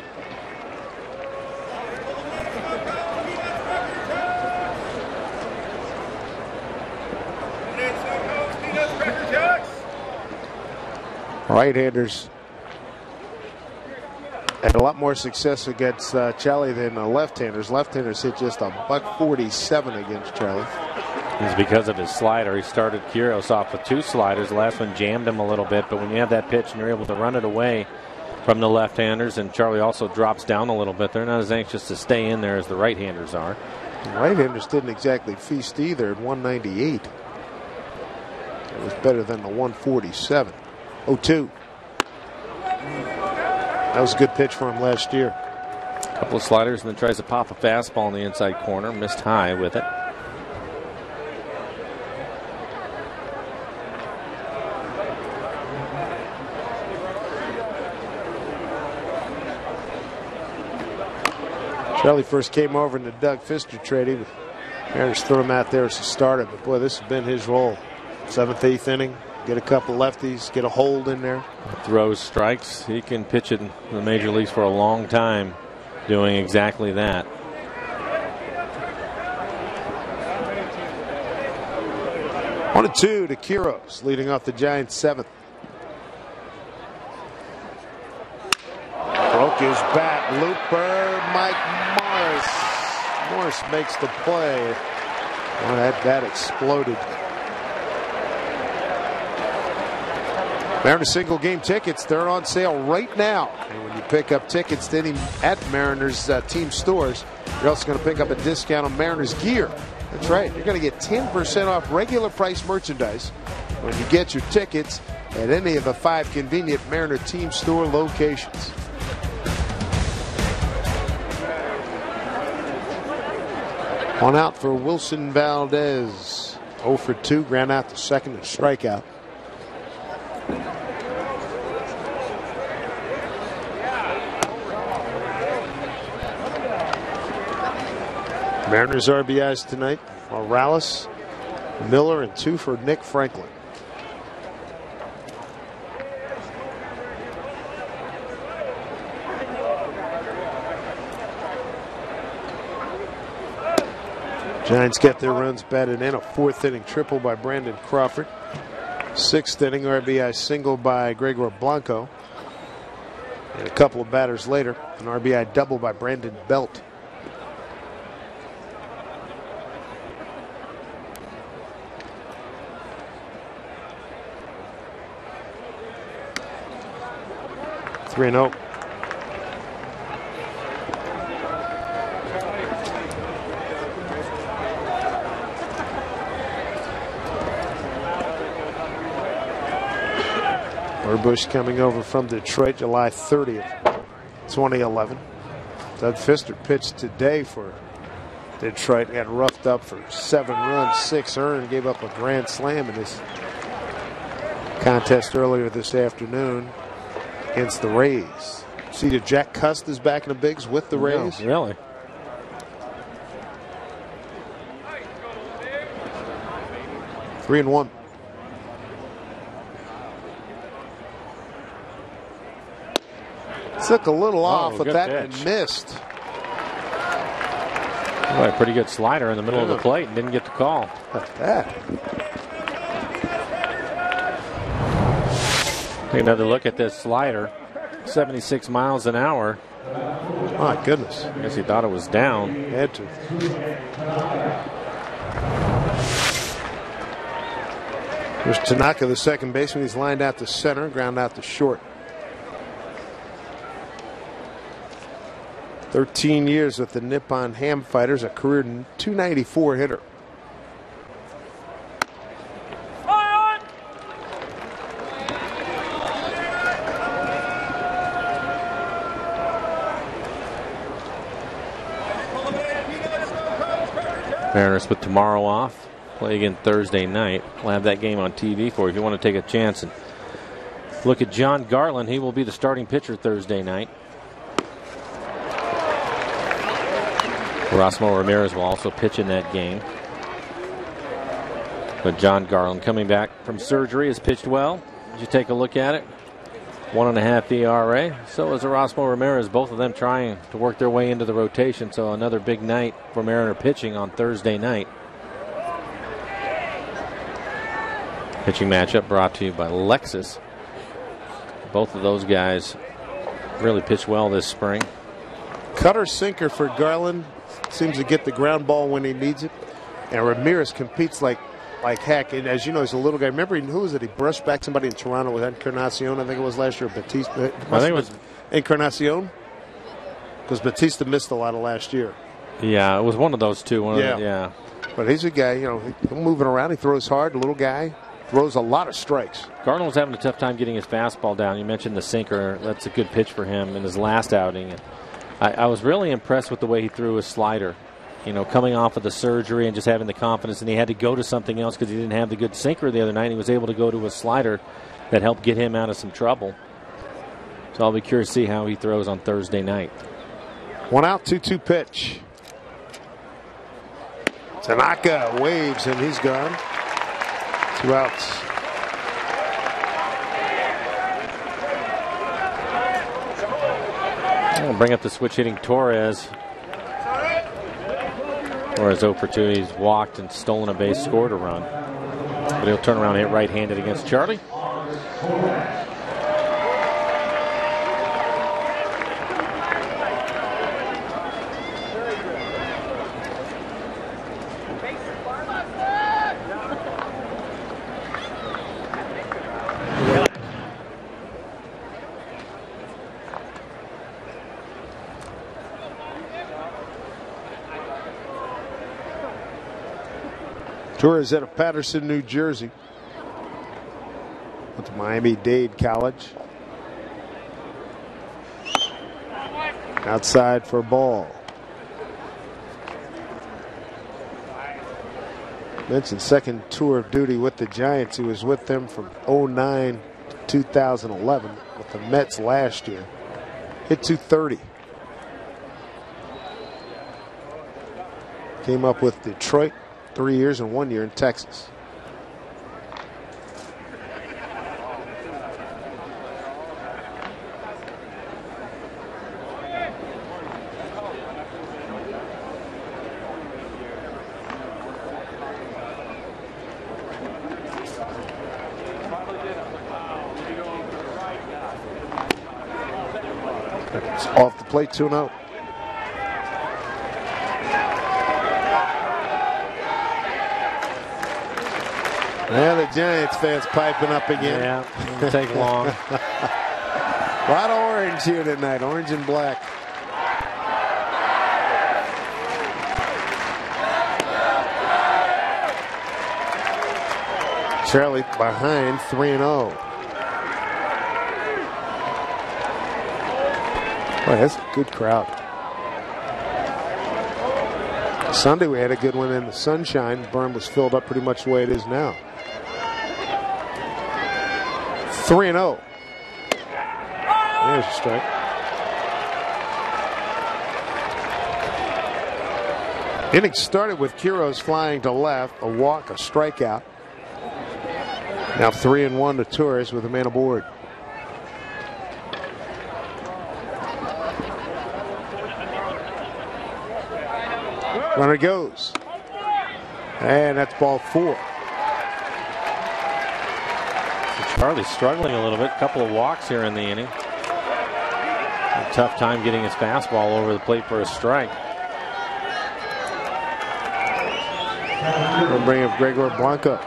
Right-handers had a lot more success against Charlie than left-handers. Left-handers hit just a .147 against Charlie. It's because of his slider. He started Quiroz off with 2 sliders. The last one jammed him a little bit, but when you have that pitch and you're able to run it away from the left-handers, and Charlie also drops down a little bit, they're not as anxious to stay in there as the right-handers are. The right-handers didn't exactly feast either at 198. It was better than the 147. 0-2. That was a good pitch for him last year. A couple of sliders, and then tries to pop a fastball in the inside corner. Missed high with it. Charlie first came over in the Doug Fister trade. Mariners threw him out there as a starter, but boy, this has been his role. 7th, 8th inning, get a couple lefties, get a hold in there. Throws strikes. He can pitch it in the major leagues for a long time, doing exactly that. One and two to Quiros, leading off the Giants' 7th. Broke his bat. Looper, Mike Morris. Morris makes the play. Well, that bat exploded. Mariners single game tickets, they're on sale right now. And when you pick up tickets to any at Mariners team stores, you're also going to pick up a discount on Mariners gear. That's right. You're going to get 10% off regular price merchandise when you get your tickets at any of the 5 convenient Mariner team store locations. One out for Wilson Valdez. 0 for 2, ground out to second and strikeout. Mariners RBIs tonight: Morales, Miller, and 2 for Nick Franklin. Giants get their runs batted in. A 4th inning triple by Brandon Crawford. 6th inning RBI single by Gregor Blanco. And a couple of batters later, an RBI double by Brandon Belt. Three and 0. Bush coming over from Detroit July 30th, 2011. Doug Fister pitched today for Detroit. Got roughed up for 7 runs, 6 earned, gave up a grand slam in this contest earlier this afternoon against the Rays. See that Jack Cust is back in the bigs with the Rays? No, really? Three and 1. Took a little off with that pitch. And missed. Well, a pretty good slider in the middle of the plate and didn't get the call. Like that. Take another look at this slider. 76 miles an hour. My goodness. I guess he thought it was down. He had to. There's Tanaka, the second baseman. He's lined out to center, ground out to short. 13 years with the Nippon Ham Fighters, a career .294 hitter. Mariners with tomorrow off. Play again Thursday night. We'll have that game on TV for you if you want to take a chance and look at John Garland. He will be the starting pitcher Thursday night. Erasmo Ramirez will also pitch in that game. But John Garland, coming back from surgery, has pitched well. As you take a look at it, 1.5 ERA. So is Erasmo Ramirez. Both of them trying to work their way into the rotation. So another big night for Mariner pitching on Thursday night. Pitching matchup brought to you by Lexus. Both of those guys really pitched well this spring. Cutter sinker for Garland. Seems to get the ground ball when he needs it. And Ramirez competes like heck. And as you know, he's a little guy. Remember, who was it? He brushed back somebody in Toronto with Encarnacion, I think it was last year. Batista. I think it was Encarnacion. Because Batista missed a lot of last year. Yeah, it was one of those two. Yeah. But he's a guy, you know, moving around. He throws hard, a little guy. throws a lot of strikes. Garneau's having a tough time getting his fastball down. You mentioned the sinker. That's a good pitch for him in his last outing. I was really impressed with the way he threw his slider. You know, coming off of the surgery and just having the confidence, and he had to go to something else because he didn't have the good sinker the other night. He was able to go to a slider that helped get him out of some trouble. So I'll be curious to see how he throws on Thursday night. 1 out, 2-2 pitch. Tanaka waves and he's gone. 2 outs. I'll bring up the switch hitting Torres. Torres 0 for 2. He's walked and stolen a base, scored a run. But he'll turn around and hit right-handed against Charlie. Torres out of Patterson, New Jersey. Went to Miami-Dade College. Outside for a ball. Mentioned second tour of duty with the Giants. He was with them from 2009 to 2011 with the Mets last year. Hit 230. Came up with Detroit. 3 years and 1 year in Texas. It's off the plate, 2-0. Now the Giants fans piping up again. Yeah, it'll take long. A lot of orange here tonight, orange and black. Charlie behind 3-0. Boy, that's a good crowd. Sunday we had a good one in the sunshine. Berm was filled up pretty much the way it is now. 3-0. There's a strike. Inning started with Quiros flying to left, a walk, a strikeout. Now 3-1 to Torres with a man aboard. Runner goes. And that's ball 4. Charlie's struggling a little bit. A couple of walks here in the inning. A tough time getting his fastball over the plate for a strike. We'll bring up Gregor Blanco.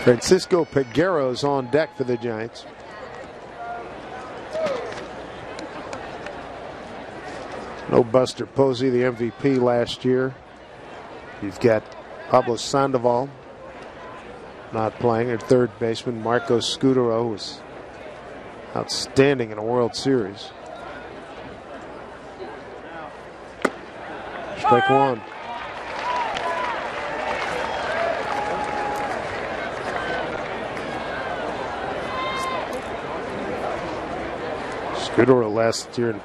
Francisco Peguero's on deck for the Giants. No Buster Posey, the MVP last year. You've got Pablo Sandoval not playing. At third baseman, Marco Scudero was outstanding in a World Series. Strike 1. Scudero last year in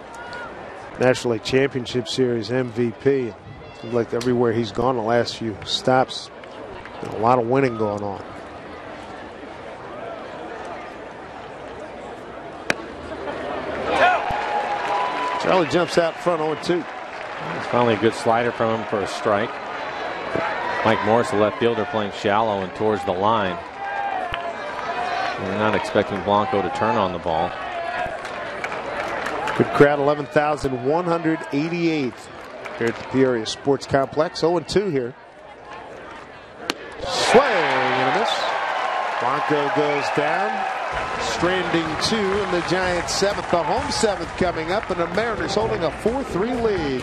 National League Championship Series MVP. Seems like everywhere he's gone the last few stops, a lot of winning going on. Charlie jumps out front 0-2. It's finally a good slider from him for a strike. Mike Morris, the left fielder, playing shallow and towards the line. We're not expecting Blanco to turn on the ball. Good crowd, 11,188 here at the Peoria Sports Complex. 0-2 here. Swing and a miss. Blanco goes down. Stranding 2 in the Giants' 7th. The home 7th coming up, and the Mariners holding a 4-3 lead.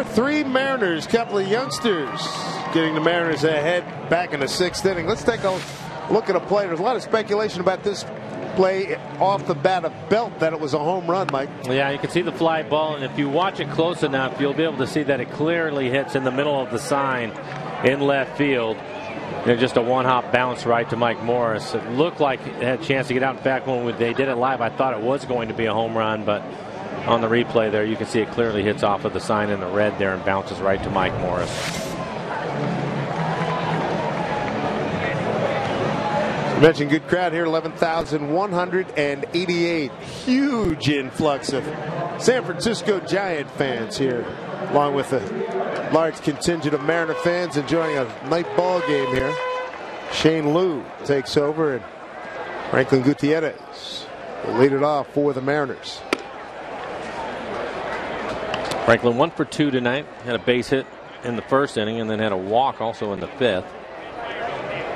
Three Mariners, couple of youngsters getting the Mariners ahead back in the 6th inning. Let's take a look at a play. There's a lot of speculation about this play off the bat of Belt that it was a home run, Mike. Yeah, you can see the fly ball, and if you watch it close enough, you'll be able to see that it clearly hits in the middle of the sign in left field. Just a one-hop bounce right to Mike Morris. It looked like it had a chance to get out. In fact, when they did it live, I thought it was going to be a home run, but on the replay there, you can see it clearly hits off of the sign in the red there and bounces right to Mike Morris. You mentioned good crowd here, 11,188. Huge influx of San Francisco Giant fans here, along with a large contingent of Mariner fans enjoying a night ball game here. Shane Lou takes over, and Franklin Gutierrez will lead it off for the Mariners. Franklin 1 for 2 tonight. Had a base hit in the 1st inning and then had a walk also in the 5th.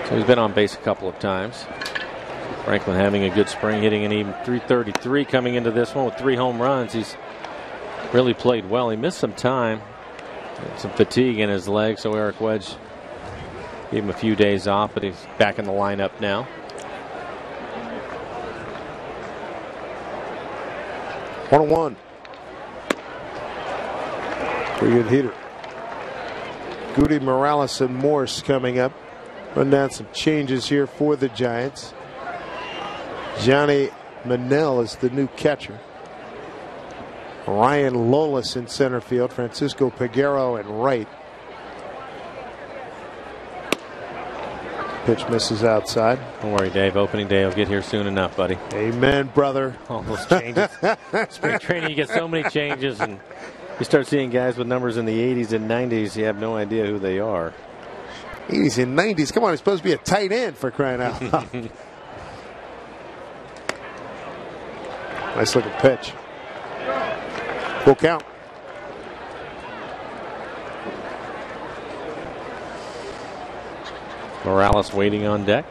So he's been on base a couple of times. Franklin having a good spring, hitting an even .333 coming into this one with 3 home runs. He's really played well. He missed some time, some fatigue in his leg, so Eric Wedge gave him a few days off, but he's back in the lineup now. 1-1. Pretty good hitter. Goody, Morales, and Morse coming up. Run down some changes here for the Giants. Johnny Manel is the new catcher. Ryan Lolis in center field. Francisco Peguero in right. Pitch misses outside. Don't worry, Dave. Opening day will get here soon enough, buddy. Amen, brother. All those changes. Spring training, you get so many changes, and you start seeing guys with numbers in the 80s and 90s. You have no idea who they are. 80s and 90s. Come on, he's supposed to be a tight end, for crying out loud. Nice looking pitch. Full count. Morales waiting on deck.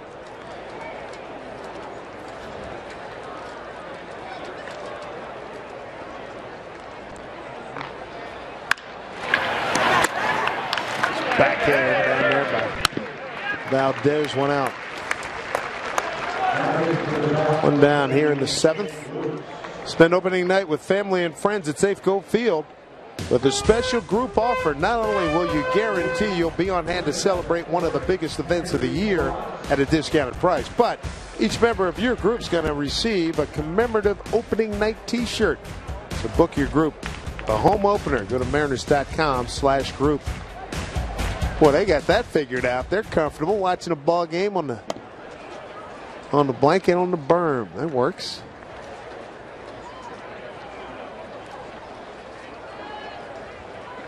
Backhand down there by Valdez. One out. One down here in the 7th. Spend opening night with family and friends at Safeco Field with a special group offer. Not only will you guarantee you'll be on hand to celebrate one of the biggest events of the year at a discounted price, but each member of your group's going to receive a commemorative opening night t-shirt. So book your group. The home opener. Go to mariners.com/group. Boy, they got that figured out. They're comfortable watching a ball game on the blanket on the berm. That works.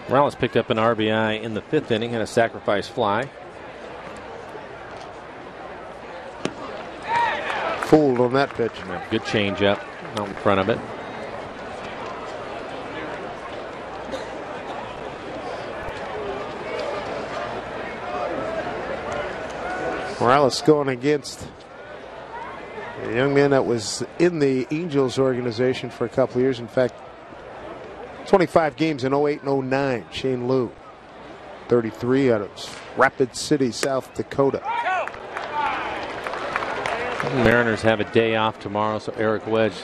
Morales picked up an RBI in the 5th inning and a sacrifice fly. Fooled on that pitch. Good changeup out in front of it. Morales going against a young man that was in the Angels organization for a couple of years. In fact, 25 games in 08 and 09. Shane Liu, 33 out of Rapid City, South Dakota. The Mariners have a day off tomorrow, so Eric Wedge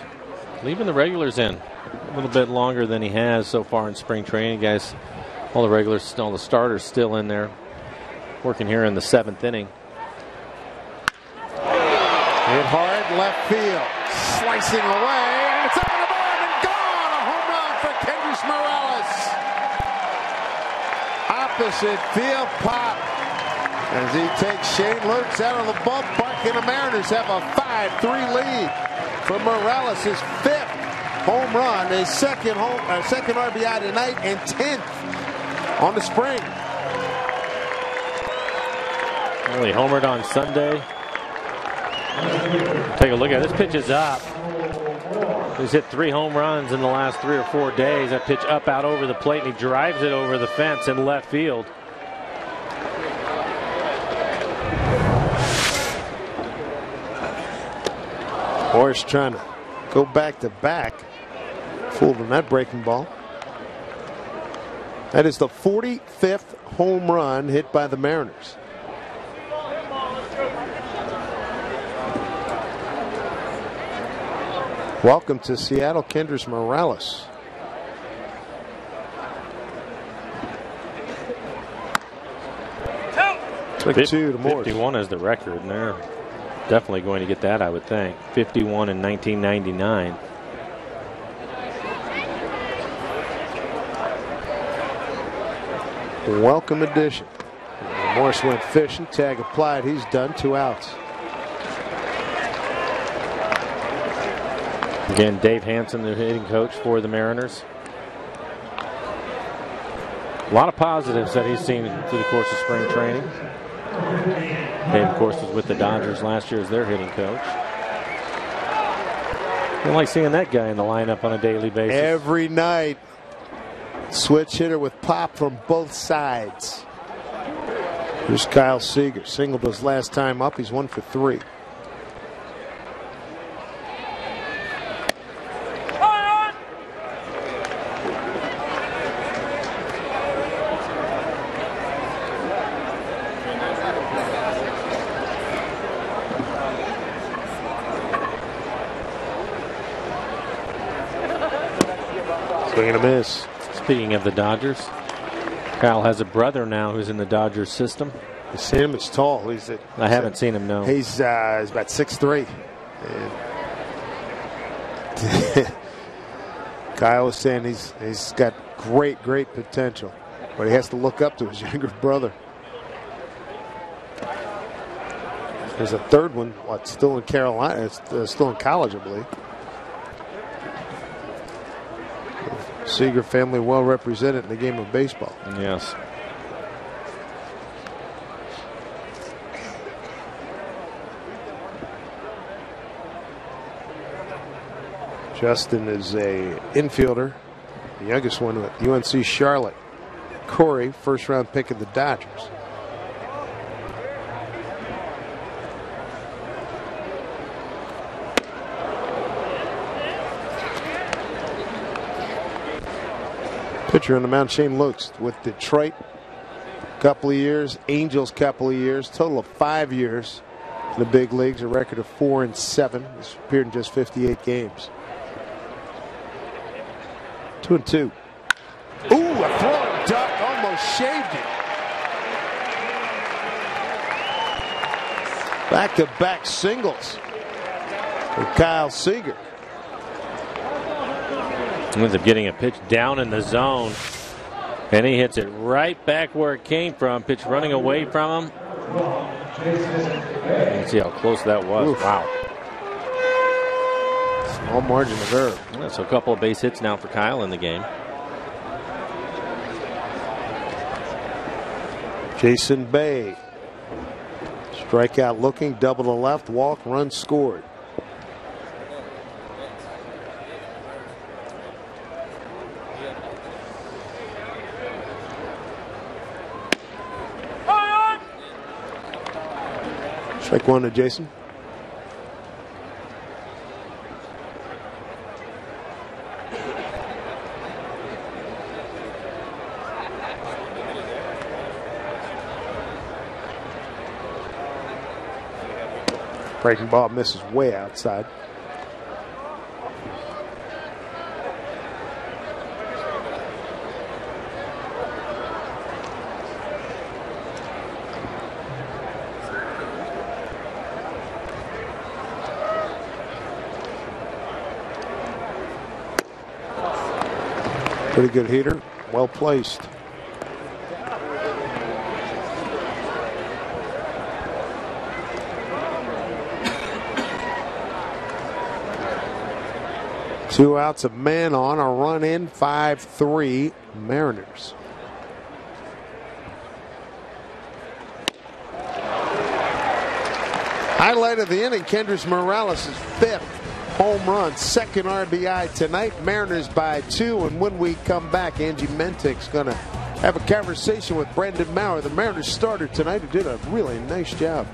leaving the regulars in a little bit longer than he has so far in spring training. Guys, all the regulars, all the starters still in there working here in the 7th inning. Hit hard left field, slicing away, and it's up in the barn and gone. A home run for Kendrys Morales. Opposite field pop as he takes Shane Lukes out of the ballpark, and the Mariners have a 5-3 lead for Morales' 5th home run, his second RBI tonight, and 10th on the spring. Well, he homered on Sunday. Take a look at it. This pitch is up. He's hit 3 home runs in the last 3 or 4 days. That pitch up out over the plate, and he drives it over the fence in left field. Morris trying to go back to back. Fooled on that breaking ball. That is the 45th home run hit by the Mariners. Welcome to Seattle, Kendrys Morales. Like 2 to Morris. 51 is the record, and they're definitely going to get that, I would think. 51 in 1999. Welcome addition. Morris went fishing, tag applied, he's done, 2 outs. Again, Dave Hansen, the hitting coach for the Mariners. A lot of positives that he's seen through the course of spring training. Dave, of course, was with the Dodgers last year as their hitting coach. I like seeing that guy in the lineup on a daily basis. Every night. Switch hitter with pop from both sides. Here's Kyle Seager. Singled his last time up. He's 1 for 3. Swing and a miss. Speaking of the Dodgers, Kyle has a brother now who's in the Dodgers system. You see him? He's tall. I haven't seen him, no. He's about 6'3". Kyle was saying he's got great potential, but he has to look up to his younger brother. There's a third one, still in Carolina, still in college, I believe. Seager family well represented in the game of baseball. Yes. Justin is a infielder, the youngest one at UNC Charlotte. Corey, first round pick of the Dodgers. Pitcher on the mound, Shane Lukes with Detroit, couple of years, Angels couple of years, total of 5 years in the big leagues, a record of 4-7. He's appeared in just 58 games. 2-2. Ooh, a throwing duck, almost shaved it. Back-to-back singles for Kyle Seager. Ends up getting a pitch down in the zone, and he hits it right back where it came from. Pitch running away from him. You can see how close that was. Oof. Wow. Small margin of error. Yeah, so a couple of base hits now for Kyle in the game. Jason Bay. Strikeout looking, double to left, walk, run scored. Strike one to Jason. Breaking ball misses way outside. Pretty good heater, well placed. Two outs, a man on, a run in, 5-3 Mariners. Highlight of the inning, Kendrys Morales' 5th home run, 2nd RBI tonight. Mariners by 2, and when we come back, Angie Mentik's going to have a conversation with Brendan Maurer, the Mariners starter tonight, who did a really nice job.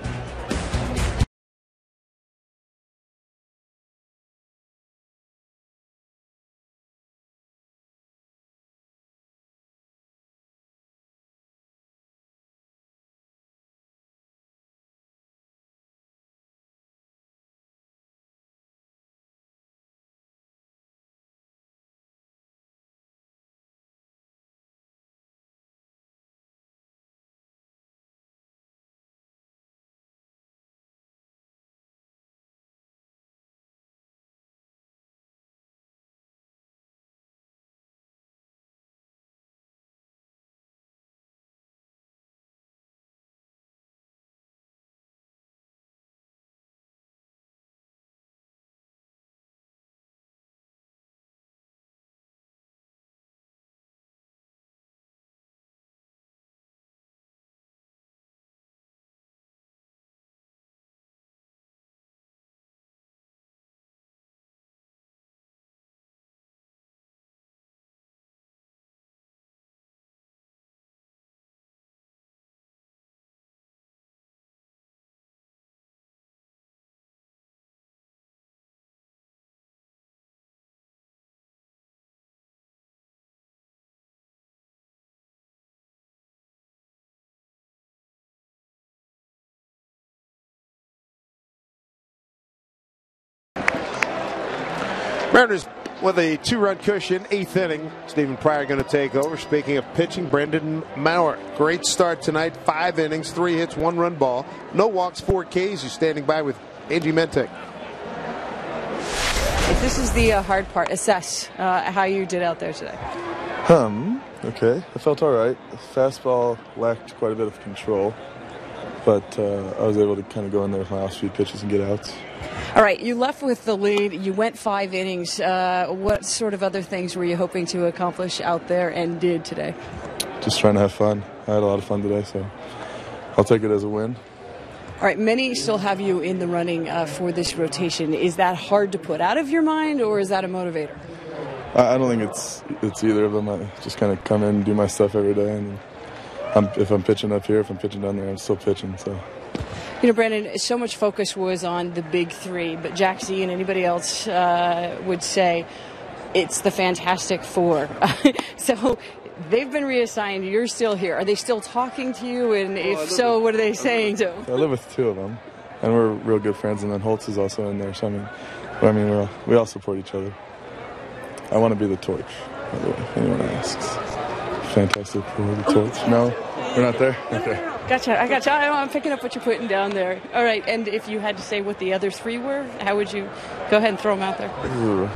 Mariners with a 2-run cushion, 8th inning. Stephen Pryor going to take over. Speaking of pitching, Brendan Maurer. Great start tonight. 5 innings, 3 hits, 1 run ball. No walks, 4 Ks. He's standing by with Angie Mentik. This is the hard part. Assess how you did out there today. Okay. I felt all right. The fastball lacked quite a bit of control, but I was able to kind of go in there with my off-speed pitches and get outs. All right, you left with the lead. You went 5 innings. What sort of other things were you hoping to accomplish out there and did today? Just trying to have fun. I had a lot of fun today, so I'll take it as a win. All right, many still have you in the running for this rotation. Is that hard to put out of your mind, or is that a motivator? I don't think it's either of them. I just kind of come in and do my stuff every day, and if I'm pitching up here, if I'm pitching down there, I'm still pitching, so. You know, Brandon, so much focus was on the big 3, but Jack Z and anybody else would say it's the Fantastic 4. So they've been reassigned. You're still here. Are they still talking to you? And if so, what are they saying to? I live with 2 of them, and we're real good friends. And then Holtz is also in there. So we all support each other. I want to be the torch, by the way, if anyone asks. Fantastic 4, the torch. No, we're not there. Okay. Gotcha. I gotcha. I'm picking up what you're putting down there. All right. And if you had to say what the other 3 were, how would you go ahead and throw them out there? Ooh.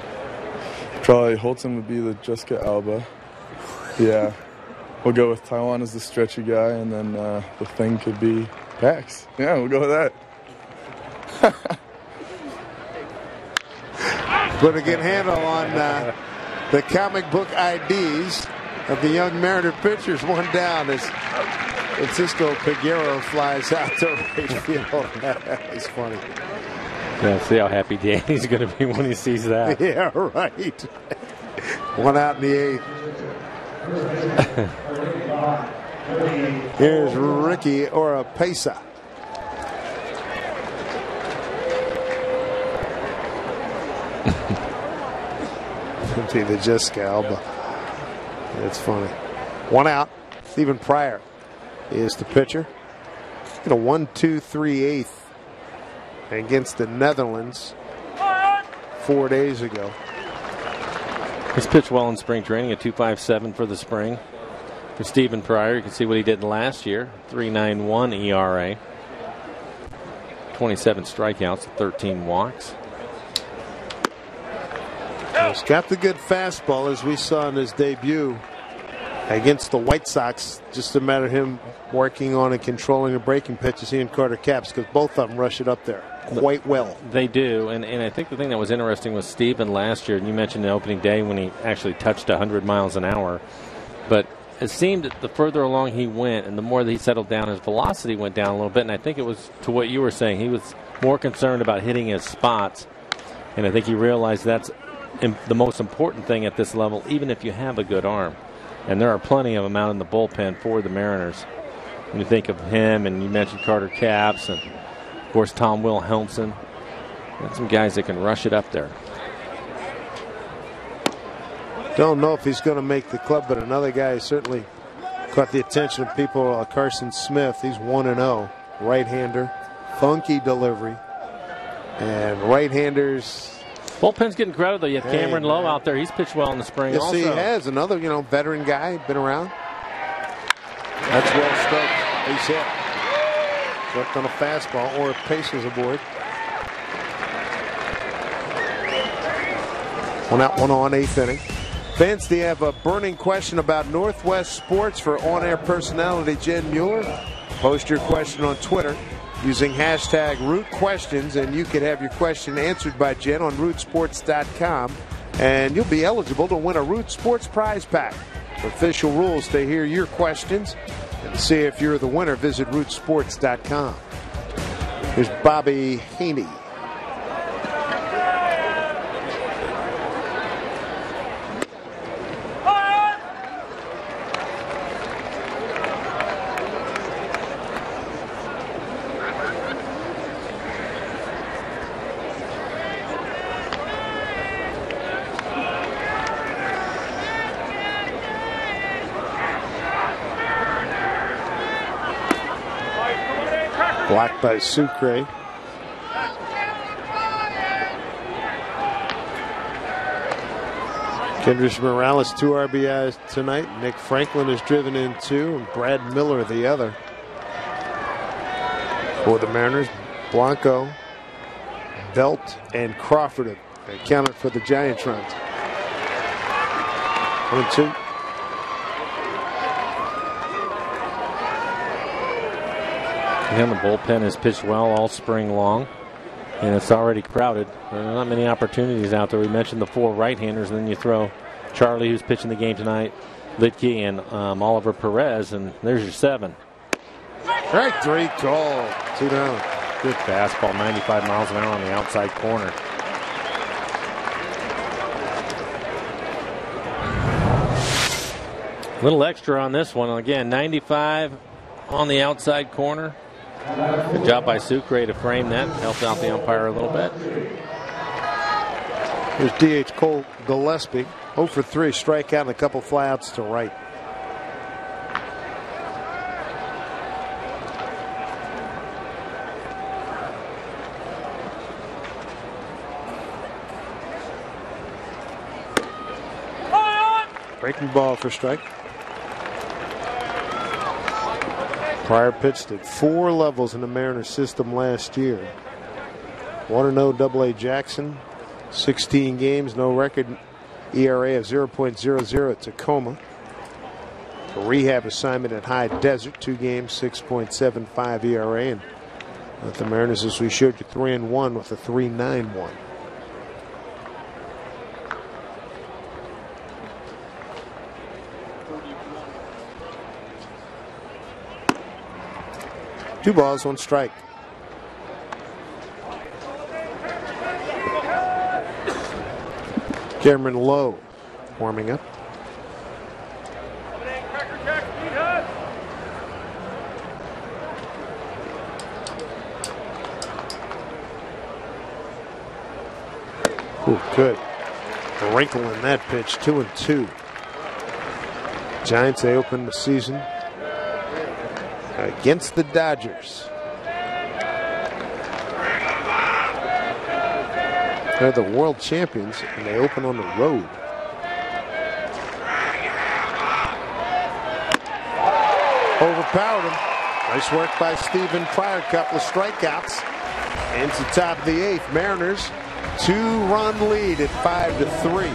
Probably Holton would be the Jessica Alba. Yeah. We'll go with Taiwan as the stretchy guy, and then the thing could be Pax. Yeah, we'll go with that. Put a good handle on the comic book IDs of the young Mariner pitchers. 1 down as Francisco Peguero flies out to right field. It's funny. Yeah, see how happy Danny's going to be when he sees that. Yeah, right. One out in the 8th. Here's Ricky Oropesa. The Jessica Alba. That's funny. One out. Stephen Pryor is the pitcher. In a 1-2-3/8 against the Netherlands 4 days ago. He's pitched well in spring training, a 2.57 for the spring. For Stephen Pryor, you can see what he did last year, 3.91 ERA, 27 strikeouts, 13 walks. He's got the good fastball, as we saw in his debut against the White Sox. Just a matter of him working on and controlling the breaking pitches, he and Carter Capps, because both of them rush it up there quite well. They do, and I think the thing that was interesting was Stephen last year, and you mentioned the opening day when he actually touched 100 miles an hour, but it seemed that the further along he went and the more that he settled down, his velocity went down a little bit, and I think it was to what you were saying. He was more concerned about hitting his spots, and I think he realized that's the most important thing at this level, even if you have a good arm. And there are plenty of them out in the bullpen for the Mariners. When you think of him, and you mentioned Carter Capps, and of course Tom Wilhelmsen, got some guys that can rush it up there. Don't know if he's going to make the club, but another guy certainly caught the attention of people. Carson Smith, he's 1-0, right-hander, funky delivery, and right-handers. Bullpen's getting credit, though. You have Cameron Lowe out there. He's pitched well in the spring. Yes, also. he has. Another, veteran guy, been around. That's well struck. Base hit. Struck on a fastball, or Pacers aboard. 1 out, 1 on, 8th inning. Fans, do you have a burning question about Northwest Sports for on-air personality Jen Mueller? Post your question on Twitter using hashtag RootQuestions, and you could have your question answered by Jen on rootsports.com, and you'll be eligible to win a Root Sports prize pack. For official rules to hear your questions and see if you're the winner, visit rootsports.com. Here's Bobby Haney. Blocked by Sucre. Kendrys Morales 2 RBIs tonight. Nick Franklin is driven in 2, and Brad Miller the other. For the Mariners, Blanco, Belt, and Crawford accounted for the Giants runs. 1-2. And the bullpen has pitched well all spring long, and it's already crowded. There are not many opportunities out there. We mentioned the 4 right-handers, and then you throw Charlie, who's pitching the game tonight, Litke, and Oliver Perez, and there's your 7. Strike 3 call. 2 down. Good fastball, 95 miles an hour on the outside corner. A little extra on this one. Again, 95 on the outside corner. Good job by Sucre to frame that. Helped out the umpire a little bit. Here's D.H. Cole Gillespie. 0 for 3, strikeout and a couple flyouts to right. Breaking ball for strike. Pryor pitched at 4 levels in the Mariners system last year. 1-0 Double-A Jackson, 16 games, no record, ERA of 0.00 at Tacoma. A rehab assignment at High Desert, 2 games, 6.75 ERA. And with the Mariners, as we showed you, 3-1 with a 3.91. 2 balls, 1 strike. Cameron Lowe warming up. Ooh, good. A wrinkle in that pitch, 2-2. Giants, they open the season against the Dodgers. They're the world champions, and they open on the road. Overpowered him. Nice work by Stephen Pryor. Couple of strikeouts. Into top of the 8th. Mariners, 2-run lead at 5-3.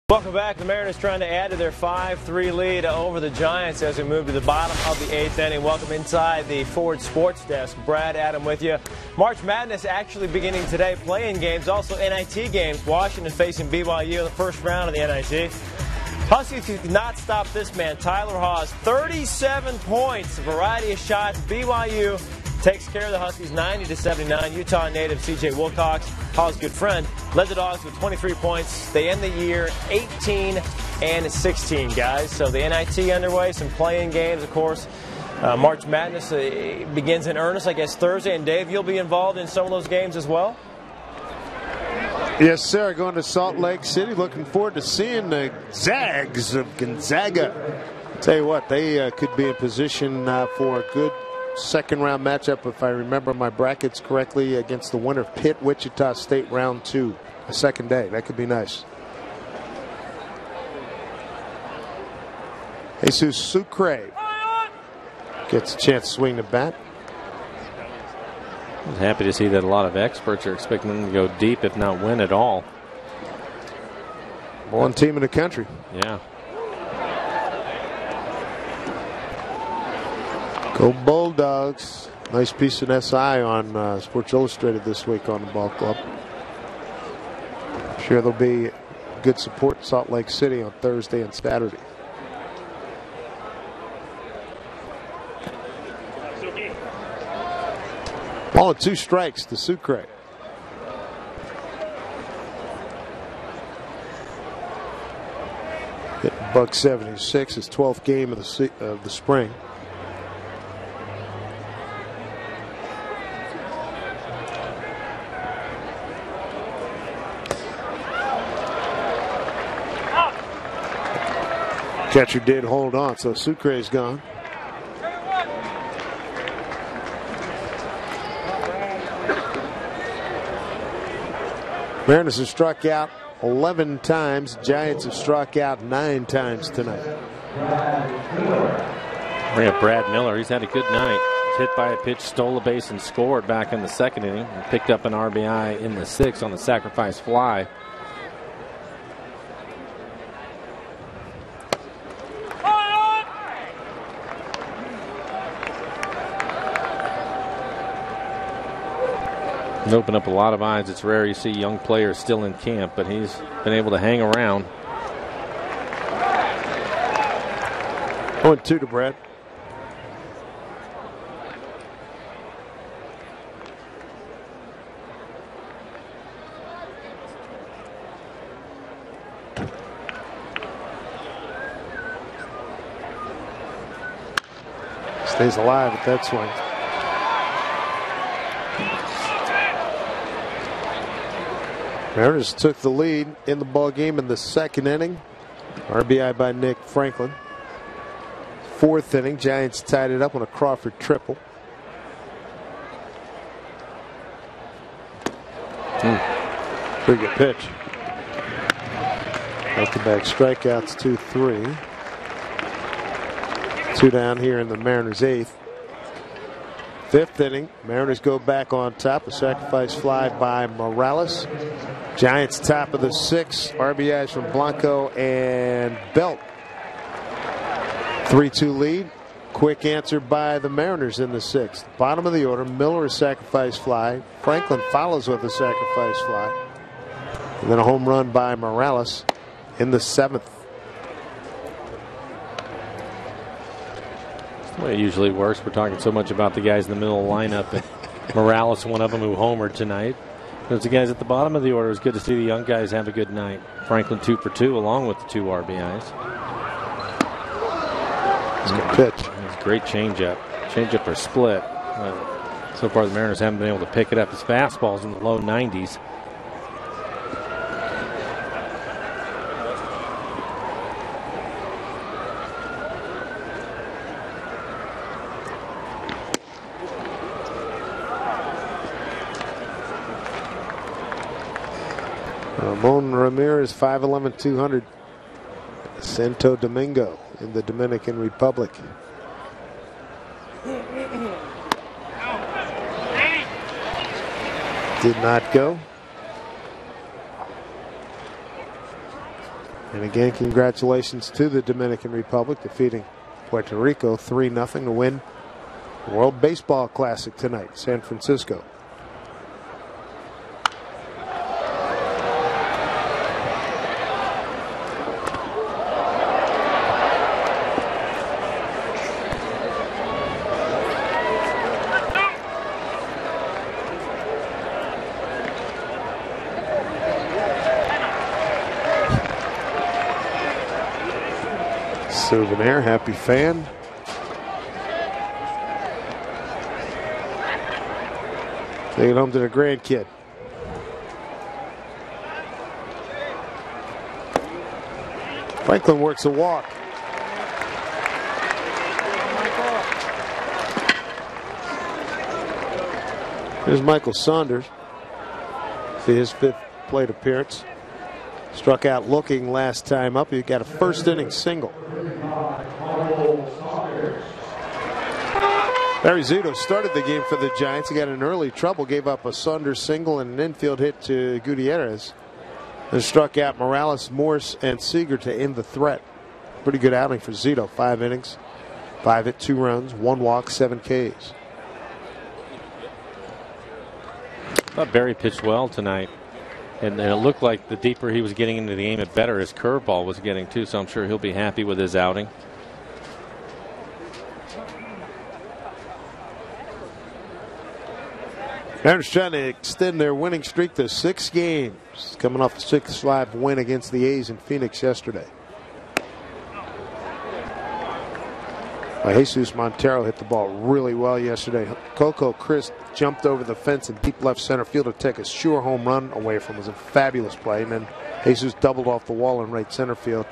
Welcome back. The Mariners trying to add to their 5-3 lead over the Giants as we move to the bottom of the 8th inning. Welcome inside the Ford Sports Desk. Brad, Adam with you. March Madness actually beginning today. Play-in games, also NIT games. Washington facing BYU in the first round of the NIT. Huskies could not stop this man, Tyler Haws. 37 points, a variety of shots. BYU takes care of the Huskies 90-79. Utah native C.J. Wilcox, Haws' good friend, led the Dogs with 23 points. They end the year 18-16, guys. So the NIT underway, some play-in games, of course. March Madness begins in earnest, I guess, Thursday. And Dave, you'll be involved in some of those games as well? Yes, sir. Going to Salt Lake City. Looking forward to seeing the Zags of Gonzaga. Tell you what, they could be in position for a good second-round matchup, if I remember my brackets correctly, against the winner of Pitt, Wichita State, round 2, the second day. That could be nice. Jesus Sucre gets a chance to swing the bat. I was happy to see that a lot of experts are expecting them to go deep, if not win at all. One team in the country. Yeah. Go Bulldogs. Nice piece in SI on Sports Illustrated this week on the ball club. I'm sure there'll be good support in Salt Lake City on Thursday and Saturday. Ball and 2 strikes to Sucre. Hit .176, his 12th game of the spring. Catcher did hold on, so Sucre is gone. Mariners have struck out 11 times. Giants have struck out 9 times tonight. We have Brad Miller. He's had a good night. Hit by a pitch, stole a base, and scored back in the second inning. And picked up an RBI in the 6th on the sacrifice fly. It opened up a lot of eyes. It's rare you see young players still in camp, but he's been able to hang around. 0-2 to Brad. Stays alive at that swing. Mariners took the lead in the ball game in the second inning. RBI by Nick Franklin. Fourth inning, Giants tied it up on a Crawford triple. Pretty good pitch. Back-to-back strikeouts, 2-3. 2 down here in the Mariners' eighth. Fifth inning, Mariners go back on top. A sacrifice fly by Morales. Giants top of the sixth. RBIs from Blanco and Belt. 3-2 lead. Quick answer by the Mariners in the sixth. Bottom of the order, Miller a sacrifice fly. Franklin follows with a sacrifice fly. And then a home run by Morales in the seventh. That's the way it usually works. We're talking so much about the guys in the middle of the lineup. And Morales, one of them who homered tonight. But the guys at the bottom of the order, it's good to see the young guys have a good night. Franklin 2 for 2 along with the 2 RBIs. It's a good pitch. It's a great changeup. Changeup or split. So far the Mariners haven't been able to pick it up. His fastball's in the low 90s. Ramon Ramirez, 5'11", 200. Santo Domingo in the Dominican Republic. Did not go. And again, congratulations to the Dominican Republic, defeating Puerto Rico 3-0 to win the World Baseball Classic tonight, San Francisco. Souvenir, happy fan. Take it home to the grandkid. Franklin works a walk. Here's Michael Saunders. See his fifth plate appearance. Struck out looking last time up. He got a first inning single. Barry Zito started the game for the Giants. He got in early trouble, gave up a Saunders single and an infield hit to Gutierrez. Then struck out Morales, Morse, and Seager to end the threat. Pretty good outing for Zito. 5 innings, 5 hit, 2 runs, 1 walk, 7 Ks. I thought Barry pitched well tonight. And it looked like the deeper he was getting into the game, the better his curveball was getting too. So I'm sure he'll be happy with his outing. Mariners trying to extend their winning streak to 6 games, coming off a 6-5 win against the A's in Phoenix yesterday. Jesus Montero hit the ball really well yesterday. Coco Chris jumped over the fence in deep left center field to take a sure home run away from. It was a fabulous play. And then Jesus doubled off the wall in right center field.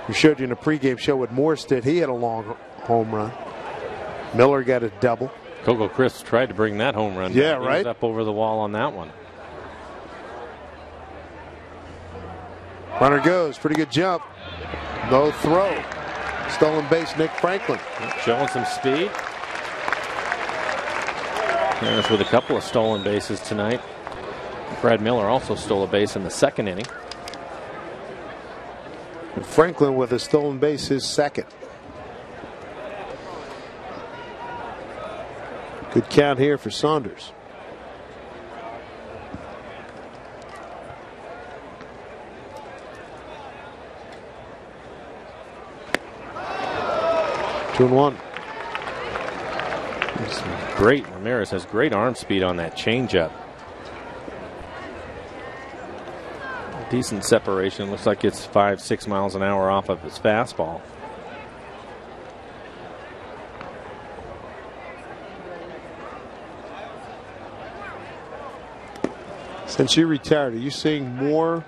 We showed you in the pregame show what Morse did. He had a long home run. Miller got a double. Coco Chris tried to bring that home run. Yeah, down. right. He was up over the wall on that one. Runner goes. Pretty good jump. No throw. Stolen base, Nick Franklin. Showing some speed. Mariners with a couple of stolen bases tonight. Brad Miller also stole a base in the second inning. And Franklin with a stolen base, his second. Good count here for Saunders. 2-1. Great. Ramirez has great arm speed on that changeup. Decent separation. Looks like it's 5-6 miles an hour off of his fastball. Since you retired, are you seeing more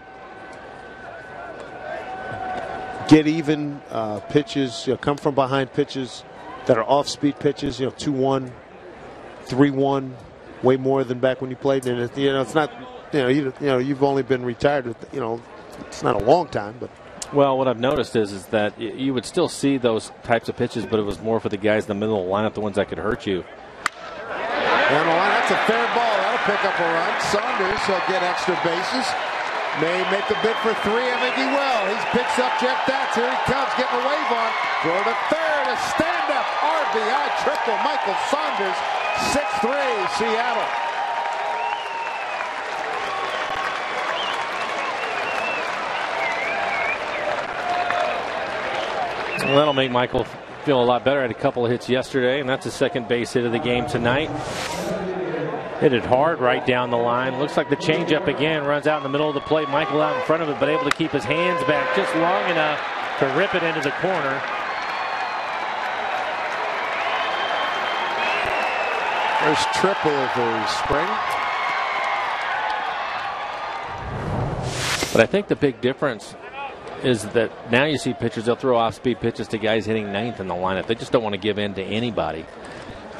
get even pitches, come from behind pitches that are off-speed pitches, 2-1, 3-1, way more than back when you played? And it's not, you've only been retired, it's not a long time, but. Well, what I've noticed is that you would still see those types of pitches, but it was more for the guys in the middle of the lineup, the ones that could hurt you. Down the line, that's a fair ball. That'll pick up a run. Saunders will get extra bases. May make a bid for 3. I think he will. He picks up Jeff Datz. Here he comes, getting a wave on. Throw to third. A stand-up RBI triple. Michael Saunders, 6-3, Seattle. Well, that'll make Michael feel a lot better. Had a couple of hits yesterday, and that's his second base hit of the game tonight. Hit it hard right down the line. Looks like the changeup again runs out in the middle of the plate. Michael out in front of it, but able to keep his hands back just long enough to rip it into the corner. First triple of the spring. But I think the big difference is that now you see pitchers, they'll throw off-speed pitches to guys hitting ninth in the lineup. They just don't want to give in to anybody.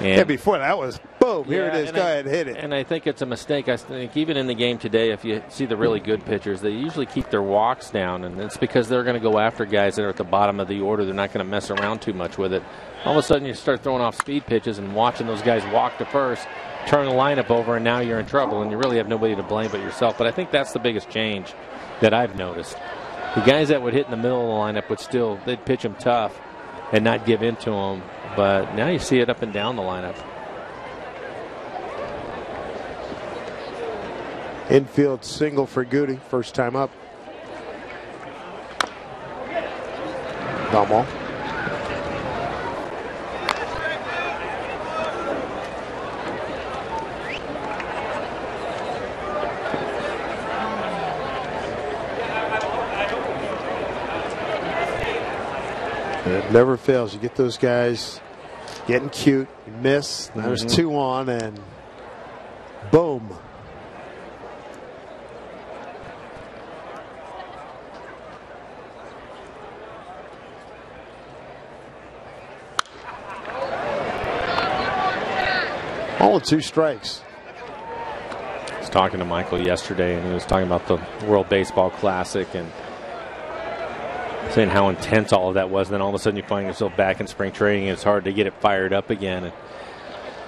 And before that was boom, here it is, go ahead, hit it. And I think it's a mistake. I think even in the game today, if you see the really good pitchers, they usually keep their walks down, and it's because they're going to go after guys that are at the bottom of the order. They're not going to mess around too much with it. All of a sudden you start throwing off speed pitches and watching those guys walk to first, turn the lineup over, and now you're in trouble, and you really have nobody to blame but yourself. But I think that's the biggest change that I've noticed. The guys that would hit in the middle of the lineup they'd pitch them tough and not give in to them. But now you see it up and down the lineup. Infield single for Goody, first time up. Domo. It never fails. You get those guys getting cute. You miss. There's 2 on, and boom. All 2 strikes. I was talking to Michael yesterday, and he was talking about the World Baseball Classic and saying how intense all of that was. And then all of a sudden you find yourself back in spring training, and it's hard to get it fired up again. And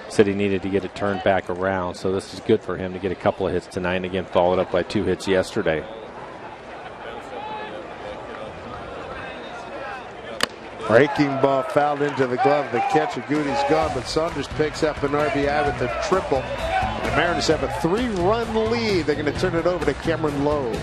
said he needed to get it turned back around. So this is good for him to get a couple of hits tonight, and again followed up by 2 hits yesterday. Breaking ball fouled into the glove. The catcher, Goody's gone, but Saunders picks up an RBI with a triple. The Mariners have a 3-run lead. They're going to turn it over to Cameron Lowe.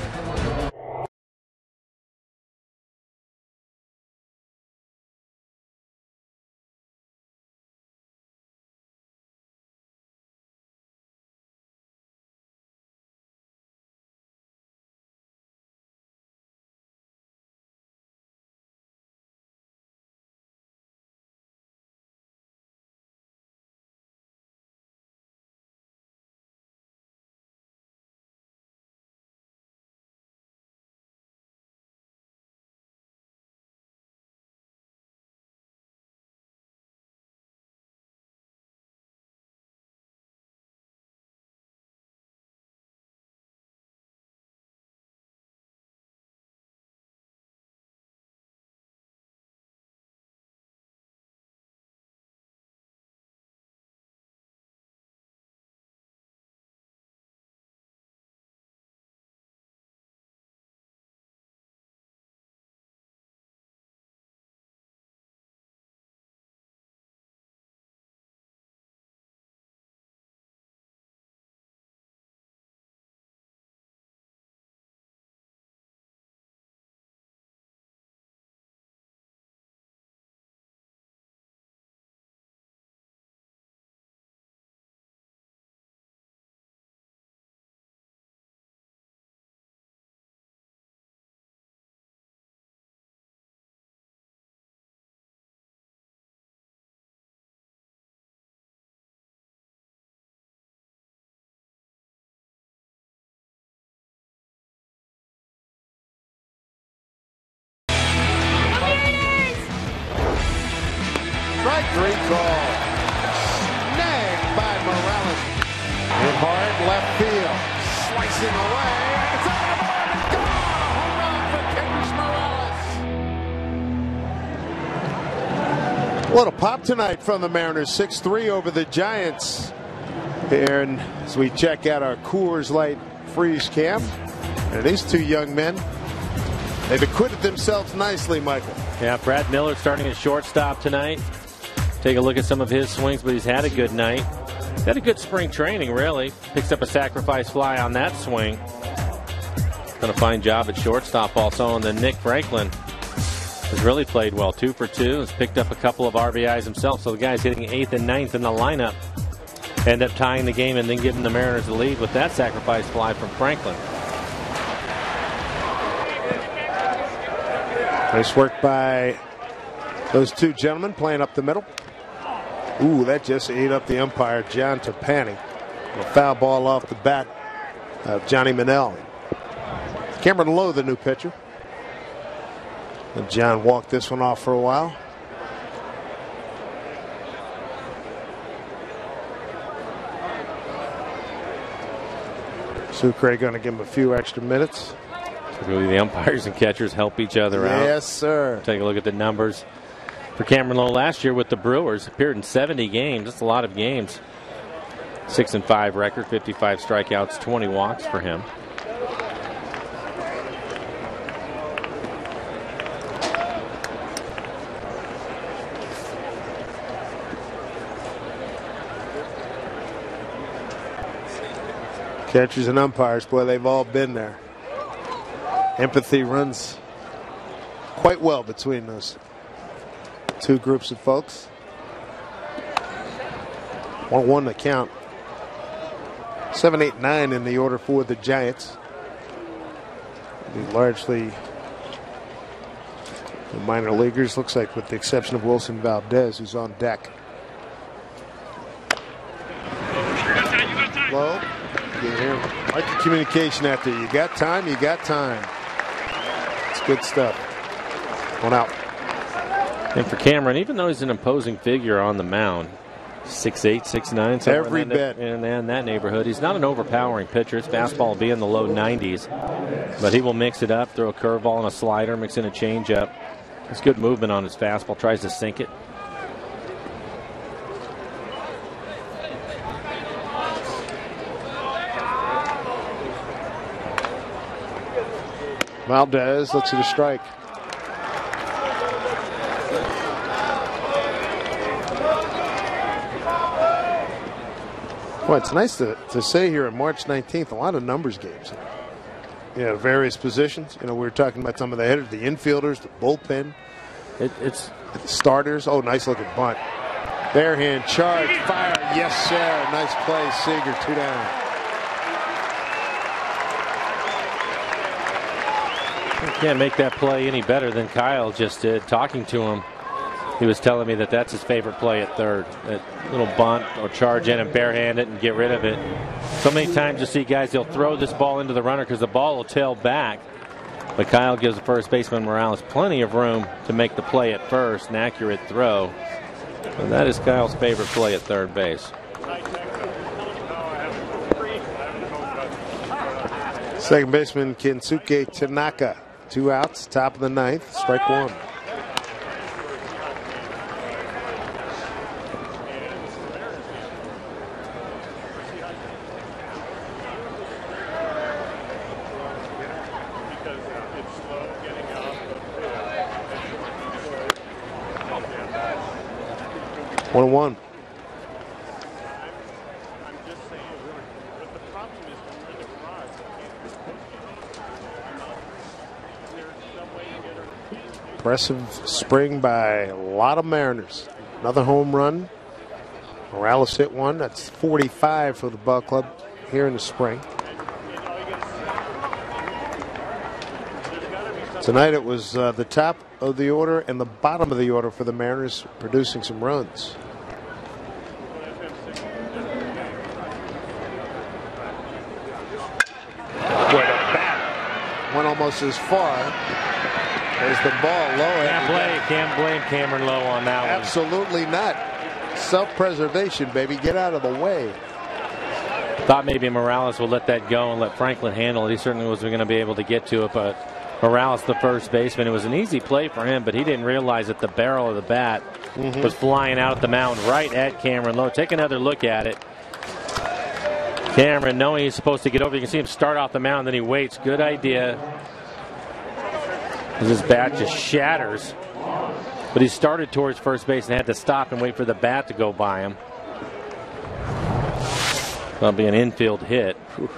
strike 3 call. Snagged by Morales. Hit hard left field. Slicing away. It's on the board and gone. A home run for Kendrick Morales. A little pop tonight from the Mariners. 6-3 over the Giants. Here, and as we check out our Coors Light freeze cam, and these two young men, they've acquitted themselves nicely, Michael. Yeah, Brad Miller starting at shortstop tonight. Take a look at some of his swings, but he's had a good night. Had a good spring training, really. Picks up a sacrifice fly on that swing. Done a fine job at shortstop also. And then Nick Franklin has really played well. 2 for 2. Has picked up a couple of RBIs himself. So the guy's hitting 8th and 9th in the lineup. End up tying the game and then giving the Mariners the lead with that sacrifice fly from Franklin. Nice work by those two gentlemen playing up the middle. Ooh, that just ate up the umpire, John Trapani. A foul ball off the bat of Johnny Manel. Cameron Lowe, the new pitcher. And John walked this one off for a while. Sucre going to give him a few extra minutes. Really, the umpires and catchers help each other out. Yes, sir. Take a look at the numbers for Cameron Lowe last year with the Brewers. Appeared in 70 games. That's a lot of games. 6-5 record, 55 strikeouts, 20 walks for him. Catchers and umpires, boy, they've all been there. Empathy runs quite well between those two groups of folks. 1-1 to count. 7, 8, 9 in the order for the Giants. Largely the minor leaguers, looks like, with the exception of Wilson Valdez, who's on deck. Low. You hear like the communication out there. You got time, you got time. It's good stuff. One out. And for Cameron, even though he's an imposing figure on the mound, 6'8", 6'9", every bit in that neighborhood, he's not an overpowering pitcher. His fastball will be in the low 90s, but he will mix it up, throw a curveball and a slider, mix in a changeup. It's good movement on his fastball, tries to sink it. Valdez looks at a strike. Well, it's nice to say here on March 19th, a lot of numbers games. Various positions. We were talking about some of the hitters, the infielders, the bullpen. It's the starters. Oh, nice looking bunt. Barehand charge, fire. Yes, sir. Nice play, Seager, 2 down. Can't make that play any better than Kyle just did. Talking to him, he was telling me that that's his favorite play at third. That little bunt or charge in and barehand it and get rid of it. So many times you see guys, they'll throw this ball into the runner because the ball will tail back. But Kyle gives the first baseman Morales plenty of room to make the play at first, an accurate throw. And that is Kyle's favorite play at third base. Second baseman Kensuke Tanaka. 2 outs, top of the 9th, strike 1. One. Impressive spring by a lot of Mariners. Another home run. Morales hit one. That's 45 for the ball club here in the spring. Tonight it was the top of the order and the bottom of the order for the Mariners producing some runs. Boy, the bat went almost as far There's the ball low. Can't blame Cameron Lowe on that one. Absolutely not. Self-preservation, baby. Get out of the way. Thought maybe Morales would let that go and let Franklin handle it. He certainly wasn't going to be able to get to it, but Morales, the first baseman, it was an easy play for him, but he didn't realize that the barrel of the bat was flying out at the mound right at Cameron Lowe. Take another look at it. Cameron, knowing he's supposed to get over, you can see him start off the mound, then he waits. Good idea. His bat just shatters. But he started towards first base and had to stop and wait for the bat to go by him. That'll be an infield hit. Whew.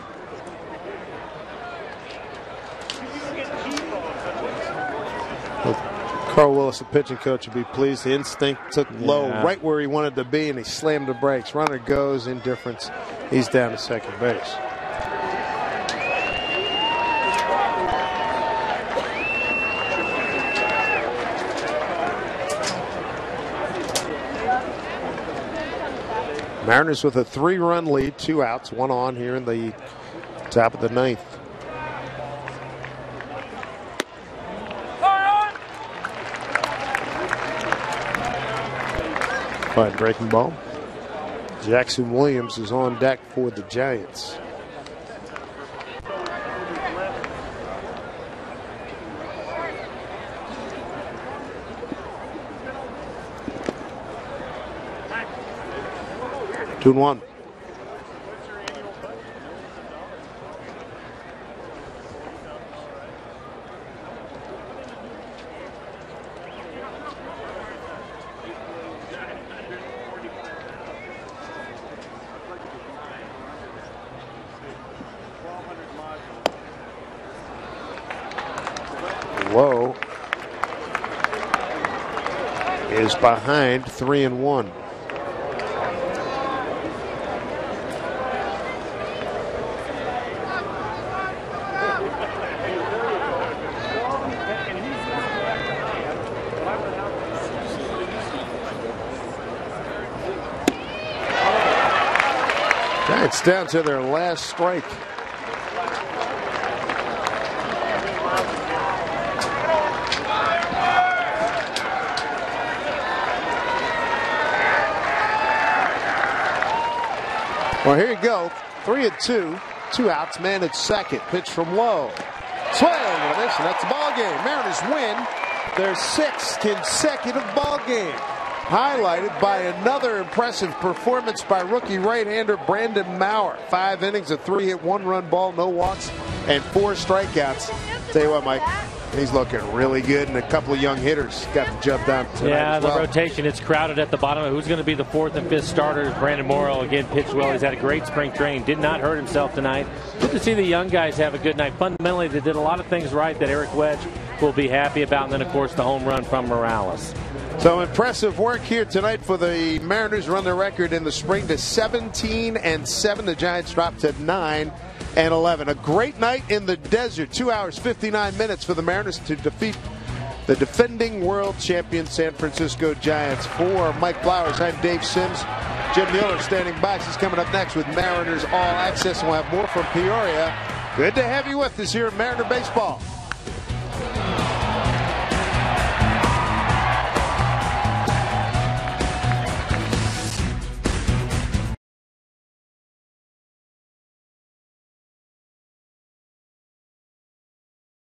Carl Willis, the pitching coach, would be pleased. The instinct took Lowe right where he wanted to be, and he slammed the brakes. Runner goes, indifference. He's down to second base. Mariners with a 3-run lead, 2 outs, 1 on here in the top of the 9th. Fine breaking ball. Jackson Williams is on deck for the Giants. Two and one. Lowe is behind 3-1. Giants down to their last strike. Well, here you go. 3-2, 2 outs, man at second. Pitch from Lowe. Swing and a miss, and that's the ball game. Mariners win their 6th consecutive ball game. Highlighted by another impressive performance by rookie right-hander Brandon Maurer. 5 innings, a 3-hit, 1-run ball, no walks, and 4 strikeouts. Tell you what, Mike, he's looking really good, and a couple of young hitters got the job done tonight. Yeah, the rotation, it's crowded at the bottom. Who's going to be the 4th and 5th starters? Brandon Morrow, again, pitched well. He's had a great spring training. Did not hurt himself tonight. Good to see the young guys have a good night. Fundamentally, they did a lot of things right that Eric Wedge will be happy about. And then, of course, the home run from Morales. So impressive work here tonight for the Mariners. Run their record in the spring to 17-7. The Giants dropped to 9-11. A great night in the desert. 2 hours, 59 minutes for the Mariners to defeat the defending world champion San Francisco Giants. For Mike Flowers, I'm Dave Sims. Jim Mueller standing by. He's coming up next with Mariners All Access. We'll have more from Peoria. Good to have you with us here at Mariner Baseball.